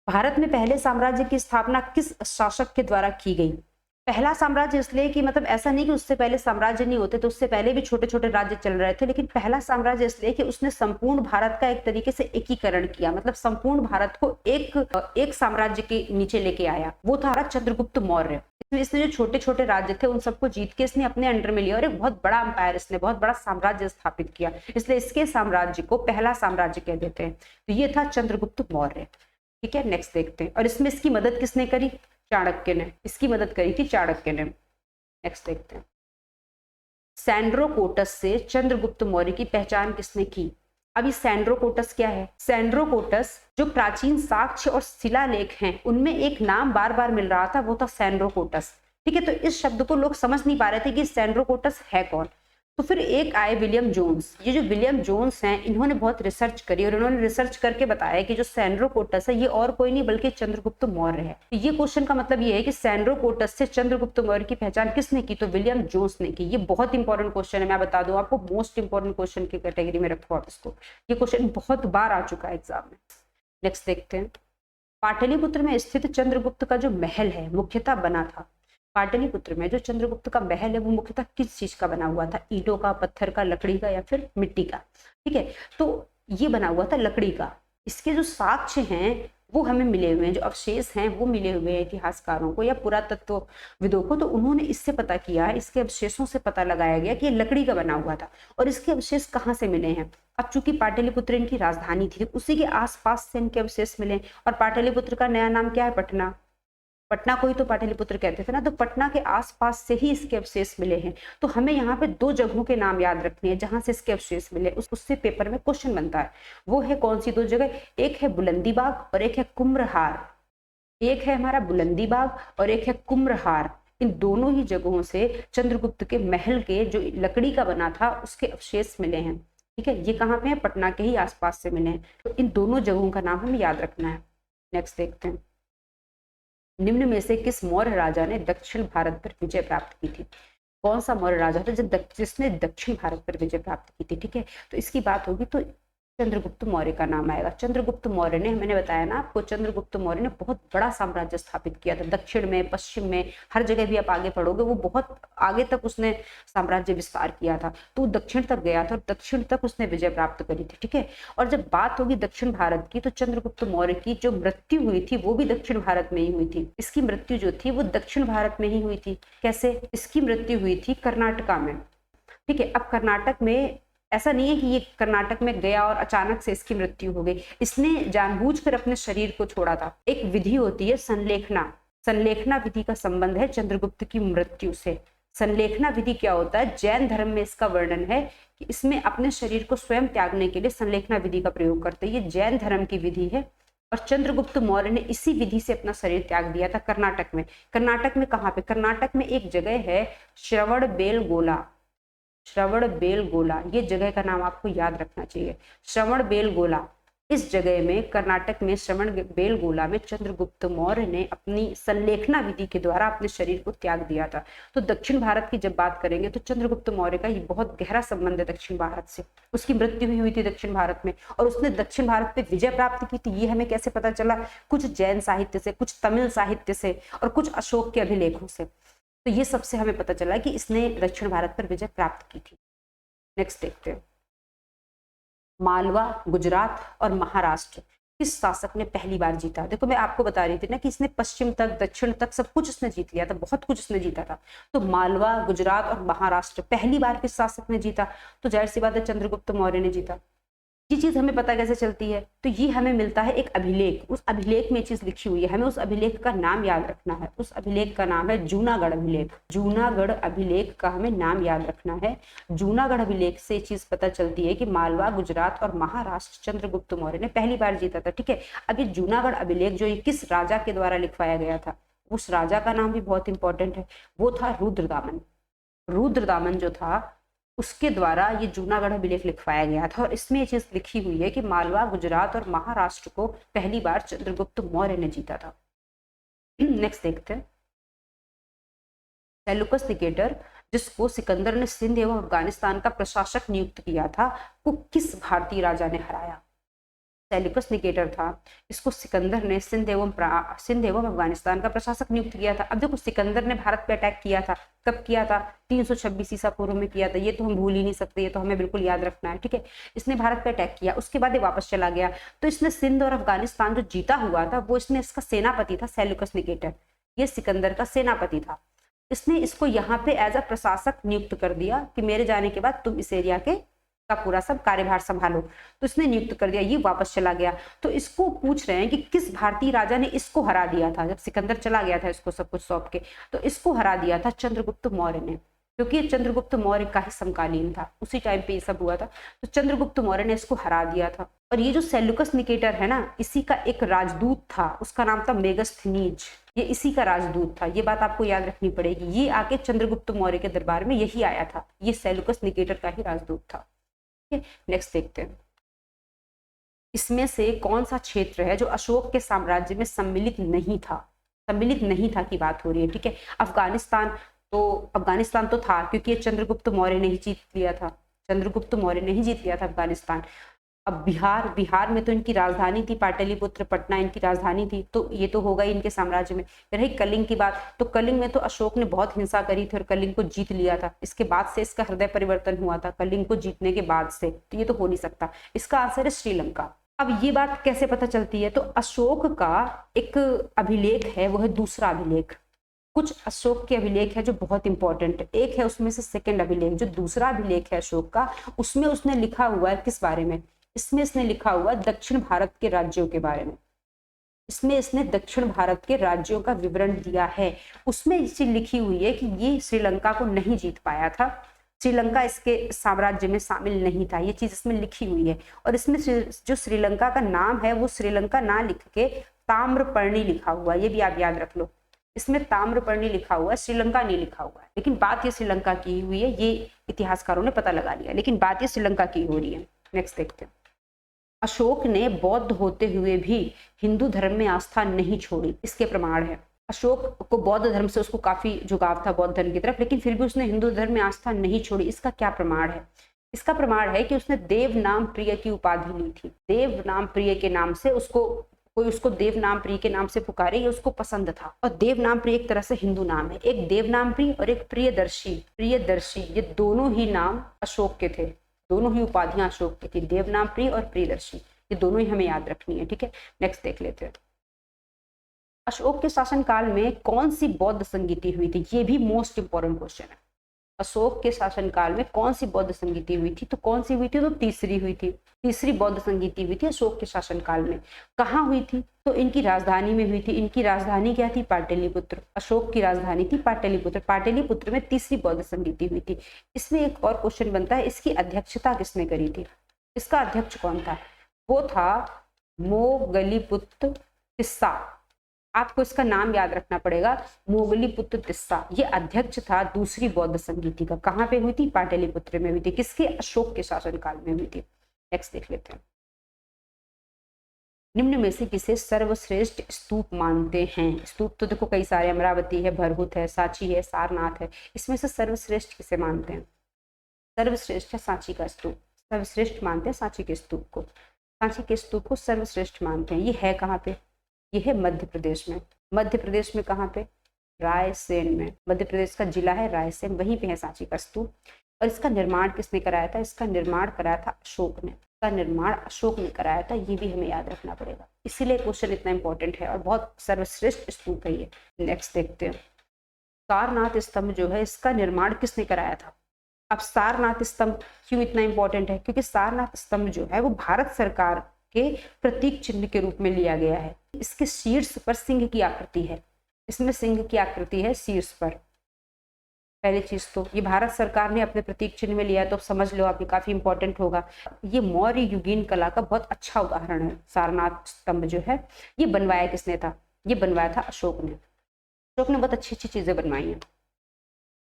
भारत में पहले साम्राज्य की स्थापना किस शासक के द्वारा की गई? पहला साम्राज्य इसलिए कि मतलब ऐसा नहीं कि उससे पहले साम्राज्य नहीं होते, तो उससे पहले भी छोटे छोटे राज्य चल रहे थे, लेकिन पहला साम्राज्य इसलिए कि उसने संपूर्ण भारत का एक तरीके से एकीकरण किया। मतलब संपूर्ण भारत को एक साम्राज्य के नीचे लेके आया, वो था चंद्रगुप्त मौर्य। इसने जो छोटे छोटे राज्य थे उन सबको जीत के इसने अपने अंडर में लिया और एक बहुत बड़ा अंपायर, इसने बहुत बड़ा साम्राज्य स्थापित किया, इसलिए इसके साम्राज्य को पहला साम्राज्य कह देते हैं। तो ये था चंद्रगुप्त मौर्य। ठीक है, नेक्स्ट देखते हैं। और इसमें इसकी मदद किसने करी? चाणक्य ने। इसकी मदद करी थी चाणक्य ने। नेक्स्ट देखते हैं। सैंड्रोकोटस से चंद्रगुप्त मौर्य की पहचान किसने की? अभी सैंड्रोकोटस क्या है? सैंड्रोकोटस जो प्राचीन साक्ष्य और शिलालेख हैं उनमें एक नाम बार बार मिल रहा था, वो था सैंड्रोकोटस। ठीक है, तो इस शब्द को लोग समझ नहीं पा रहे थे कि सैंड्रोकोटस है कौन। तो फिर एक आए विलियम जोन्स। ये जो विलियम जोन्स हैं इन्होंने बहुत रिसर्च करी और इन्होंने रिसर्च करके बताया कि जो सैंड्रोकोटस है ये और कोई नहीं बल्कि चंद्रगुप्त मौर्य है। तो ये क्वेश्चन का मतलब ये है कि सैंड्रोकोटस से चंद्रगुप्त मौर्य की पहचान किसने की? तो विलियम जोन्स ने की। ये बहुत इंपॉर्टेंट क्वेश्चन है, मैं बता दूं आपको, मोस्ट इंपॉर्टेंट क्वेश्चन की कैटेगरी में रखो आप इसको। ये क्वेश्चन बहुत बार आ चुका है एग्जाम में। नेक्स्ट देखते हैं। पाटलिपुत्र में स्थित चंद्रगुप्त का जो महल है मुख्यतः बना था। पाटलिपुत्र में जो चंद्रगुप्त का महल है वो मुख्यतः किस चीज का बना हुआ था? ईंटों का, पत्थर का, लकड़ी का या फिर मिट्टी का? ठीक है, तो ये बना हुआ था लकड़ी का। इसके जो साक्ष्य हैं वो हमें मिले हुए हैं, जो अवशेष हैं वो मिले हुए हैं इतिहासकारों को या पुरातत्वविदों को। तो उन्होंने इससे पता किया, इसके अवशेषों से पता लगाया गया कि ये लकड़ी का बना हुआ था। और इसके अवशेष कहाँ से मिले हैं? अब चूंकि पाटलिपुत्र इनकी राजधानी थी, उसी के आसपास से इनके अवशेष मिले। और पाटलिपुत्र का नया नाम क्या है? पटना। पटना को ही तो पाटलिपुत्र कहते थे ना, तो पटना के आसपास से ही इसके अवशेष मिले हैं। तो हमें यहाँ पे दो जगहों के नाम याद रखने हैं जहां से इसके अवशेष मिले, उससे पेपर में क्वेश्चन बनता है। वो है कौन सी दो जगह? एक है बुलंदीबाग और एक है कुम्रहार। एक है हमारा बुलंदीबाग और एक है कुम्रहार। इन दोनों ही जगहों से चंद्रगुप्त के महल के जो लकड़ी का बना था उसके अवशेष मिले हैं। ठीक है, ये कहाँ पे है? पटना के ही आसपास से मिले हैं। तो इन दोनों जगहों का नाम हमें याद रखना है। नेक्स्ट देखते हैं। निम्न में से किस मौर्य राजा ने दक्षिण भारत पर विजय प्राप्त की थी? कौन सा मौर्य राजा था जिसने दक्षिण भारत पर विजय प्राप्त की थी? ठीक है, तो इसकी बात होगी तो चंद्रगुप्त मौर्य का नाम आएगा। चंद्रगुप्त मौर्य ने, मैंने बताया ना आपको, चंद्रगुप्त मौर्य ने बहुत बड़ा साम्राज्य स्थापित किया था। दक्षिण में, पश्चिम में, हर जगह भी आप आगे पढ़ोगे वो बहुत आगे तक उसने साम्राज्य विस्तार किया था। तो दक्षिण तक गया था और दक्षिण तक उसने विजय प्राप्त करी थी। ठीक है, और जब बात होगी दक्षिण भारत की तो चंद्रगुप्त मौर्य की जो मृत्यु हुई थी वो भी दक्षिण भारत में ही हुई थी। इसकी मृत्यु जो थी वो दक्षिण भारत में ही हुई थी। कैसे? इसकी मृत्यु हुई थी कर्नाटका में। ठीक है, अब कर्नाटक में ऐसा नहीं है कि ये कर्नाटक में गया और अचानक से इसकी मृत्यु हो गई। इसने जानबूझकर अपने शरीर को छोड़ा था। एक विधि होती है संलेखना। संलेखना विधि का संबंध है चंद्रगुप्त की मृत्यु से। संलेखना विधि क्या होता है? जैन धर्म में इसका वर्णन है कि इसमें अपने शरीर को स्वयं त्यागने के लिए संलेखना विधि का प्रयोग करते हैं। ये जैन धर्म की विधि है और चंद्रगुप्त मौर्य ने इसी विधि से अपना शरीर त्याग दिया था कर्नाटक में। कर्नाटक में कहाँ पे? कर्नाटक में एक जगह है श्रवणबेलगोला। श्रवणबेलगोला, ये जगह का नाम आपको याद रखना चाहिए। श्रवणबेलगोला, इस जगह में कर्नाटक में श्रवणबेलगोला में चंद्रगुप्त मौर्य ने अपनी संलेखना विधि के द्वारा अपने शरीर को त्याग दिया था। तो दक्षिण भारत की जब बात करेंगे तो चंद्रगुप्त मौर्य का ये बहुत गहरा संबंध है दक्षिण भारत से। उसकी मृत्यु हुई थी दक्षिण भारत में और उसने दक्षिण भारत पे विजय प्राप्त की थी। ये हमें कैसे पता चला? कुछ जैन साहित्य से, कुछ तमिल साहित्य से और कुछ अशोक के अभिलेखों से। तो ये सबसे हमें पता चला कि इसने दक्षिण भारत पर विजय प्राप्त की थी। नेक्स्ट देखते हैं। मालवा, गुजरात और महाराष्ट्र किस शासक ने पहली बार जीता? देखो मैं आपको बता रही थी ना कि इसने पश्चिम तक, दक्षिण तक सब कुछ इसने जीत लिया था, बहुत कुछ इसने जीता था। तो मालवा, गुजरात और महाराष्ट्र पहली बार किस शासक ने जीता? तो जाहिर सी बात है चंद्रगुप्त मौर्य ने जीता। ये चीज हमें पता कैसे चलती है? तो ये हमें मिलता है एक अभिलेख। उस अभिलेख में चीज लिखी हुई है, हमें उस अभिलेख का नाम याद रखना है। उस अभिलेख का नाम है जूनागढ़ अभिलेख। जूनागढ़ अभिलेख का हमें नाम याद रखना है। जूनागढ़ अभिलेख से चीज पता चलती है कि मालवा, गुजरात और महाराष्ट्र चंद्रगुप्त मौर्य ने पहली बार जीता था। ठीक है, अब ये जूनागढ़ अभिलेख जो ये किस राजा के द्वारा लिखवाया गया था, उस राजा का नाम भी बहुत इंपॉर्टेंट है, वो था रुद्रदामन। रुद्रदामन जो था उसके द्वारा ये जूनागढ़ अभिलेख लिखवाया गया था और इसमें ये चीज लिखी हुई है कि मालवा, गुजरात और महाराष्ट्र को पहली बार चंद्रगुप्त मौर्य ने जीता था। नेक्स्ट देखते हैं। सेल्यूकस निकेटर, जिसको सिकंदर ने सिंध एवं अफगानिस्तान का प्रशासक नियुक्त किया था, को किस भारतीय राजा ने हराया? सेल्यूकस निकेटर था, इसको सिकंदर ने सिंध एवं अफगानिस्तान का प्रशासक नियुक्त किया था। अब देखो सिकंदर ने भारत पे अटैक किया था, कब किया था? 326 ईसा पूर्व में किया था। ये तो हम भूल ही नहीं सकते, ये तो हमें बिल्कुल याद रखना है। ठीक है, इसने भारत पे अटैक किया, उसके बाद ये वापस चला गया। तो इसने सिंध और अफगानिस्तान जो जीता हुआ था वो इसका सेनापति था सेल्यूकस निकेटर। ये सिकंदर का सेनापति था। इसने इसको यहाँ पे एज अ प्रशासक नियुक्त कर दिया कि मेरे जाने के बाद तुम इस एरिया के का पूरा सब कार्यभार संभालो। तो इसने नियुक्त कर दिया, ये वापस चला गया। तो इसको पूछ रहे हैं कि किस भारतीय राजा ने इसको हरा दिया था जब सिकंदर चला गया था इसको सब कुछ सौंप के। तो इसको हरा दिया था चंद्रगुप्त मौर्य ने, क्योंकि ये चंद्रगुप्त मौर्य का ही समकालीन था, उसी टाइम पे ये सब हुआ था। तो चंद्रगुप्त मौर्य ने इसको हरा दिया था। और ये जो सेल्यूकस निकेटर है ना, इसी का एक राजदूत था, उसका नाम था मेगस्थनीज, ये इसी का राजदूत था। ये बात आपको याद रखनी पड़ेगी। ये आके चंद्रगुप्त मौर्य के दरबार में यही आया था, ये सेल्यूकस निकेटर का ही राजदूत था। नेक्स्ट देखते हैं, इसमें से कौन सा क्षेत्र है जो अशोक के साम्राज्य में सम्मिलित नहीं था। सम्मिलित नहीं था की बात हो रही है, ठीक है। अफगानिस्तान तो था, क्योंकि ये चंद्रगुप्त मौर्य ने ही जीत लिया था, चंद्रगुप्त मौर्य ने ही जीत लिया था अफगानिस्तान। अब बिहार में तो इनकी राजधानी थी पाटलिपुत्र, पटना इनकी राजधानी थी, तो ये तो होगा ही इनके साम्राज्य में। रही कलिंग की बात, तो कलिंग में तो अशोक ने बहुत हिंसा करी थी और कलिंग को जीत लिया था। इसके बाद से इसका हृदय परिवर्तन हुआ था, कलिंग को जीतने के बाद से, तो ये तो हो नहीं सकता। इसका आंसर है श्रीलंका। अब ये बात कैसे पता चलती है, तो अशोक का एक अभिलेख है, वो है दूसरा अभिलेख। कुछ अशोक के अभिलेख है जो बहुत इंपॉर्टेंट है। एक है उसमें से सेकंड अभिलेख, जो दूसरा अभिलेख है अशोक का, उसमें उसने लिखा हुआ है किस बारे में, इसमें इसने लिखा हुआ दक्षिण भारत के राज्यों के बारे में। इसमें इसने दक्षिण भारत के राज्यों का विवरण दिया है। उसमें ये चीज लिखी हुई है कि ये श्रीलंका को नहीं जीत पाया था, श्रीलंका इसके साम्राज्य में शामिल नहीं था, ये चीज इसमें लिखी हुई है। और इसमें जो श्रीलंका का नाम है वो श्रीलंका ना लिख के ताम्रपर्णी लिखा हुआ है, ये भी आप याद रख लो। इसमें ताम्रपर्णी लिखा हुआ है, श्रीलंका नहीं लिखा हुआ है। लेकिन बात ये श्रीलंका की हुई है, ये इतिहासकारों ने पता लगा लिया, लेकिन बात ये श्रीलंका की हो रही है। नेक्स्ट देखते हैं, अशोक ने बौद्ध होते हुए भी हिंदू धर्म में आस्था नहीं छोड़ी, इसके प्रमाण है। अशोक को बौद्ध धर्म से उसको काफी झुकाव था, बौद्ध धर्म की तरफ, लेकिन फिर भी उसने हिंदू धर्म में आस्था नहीं छोड़ी। इसका क्या प्रमाण है? इसका प्रमाण है कि उसने देव नाम प्रिय की उपाधि ली थी। देव नाम प्रिय के नाम से उसको देव नाम प्रिय के नाम से पुकारे, ये उसको पसंद था। और देव नाम प्रिय एक तरह से हिंदू नाम है, एक देव नाम प्रिय और एक प्रियदर्शी, ये दोनों ही नाम अशोक के थे, दोनों ही उपाधियां अशोक की थी, देव नाम प्रिय और प्रियदर्शी, ये दोनों ही हमें याद रखनी है, ठीक है। नेक्स्ट देख लेते हैं, अशोक के शासनकाल में कौन सी बौद्ध संगीति हुई थी? ये भी मोस्ट इंपोर्टेंट क्वेश्चन है। अशोक के शासनकाल में कौन सी बौद्ध संगीति हुई थी? तो कौन सी हुई थी? तो तीसरी हुई थी, तीसरी बौद्ध संगीति हुई थी अशोक के शासनकाल में। कहाँ हुई थी? तो इनकी राजधानी में हुई थी। इनकी राजधानी क्या थी? पाटलिपुत्र। अशोक की राजधानी थी पाटलिपुत्र। पाटलिपुत्र में तीसरी बौद्ध संगीति हुई थी। इसमें एक और क्वेश्चन बनता है, इसकी अध्यक्षता किसने करी थी? इसका अध्यक्ष कौन था? वो था मोगलीपुत्र तिस्सा। आपको इसका नाम याद रखना पड़ेगा, मोगलीपुत्र तिस्सा। ये अध्यक्ष था दूसरी बौद्ध संगीति का। कहाँ पे हुई थी? पाटलिपुत्र में हुई थी। किसके? अशोक के शासनकाल में हुई थी। नेक्स्ट देख लेते हैं, निम्न में से किसे सर्वश्रेष्ठ स्तूप मानते हैं? स्तूप तो देखो कई सारे, अमरावती है, भरहुत है, सांची है, सारनाथ है। इसमें से सर्वश्रेष्ठ किसे मानते हैं? सर्वश्रेष्ठ है सांची का स्तूप। सर्वश्रेष्ठ मानते हैं सांची के स्तूप को। सांची के स्तूप को सर्वश्रेष्ठ मानते हैं। ये है कहाँ पे? ये है मध्य प्रदेश में। मध्य प्रदेश में कहाँ पे? रायसेन में। मध्य प्रदेश का जिला है रायसेन, वहीं पे है सांची का स्तूप। और इसका निर्माण किसने कराया था? इसका निर्माण कराया था अशोक ने। इसका निर्माण अशोक ने कराया था, ये भी हमें याद रखना पड़ेगा, इसीलिए क्वेश्चन इतना इंपॉर्टेंट है और बहुत सर्वश्रेष्ठ स्तूप है ये। नेक्स्ट देखते हैं, सारनाथ स्तंभ जो है इसका निर्माण किसने कराया था? अब सारनाथ स्तंभ क्यों इतना इंपॉर्टेंट है? क्योंकि सारनाथ स्तंभ जो है वो भारत सरकार के प्रतीक चिन्ह के रूप में लिया गया है। इसके शीर्ष पर सिंह की आकृति है, इसमें सिंह की आकृति है शीर्ष पर। पहली चीज तो ये भारत सरकार ने अपने प्रतीक चिन्ह में लिया है, तो समझ लो आप, ये काफी इंपॉर्टेंट होगा। ये मौर्य युगीन कला का बहुत अच्छा उदाहरण है। सारनाथ स्तंभ जो है ये बनवाया किसने था? ये बनवाया था अशोक ने। अशोक ने बहुत अच्छी अच्छी चीजें बनवाई हैं।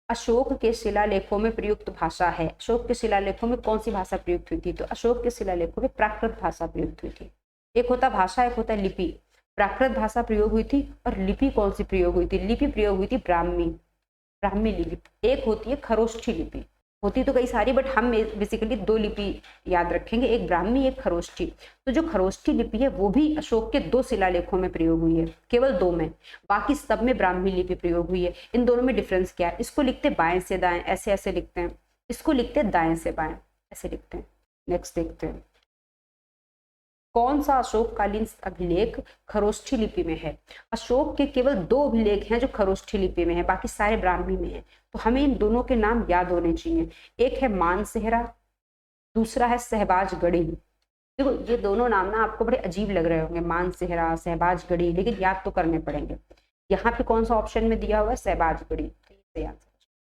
अशोक के शिलालेखों में प्रयुक्त भाषा है। अशोक के शिलालेखों में कौन सी भाषा प्रयुक्त हुई थी? तो अशोक के शिलालेखों में प्राकृत भाषा प्रयुक्त हुई थी। एक होता भाषा, एक होता लिपि। प्राकृत भाषा प्रयोग हुई थी और लिपि कौन सी प्रयोग हुई थी? लिपि प्रयोग हुई थी ब्राह्मी लिपि। एक होती है खरोष्ठी लिपि, होती तो कई सारी, बट हम बेसिकली दो लिपि याद रखेंगे, एक ब्राह्मी एक खरोष्ठी। तो जो खरोष्ठी लिपि है वो भी अशोक के 2 शिलालेखों में प्रयोग हुई है, केवल 2 में, बाकी सब में ब्राह्मी लिपि प्रयोग हुई है। इन दोनों में डिफरेंस क्या है? इसको लिखते बाएं से दाएं, ऐसे ऐसे लिखते हैं, इसको लिखते दाएं से बाएं, ऐसे लिखते हैं। नेक्स्ट देखते हैं, कौन सा अशोककालीन अभिलेख खरोष्ठी लिपि में है? अशोक के केवल 2 अभिलेख हैं जो खरोष्ठी लिपि में है, बाकी सारे ब्राह्मी में है। तो हमें इन दोनों के नाम याद होने चाहिए। एक है मानसेहरा, दूसरा है सहबाजगढ़ी। देखो ये दोनों नाम ना आपको बड़े अजीब लग रहे होंगे, मानसेहरा, सहबाजगढ़ी, लेकिन याद तो करने पड़ेंगे। यहाँ पे कौन सा ऑप्शन में दिया हुआ है? सहबाजगढ़ी।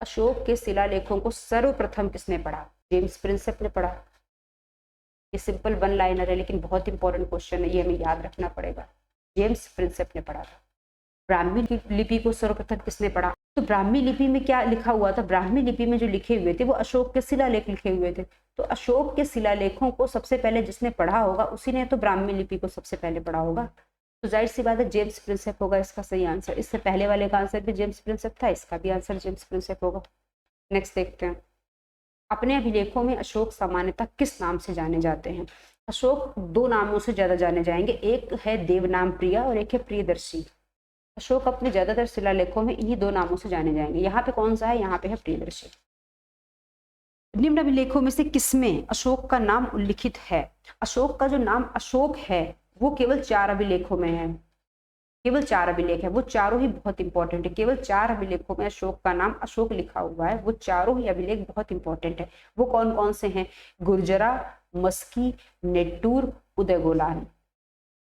अशोक के शिलालेखों को सर्वप्रथम किसने पढ़ा? जेम्स प्रिंसेप ने पढ़ा। ये सिंपल 1 लाइनर है लेकिन बहुत इंपॉर्टेंट क्वेश्चन है, ये हमें याद रखना पड़ेगा। जेम्स प्रिंसेप ने पढ़ा था। ब्राह्मी लिपि को सर्वप्रथम किसने पढ़ा? तो ब्राह्मी लिपि में क्या लिखा हुआ था? ब्राह्मी लिपि में जो लिखे हुए थे वो अशोक के शिलालेख लिखे हुए थे। तो अशोक के शिलालेखों को सबसे पहले जिसने पढ़ा होगा उसी ने तो ब्राह्मी लिपि को सबसे पहले पढ़ा होगा। तो जाहिर सी बात है जेम्स प्रिंसेप होगा इसका सही आंसर। इससे पहले वाले का आंसर भी जेम्स प्रिंसेप था, इसका भी आंसर जेम्स प्रिंसेप होगा। नेक्स्ट देखते हैं, अपने अभिलेखों में अशोक सामान्यतः किस नाम से जाने जाते हैं? अशोक 2 नामों से ज्यादा जाने जाएंगे, एक है देवनाम प्रिया और एक है प्रियदर्शी। अशोक अपने ज्यादातर शिलालेखों में इन्हीं 2 नामों से जाने जाएंगे। यहाँ पे कौन सा है? यहाँ पे है प्रियदर्शी। निम्न अभिलेखों में से किसमें अशोक का नाम उल्लिखित है? अशोक का जो नाम अशोक है वो केवल 4 अभिलेखों में है, केवल 4 अभिलेख है, वो चारों ही बहुत इंपॉर्टेंट है। केवल 4 अभिलेखों में अशोक का नाम अशोक लिखा हुआ है, वो चारों ही अभिलेख बहुत इंपॉर्टेंट है। वो कौन कौन से हैं? गुर्जरा, मस्की, नेट्टूर, उदयगोलान।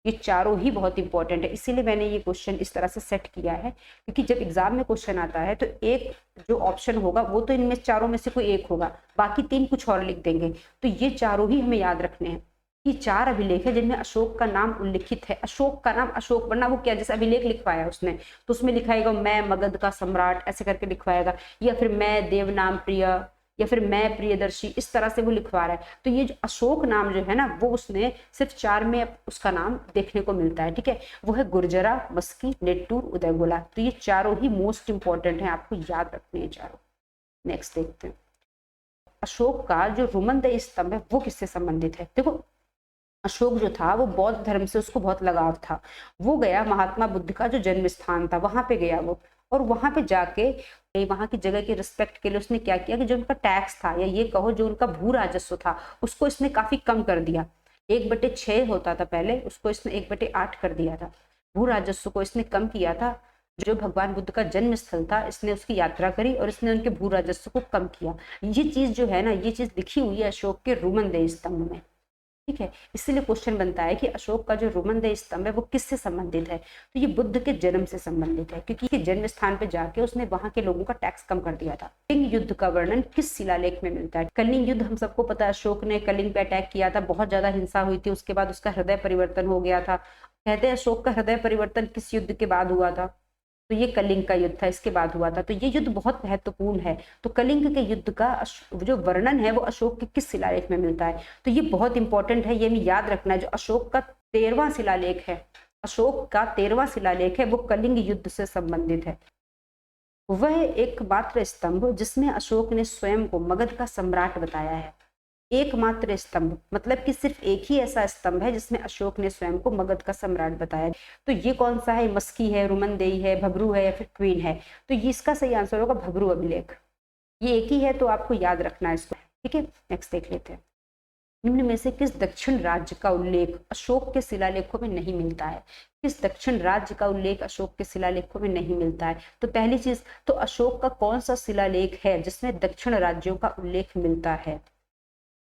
ये चारों ही बहुत इंपॉर्टेंट है, इसीलिए मैंने ये क्वेश्चन इस तरह से सेट किया है, क्योंकि जब एग्जाम में क्वेश्चन आता है तो एक जो ऑप्शन होगा वो तो इनमें चारों में से कोई एक होगा, बाकी 3 कुछ और लिख देंगे। तो ये चारों ही हमें याद रखने हैं। ये 4 अभिलेख है जिनमें अशोक का नाम उल्लिखित है। अशोक का नाम अशोक, वरना वो क्या जैसे अभिलेख लिखवाया उसने तो उसमें लिखाएगा मैं मगध का सम्राट ऐसे करके लिखवाएगा, या फिर मैं देवनाम प्रिय, या फिर मैं प्रियदर्शी, इस तरह से वो लिखवा रहा है। तो ये जो अशोक नाम जो है ना वो उसने सिर्फ 4 में उसका नाम देखने को मिलता है। ठीक है, वो है गुर्जरा, मस्की, नेट्टूर, उदयगोला। तो ये चारों ही मोस्ट इंपॉर्टेंट है, आपको याद रखने हैं चारों। नेक्स्ट देखते हैं, अशोक का जो रुमनदेही स्तंभ है वो किससे संबंधित है? देखो अशोक जो था वो बौद्ध धर्म से उसको बहुत लगाव था। वो गया महात्मा बुद्ध का जो जन्म स्थान था वहां पे गया वो, और वहां पे जाके वहां की जगह की रिस्पेक्ट के लिए उसने क्या किया कि जो उनका टैक्स था या ये कहो जो उनका भू राजस्व था उसको इसने काफी कम कर दिया। 1/6 होता था पहले, उसको इसने 1/8 कर दिया था। भू राजस्व को इसने कम किया था। जो भगवान बुद्ध का जन्म स्थल था इसने उसकी यात्रा करी और इसने उनके भू राजस्व को कम किया। ये चीज जो है ना ये चीज लिखी हुई है अशोक के रुमनदेही स्तंभ में। ठीक है, इसीलिए क्वेश्चन बनता है कि अशोक का जो रुमनदेही स्तंभ है वो किससे संबंधित है? तो ये बुद्ध के जन्म से संबंधित है, क्योंकि जन्म स्थान पे जाके उसने वहां के लोगों का टैक्स कम कर दिया था। कलिंग युद्ध का वर्णन किस शिलालेख में मिलता है? कलिंग युद्ध हम सबको पता है, अशोक ने कलिंग पे अटैक किया था, बहुत ज्यादा हिंसा हुई थी, उसके बाद उसका हृदय परिवर्तन हो गया था। कहते हैं अशोक का हृदय परिवर्तन किस युद्ध के बाद हुआ था? तो ये कलिंग का युद्ध था, इसके बाद हुआ था। तो ये युद्ध बहुत महत्वपूर्ण है। तो कलिंग के युद्ध का जो वर्णन है वो अशोक के किस शिलालेख में मिलता है? तो ये बहुत इंपॉर्टेंट है, ये हमें याद रखना है। जो अशोक का 13वां शिलालेख है, अशोक का 13वां शिलालेख है वो कलिंग युद्ध से संबंधित है। वह एकमात्र स्तंभ जिसमें अशोक ने स्वयं को मगध का सम्राट बताया है। एकमात्र स्तंभ मतलब कि सिर्फ एक ही ऐसा स्तंभ है जिसमें अशोक ने स्वयं को मगध का सम्राट बताया। तो ये कौन सा है? मस्की है, रुमनदेही है, भबरू है या फिर क्वीन है? तो ये इसका सही आंसर होगा भबरू अभिलेख। ये एक ही है तो आपको याद रखना है इसको। ठीक है, नेक्स्ट देख लेते हैं, निम्न में से किस दक्षिण राज्य का उल्लेख अशोक के शिलालेखों में नहीं मिलता है? किस दक्षिण राज्य का उल्लेख अशोक के शिलालेखों में नहीं मिलता है? तो पहली चीज तो अशोक का कौन सा शिलालेख है जिसमें दक्षिण राज्यों का उल्लेख मिलता है?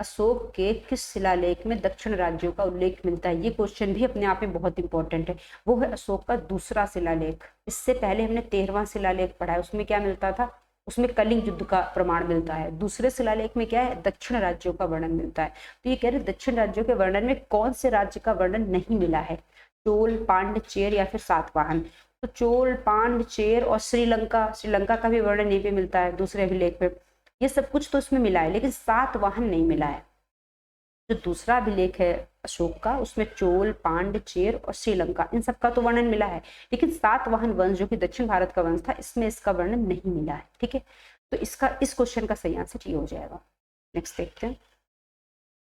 अशोक के किस शिलालेख में दक्षिण राज्यों का उल्लेख मिलता है? ये क्वेश्चन भी अपने आप में बहुत इंपॉर्टेंट है। वो है अशोक का दूसरा शिलालेख। इससे पहले हमने 13वां शिलालेख पढ़ा है, उसमें क्या मिलता था? उसमें कलिंग युद्ध का प्रमाण मिलता है। दूसरे शिलालेख में क्या है? दक्षिण राज्यों का वर्णन मिलता है। तो ये कह रहे दक्षिण राज्यों के वर्णन में कौन से राज्य का वर्णन नहीं मिला है? चोल, पांड्य, चेर या फिर सातवाहन? तो चोल, पांड्य, चेर और श्रीलंका का भी वर्णन यहीं पे मिलता है दूसरे अभिलेख में। ये सब कुछ तो इसमें मिला है लेकिन सातवाहन नहीं मिला है। जो दूसरा अभिलेख है अशोक का उसमें चोल, पांड्य, चेर और श्रीलंका इन सब का तो वर्णन मिला है, लेकिन सातवाहन वंश जो कि दक्षिण भारत का वंश था इसमें इसका वर्णन नहीं मिला है। ठीक है, तो इसका इस क्वेश्चन का सही आंसर ये हो जाएगा। नेक्स्ट देखते हैं,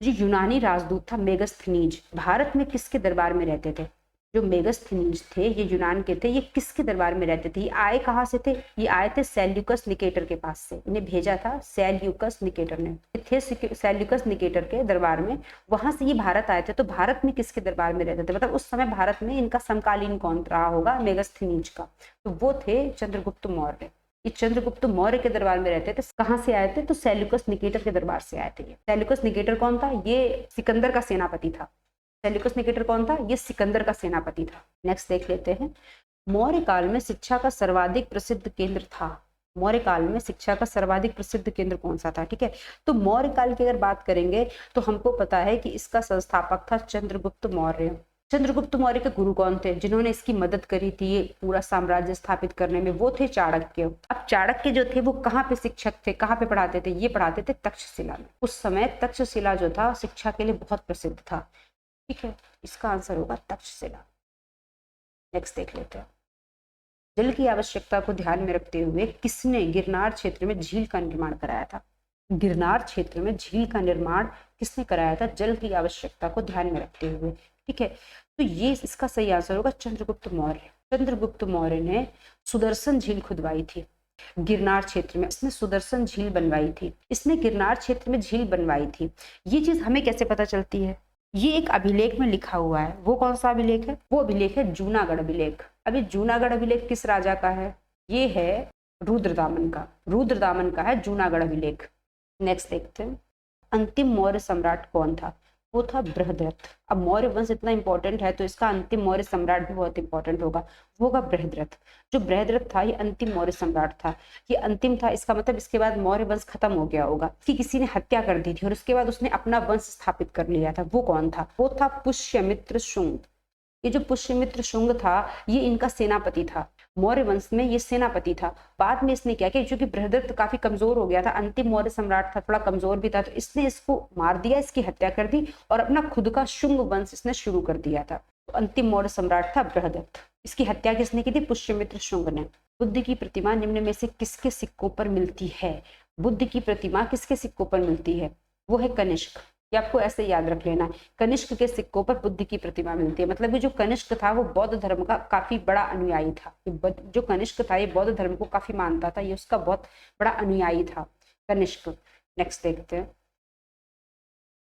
जो यूनानी राजदूत था मेगस्थनीज भारत में किसके दरबार में रहते थे? जो मेगस्थनीज थे ये यूनान के थे, ये किसके दरबार में रहते थे? ये आए कहाँ से थे? ये आए थे सेल्यूकस निकेटर के पास से, इन्हें भेजा था सेल्यूकस निकेटर ने, थे सेल्यूकस निकेटर के दरबार में, वहां से ये भारत आए थे। तो भारत में किसके दरबार में रहते थे? मतलब उस समय भारत में इनका समकालीन कौन रहा होगा मेगस्थनीज का? तो वो थे चंद्रगुप्त मौर्य। ये चंद्रगुप्त मौर्य के दरबार में रहते थे। कहाँ से आए थे? तो सेल्यूकस निकेटर के दरबार से आए थे। ये सेल्यूकस निकेटर कौन था? ये सिकंदर का सेनापति था। सेल्यूकस निकेटर कौन था? ये सिकंदर का सेनापति था। नेक्स्ट देख लेते हैं। मौर्य काल में शिक्षा का सर्वाधिक प्रसिद्ध केंद्र था। मौर्य काल में शिक्षा का सर्वाधिक प्रसिद्ध केंद्र कौन सा था? ठीक है, तो मौर्य काल की अगर बात करेंगे तो हमको पता है कि इसका संस्थापक था चंद्रगुप्त मौर्य। चंद्रगुप्त मौर्य के गुरु कौन थे जिन्होंने इसकी मदद करी थी ये पूरा साम्राज्य स्थापित करने में? वो थे चाणक्य। अब चाणक्य जो थे वो कहाँ पे शिक्षक थे, कहाँ पे पढ़ाते थे? ये पढ़ाते थे तक्षशिला में। उस समय तक्षशिला जो था शिक्षा के लिए बहुत प्रसिद्ध था। ठीक है, इसका आंसर होगा तक्षशिला। नेक्स्ट देख लेते हैं। जल की आवश्यकता को ध्यान में रखते हुए किसने गिरनार क्षेत्र में झील का निर्माण कराया था? गिरनार क्षेत्र में झील का निर्माण किसने कराया था जल की आवश्यकता को ध्यान में रखते हुए? ठीक है, तो ये इसका सही आंसर होगा चंद्रगुप्त मौर्य। चंद्रगुप्त मौर्य ने सुदर्शन झील खुदवाई थी गिरनार क्षेत्र में। इसने सुदर्शन झील बनवाई थी, इसने गिरनार क्षेत्र में झील बनवाई थी। ये चीज हमें कैसे पता चलती है? ये एक अभिलेख में लिखा हुआ है। वो कौन सा अभिलेख है? वो अभिलेख है जूनागढ़ अभिलेख। अभी जूनागढ़ अभिलेख किस राजा का है? ये है रुद्रदामन का। रुद्रदामन का है जूनागढ़ अभिलेख। नेक्स्ट देखते हैं। अंतिम मौर्य सम्राट कौन था? वो था बृहद्रथ। अब मौर्य वंश इतना इंपॉर्टेंट है तो इसका अंतिम मौर्य सम्राट भी बहुत इंपॉर्टेंट होगा, वो होगा बृहद्रथ। जो बृहद्रथ था ये अंतिम मौर्य सम्राट था। ये अंतिम था, इसका मतलब इसके बाद मौर्य वंश खत्म हो गया होगा। इसकी किसी ने हत्या कर दी थी और उसके बाद उसने अपना वंश स्थापित कर लिया था। वो कौन था? वो था पुष्यमित्र शुंग। ये जो पुष्यमित्र शुंग था ये इनका सेनापति था। मौर्य वंश में ये सेनापति था। बाद में इसने क्या किया, क्योंकि बृहद्रथ काफी कमजोर हो गया था, अंतिम मौर्य सम्राट था, थोड़ा कमजोर भी था, तो इसने इसको मार दिया, इसकी हत्या कर दी और अपना खुद का शुंग वंश इसने शुरू कर दिया था। तो अंतिम मौर्य सम्राट था बृहद्रथ। इसकी हत्या किसने की थी? पुष्यमित्र शुंग ने। बुद्ध की प्रतिमा निम्न में से किसके सिक्कों पर मिलती है? बुद्ध की प्रतिमा किसके सिक्कों पर मिलती है? वो है कनिष्क। ये आपको ऐसे याद रख लेना है, कनिष्क के सिक्कों पर बुद्ध की प्रतिमा मिलती है। मतलब जो कनिष्क था वो बौद्ध धर्म का काफी बड़ा अनुयायी था। जो कनिष्क था ये बौद्ध धर्म को काफी मानता था, ये उसका बहुत बड़ा अनुयायी था कनिष्क। नेक्स्ट देखते हैं।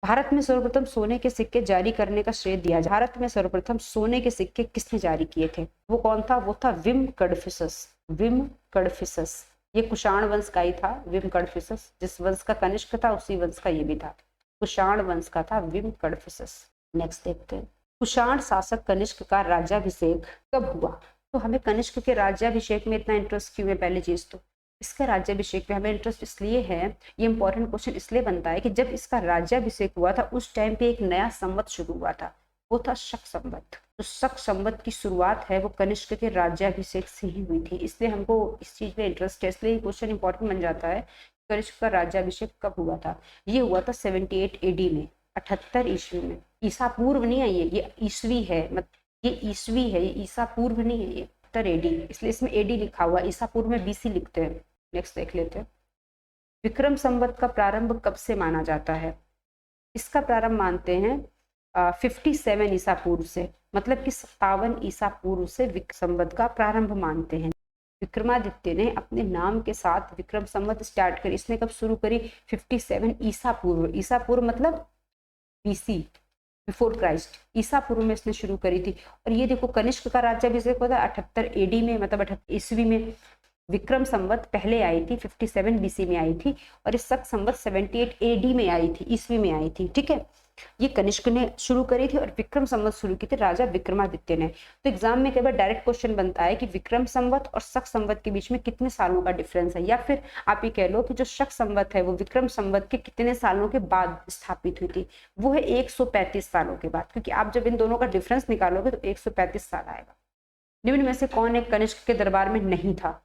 भारत में सर्वप्रथम सोने के सिक्के जारी करने का श्रेय दिया। भारत में सर्वप्रथम सोने के सिक्के किसने जारी किए थे? वो कौन था? वो था विम कडफिसस। विम कडफिसस ये कुषाण वंश का ही था। विम कडफिसस जिस वंश का कनिष्क था उसी वंश का ये भी था। कुषाण वंश का था विम कडफिसस। नेक्स्ट देखते हैं। कुषाण शासक कनिष्क का राज्याभिषेक कब हुआ? तो हमें कनिष्क के राज्याभिषेक में इतना इंटरेस्ट क्यों है? पहली चीज तो इसका राज्याभिषेक में हमें इंटरेस्ट इसलिए है, ये इंपॉर्टेंट क्वेश्चन इसलिए बनता है कि जब इसका राज्याभिषेक हुआ था उस टाइम पे एक नया संवत शुरू हुआ था, वो था शक संवत। तो शक संवत की शुरुआत है वो कनिष्क के राज्याभिषेक से ही हुई थी, इसलिए हमको इस चीज में इंटरेस्ट है, इसलिए क्वेश्चन इंपॉर्टेंट बन जाता है। कनिष्क का राज्याभिषेक कब हुआ था? ये हुआ था 78 AD में, 78 ईस्वी में। ईसा पूर्व नहीं है, ये ईस्वी है, मतलब ये ईस्वी है, ये ईसा पूर्व नहीं है, ये 78 AD, इसलिए इसमें AD लिखा हुआ। ईसा पूर्व में BC लिखते हैं। नेक्स्ट देख लेते हैं। विक्रम संवत का प्रारंभ कब से माना जाता है? इसका प्रारंभ मानते हैं 57 ईसा पूर्व से, मतलब कि 57 ईसा पूर्व से विक्रम संवत का प्रारंभ मानते हैं। विक्रमादित्य ने अपने नाम के साथ विक्रम संवत स्टार्ट करी। इसने कब शुरू करी? 57 ईसा पूर्व। ईसा पूर्व मतलब BC, बिफोर क्राइस्ट। ईसा पूर्व में इसने शुरू करी थी। और ये देखो कनिष्क का राज्याभिषेक होता है 78 AD में, मतलब 78 ईस्वी में। विक्रम संवत पहले आई थी, 57 BC में आई थी, और इस शक संवत 78 AD में आई थी, ईस्वी में आई थी। ठीक है, ये कनिष्क ने शुरू करी थी और विक्रम संवत शुरू की थी राजा विक्रमादित्य ने। तो एग्जाम में कई बार डायरेक्ट क्वेश्चन बनता है कि विक्रम संवत और शक संवत के बीच में कितने सालों का डिफरेंस है, या फिर आप ये कह लो कि जो शक संवत है वो विक्रम संवत के कितने सालों के बाद स्थापित हुई थी। वो है 135 सालों के बाद, क्योंकि आप जब इन दोनों का डिफरेंस निकालोगे तो 135 साल आएगा। निम्न में से कौन एक कनिष्क के दरबार में नहीं था?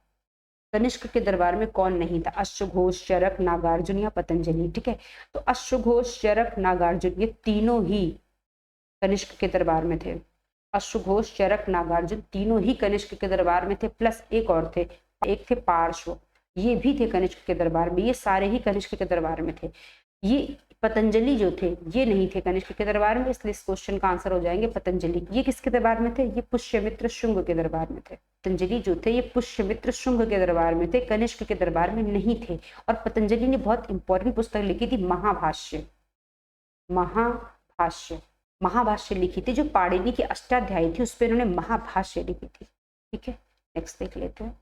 कनिष्क के दरबार में कौन नहीं था? अश्वघोष, चरक, नागार्जुन या पतंजलि। ठीक है, तो अश्वघोष, चरक, नागार्जुन ये तीनों ही कनिष्क के दरबार में थे। अश्वघोष, चरक, नागार्जुन तीनों ही कनिष्क के दरबार में थे, प्लस एक और थे, एक थे पार्श्व, ये भी थे कनिष्क के दरबार में। ये सारे ही कनिष्क के दरबार में थे। ये पतंजलि जो थे ये नहीं थे कनिष्क के दरबार में, इसलिए इस क्वेश्चन का आंसर हो जाएंगे पतंजलि। ये किसके दरबार में थे? ये पुष्यमित्र शुंग के दरबार में थे। पतंजलि जो थे ये पुष्यमित्र शुंग के दरबार में थे, कनिष्क के दरबार में नहीं थे। और पतंजलि ने बहुत इंपॉर्टेंट पुस्तक लिखी थी, महाभाष्य। महाभाष्य महाभाष्य लिखी थी, जो पाणिनि की अष्टाध्यायी थी उस पर इन्होंने महाभाष्य लिखी थी। ठीक है, नेक्स्ट देख लेते हैं।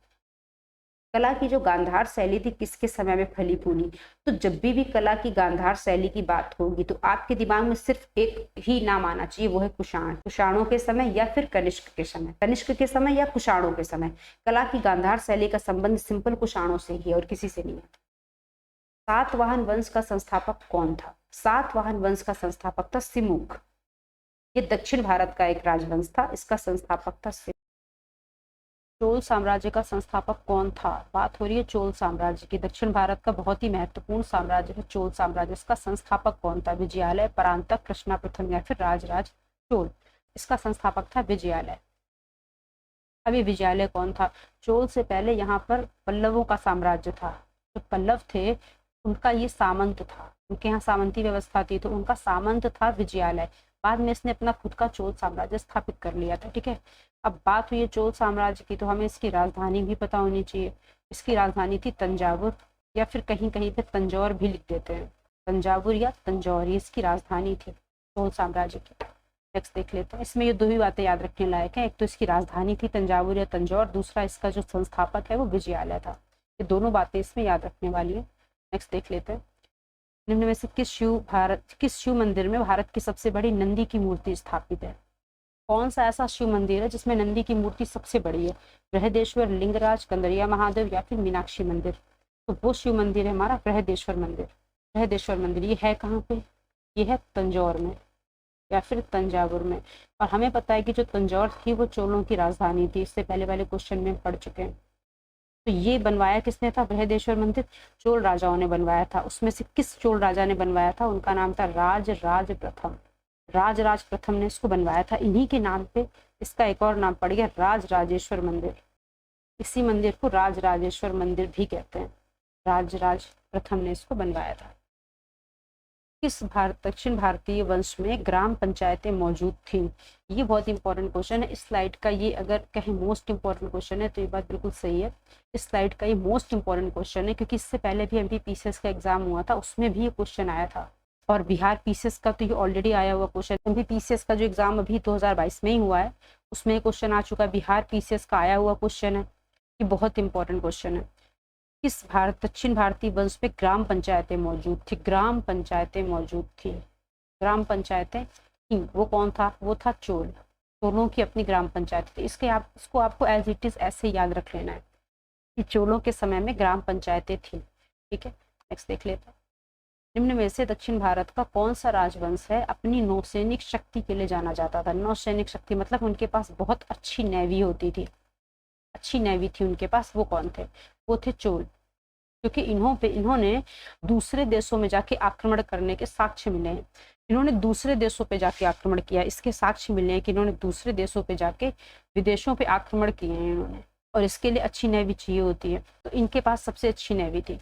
कला की जो गांधार शैली थी किसके समय में फली फूली? तो जब भी कला की गांधार शैली की बात होगी तो आपके दिमाग में सिर्फ एक ही नाम आना चाहिए, वो है कुषाण। कुषाणों के समय या फिर कनिष्क के समय, कनिष्क के समय या कुषाणों के समय। कला की गांधार शैली का संबंध सिंपल कुषाणों से ही है और किसी से नहीं है। सातवाहन वंश का संस्थापक कौन था? सातवाहन वंश का संस्थापक था सिमुक। ये दक्षिण भारत का एक राजवंश था, इसका संस्थापक था सिमुक। चोल साम्राज्य का संस्थापक कौन था? बात हो रही है चोल साम्राज्य की। दक्षिण भारत का बहुत ही महत्वपूर्ण साम्राज्य है चोल साम्राज्य। इसका संस्थापक कौन था? विजयालय, परांतक, कृष्णा प्रथम या फिर राजराज चोल। इसका संस्थापक था विजयालय। अभी विजयालय कौन था? चोल से पहले यहाँ पर पल्लवों का साम्राज्य था। जो पल्लव थे उनका ये सामंत था, उनके यहाँ सामंती व्यवस्था थी, तो उनका सामंत था विजयालय। बाद में इसने अपना खुद का चोल साम्राज्य स्थापित कर लिया था। ठीक है, अब बात हुई है चोल साम्राज्य की, तो हमें इसकी राजधानी भी पता होनी चाहिए। इसकी राजधानी थी तंजावुर, या फिर कहीं कहीं पे तंजौर भी लिख देते हैं। तंजावुर या तंजौर ये इसकी राजधानी थी चोल साम्राज्य की। नेक्स्ट देख लेते हैं। इसमें ये दो ही बातें याद रखने लायक है, एक तो इसकी राजधानी थी तंजावुर या तंजौर, दूसरा इसका जो संस्थापक है वो विजयालय था। ये दोनों बातें इसमें याद रखने वाली है। नेक्स्ट देख लेते हैं। निम्न में से किस शिव मंदिर में भारत की सबसे बड़ी नंदी की मूर्ति स्थापित है? कौन सा ऐसा शिव मंदिर है जिसमें नंदी की मूर्ति सबसे बड़ी है? बृहदेश्वर, लिंगराज, कंदरिया महादेव या फिर मीनाक्षी मंदिर? तो वो शिव मंदिर है हमारा बृहदेश्वर मंदिर। बृहदेश्वर मंदिर ये है कहाँ पे? ये है तंजौर में या फिर तंजावुर में। और हमें पता है कि जो तंजौर थी वो चोलों की राजधानी थी, इससे पहले वाले क्वेश्चन में पढ़ चुके हैं। तो ये बनवाया किसने था? बृहदेश्वर मंदिर चोल राजाओं ने बनवाया था। उसमें से किस चोल राजा ने बनवाया था? उनका नाम था राजराज प्रथम। राजराज प्रथम ने इसको बनवाया था। इन्हीं के नाम पे इसका एक और नाम पड़ गया राजराजेश्वर मंदिर। इसी मंदिर को राजराजेश्वर मंदिर भी कहते हैं। राजराज प्रथम ने इसको बनवाया था। किस दक्षिण भारतीय वंश में ग्राम पंचायतें मौजूद थी? ये बहुत इंपॉर्टेंट क्वेश्चन है। इस स्लाइड का ये अगर कहें मोस्ट इंपॉर्टेंट क्वेश्चन है तो ये बात बिल्कुल सही है। इस स्लाइड का ये मोस्ट इंपॉर्टेंट क्वेश्चन है क्योंकि इससे पहले भी MPPCS का एग्जाम हुआ था, उसमें भी ये क्वेश्चन आया था। और बिहार PCS का तो ये ऑलरेडी आया हुआ क्वेश्चन। MPPCS का जो एग्जाम अभी 2022 में ही हुआ है उसमें क्वेश्चन आ चुका है। बिहार PCS का आया हुआ क्वेश्चन है, ये बहुत इंपॉर्टेंट क्वेश्चन है। किस दक्षिण भारतीय वंश में ग्राम पंचायतें मौजूद थी? ग्राम पंचायतें मौजूद थी, ग्राम पंचायतें थी। वो कौन था? वो था चोल। चोलों की अपनी ग्राम पंचायत थी। इसको आपको एज इट इज ऐसे याद रख लेना है कि चोलों के समय में ग्राम पंचायतें थी। ठीक है, नेक्स्ट देख लेते हैं। निम्न में से दक्षिण भारत का कौन सा राजवंश है अपनी नौसैनिक शक्ति के लिए जाना जाता था? नौसैनिक शक्ति मतलब उनके पास बहुत अच्छी नेवी होती थी, अच्छी नेवी थी उनके पास। वो कौन थे? वो थे चोल। क्योंकि इन्होंने दूसरे देशों में जाके आक्रमण करने के साक्ष्य मिले हैं। इन्होंने दूसरे देशों पे जाके आक्रमण किया, इसके साक्ष्य मिले हैं कि इन्होंने दूसरे देशों पे जाके विदेशों पे आक्रमण किए हैं इन्होंने, और इसके लिए अच्छी नेवी चाहिए होती है, तो इनके पास सबसे अच्छी नेवी थी।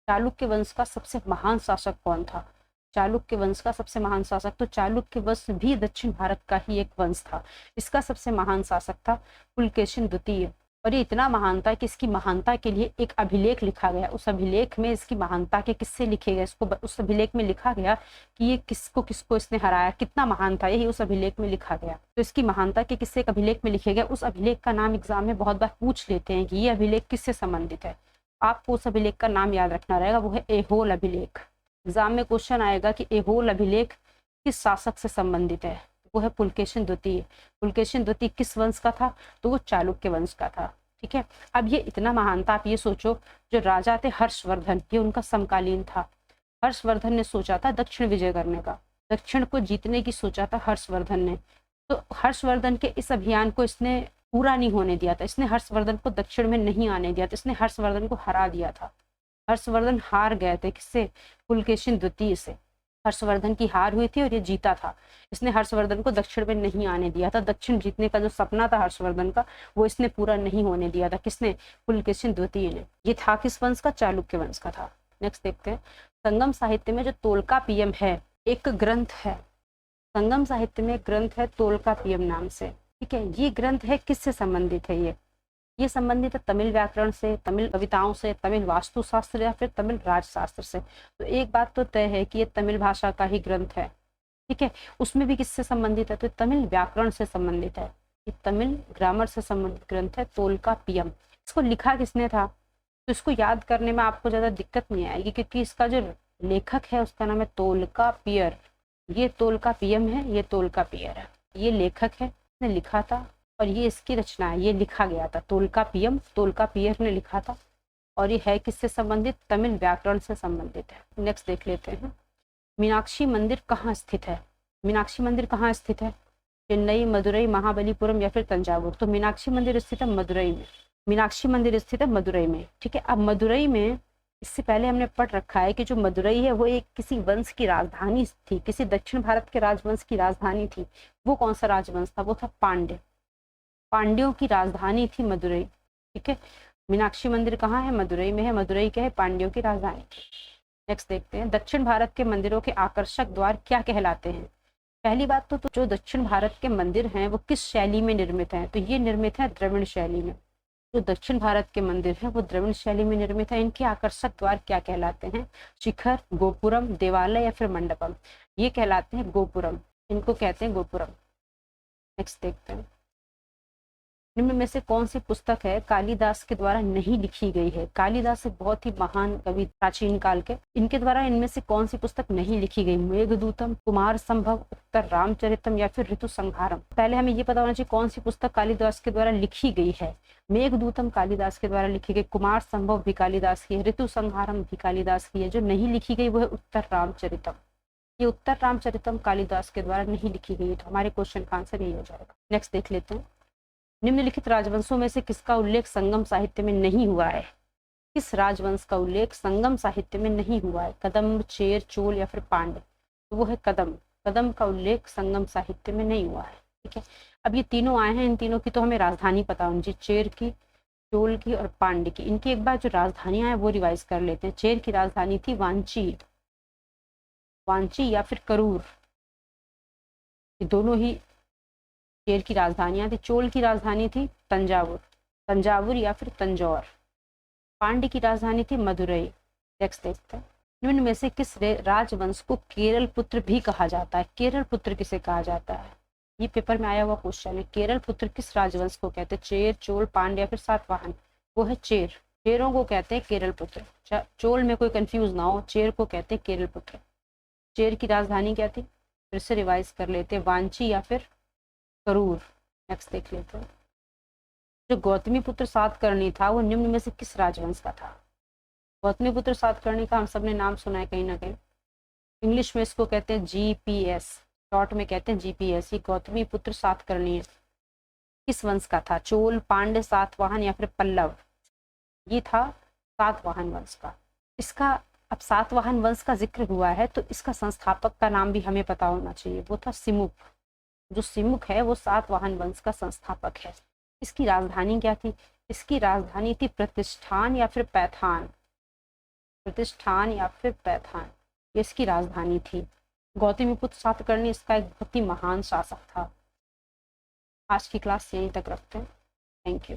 चालुक्य वंश का सबसे महान शासक कौन था? चालुक्य वंश का सबसे महान शासक, तो चालुक्य वंश भी दक्षिण भारत का ही एक वंश था। इसका सबसे महान शासक था पुलकेशिन द्वितीय। और ये इतना महान था कि इसकी महानता के लिए एक अभिलेख लिखा गया। उस अभिलेख में इसकी महानता के किस्से लिखे गए। उस अभिलेख में लिखा गया कि ये किसको इसने हराया, कितना महान था, यही उस अभिलेख में लिखा गया। तो इसकी महानता के किस्से एक अभिलेख में लिखे गए। उस अभिलेख का नाम एग्जाम में बहुत बार पूछ लेते हैं कि ये अभिलेख किससे संबंधित है। आपको उस अभिलेख का नाम याद रखना रहेगा, वो है ऐहोल अभिलेख। एग्जाम में क्वेश्चन आएगा कि ऐहोल अभिलेख किस शासक से संबंधित है? वो है पुलकेशिन द्वितीय। पुलकेशिन द्वितीय किस वंश का था? तो वो चालुक्य वंश का था। ठीक है, अब ये इतना महान था, आप ये सोचो जो राजा थे हर्षवर्धन, ये उनका समकालीन था। हर्षवर्धन ने सोचा था दक्षिण विजय करने का, दक्षिण को जीतने की सोचा था हर्षवर्धन ने। तो हर्षवर्धन के इस अभियान को इसने पूरा नहीं होने दिया था, इसने हर्षवर्धन को दक्षिण में नहीं आने दिया था, इसने हर्षवर्धन को हरा दिया था। हर्षवर्धन हार गए थे, किससे? पुलकेशिन द्वितीय से। हर्षवर्धन की हार हुई थी और ये जीता था। इसने हर्षवर्धन को दक्षिण में नहीं आने दिया था। दक्षिण जीतने का जो सपना था हर्षवर्धन का, वो इसने पूरा नहीं होने दिया था। किसने? पुलकेशिन द्वितीय ने। ये था किस वंश का? चालुक्य वंश का था। नेक्स्ट देखते हैं। संगम साहित्य में जो तोलकापियम है एक ग्रंथ है, संगम साहित्य में एक ग्रंथ है तोलकापियम नाम से। ठीक है, ये ग्रंथ है किससे संबंधित है? ये संबंधित है तमिल व्याकरण से, तमिल कविताओं से, तमिल वास्तुशास्त्र या फिर तमिल राजशास्त्र से। तो एक बात तो तय है कि ये तमिल भाषा का ही ग्रंथ है। ठीक है, उसमें भी किससे संबंधित है? तो तमिल व्याकरण से संबंधित है, ये तमिल ग्रामर से संबंधित ग्रंथ है तोलकापियम। इसको लिखा किसने था? तो इसको याद करने में आपको ज्यादा दिक्कत नहीं आएगी, क्योंकि इसका जो लेखक है उसका नाम है तोलकापियर। ये तोलकापियम है, ये तोलकापियर है, ये लेखक है, इसने लिखा था और ये इसकी रचना है, ये लिखा गया था तोलकापियम, तोलकापियर ने लिखा था। और ये है किससे संबंधित? तमिल व्याकरण से संबंधित है। नेक्स्ट देख लेते हैं, मीनाक्षी मंदिर कहाँ स्थित है? मीनाक्षी मंदिर कहाँ स्थित है? चेन्नई, मदुरई, महाबलीपुरम या फिर तंजावुर? तो मीनाक्षी मंदिर स्थित है मदुरई में। मीनाक्षी मंदिर स्थित है मदुरई में। ठीक है, अब मदुरई में इससे पहले हमने पढ़ रखा है कि जो मदुरई है वो एक किसी वंश की राजधानी थी, किसी दक्षिण भारत के राजवंश की राजधानी थी। वो कौन सा राजवंश था? वो था पांड्य। पांड्यों की राजधानी थी मदुरई। ठीक है, मीनाक्षी मंदिर कहाँ है? मदुरई में है। मदुरई क्या है? पांड्यों की राजधानी थी। नेक्स्ट देखते हैं, दक्षिण भारत के मंदिरों के आकर्षक द्वार क्या कहलाते हैं? पहली बात तो जो दक्षिण भारत के मंदिर हैं वो किस शैली में निर्मित हैं? तो ये निर्मित है द्रविड़ शैली में। जो दक्षिण भारत के मंदिर हैं वो द्रविड़ शैली में निर्मित है। इनके आकर्षक द्वार क्या कहलाते हैं? शिखर, गोपुरम, देवालय या फिर मंडपम? ये कहलाते हैं गोपुरम, इनको कहते हैं गोपुरम। नेक्स्ट देखते हैं, निम्न में से कौन सी पुस्तक है कालिदास के द्वारा नहीं लिखी गई है? कालिदास एक बहुत ही महान कवि प्राचीन काल के, इनके द्वारा इनमें से कौन सी पुस्तक नहीं लिखी गई? मेघदूतम, कुमार संभव, उत्तर रामचरितम या फिर ऋतु संहारम? पहले हमें ये पता होना चाहिए कौन सी पुस्तक कालिदास के द्वारा लिखी गई है। मेघदूतम कालिदास के द्वारा लिखी गई, कुमार संभव भी कालिदास की है, ऋतु संहारम भी कालिदास की है। जो नहीं लिखी गई वो है उत्तर रामचरितम। ये उत्तर रामचरितम कालिदास के द्वारा नहीं लिखी गई है, तो हमारे क्वेश्चन का आंसर यही हो जाएगा। नेक्स्ट देख लेते हैं, निम्नलिखित राजवंशों में से किसका उल्लेख संगम साहित्य में नहीं हुआ है? किस राजवंश का उल्लेख संगम साहित्य में नहीं हुआ है? कदम्ब, चेर, चोल या फिर पांड्य? तो वो है कदम्ब। कदम्ब का उल्लेख संगम साहित्य में नहीं हुआ है। ठीक है, अब ये तीनों आए हैं, इन तीनों की तो हमें राजधानी पता होनी चाहिए, चेर की, चोल की और पांड्य की। इनकी एक बार जो राजधानियां हैं वो रिवाइज कर लेते हैं। चेर की राजधानी थी वांची, वांची या फिर करूर, ये दोनों ही चेर की राजधानियां थी। चोल की राजधानी थी तंजावुर, तंजावुर या फिर तंजौर। पांड्य की राजधानी थी मदुरई। नेक्स्ट देखते हैं, निम्न में से किस राजवंश को केरल पुत्र भी कहा जाता है? केरल पुत्र किसे कहा जाता है? ये पेपर में आया हुआ क्वेश्चन है। केरल पुत्र किस राजवंश को कहते हैं? चेर, चोल, पांड्य या फिर सातवाहन? वो है चेर। चेरों को कहते हैं केरल पुत्र। चोल में कोई कंफ्यूज ना हो, चेर को कहते हैं केरल पुत्र। चेर की राजधानी क्या थी? फिर से रिवाइज कर लेते हैं, वांची या फिर करूर। नेक्स्ट देख लेते हैं, जो गौतमी पुत्र सातकर्णी था वो निम्न में से किस राजवंश का था? गौतमी पुत्र सातकर्णी का हम सबने नाम सुना है कहीं ना कहीं। इंग्लिश में इसको कहते हैं जीपीएस, शॉर्ट में कहते हैं जीपीएस। ये गौतमी पुत्र सातकर्णी किस वंश का था? चोल, पांड्य, सातवाहन या फिर पल्लव? ये था सातवाहन वंश का। इसका अब सातवाहन वंश का जिक्र हुआ है तो इसका संस्थापक का नाम भी हमें पता होना चाहिए, वो था सिमुक। जो सिमुक है वो सातवाहन वंश का संस्थापक है। इसकी राजधानी क्या थी? इसकी राजधानी थी प्रतिष्ठान या फिर पैठान। प्रतिष्ठान या फिर पैठान, ये इसकी राजधानी थी। गौतमीपुत्र सातकर्णी इसका एक बहुत ही महान शासक था। आज की क्लास यहीं तक रखते हैं। Thank you.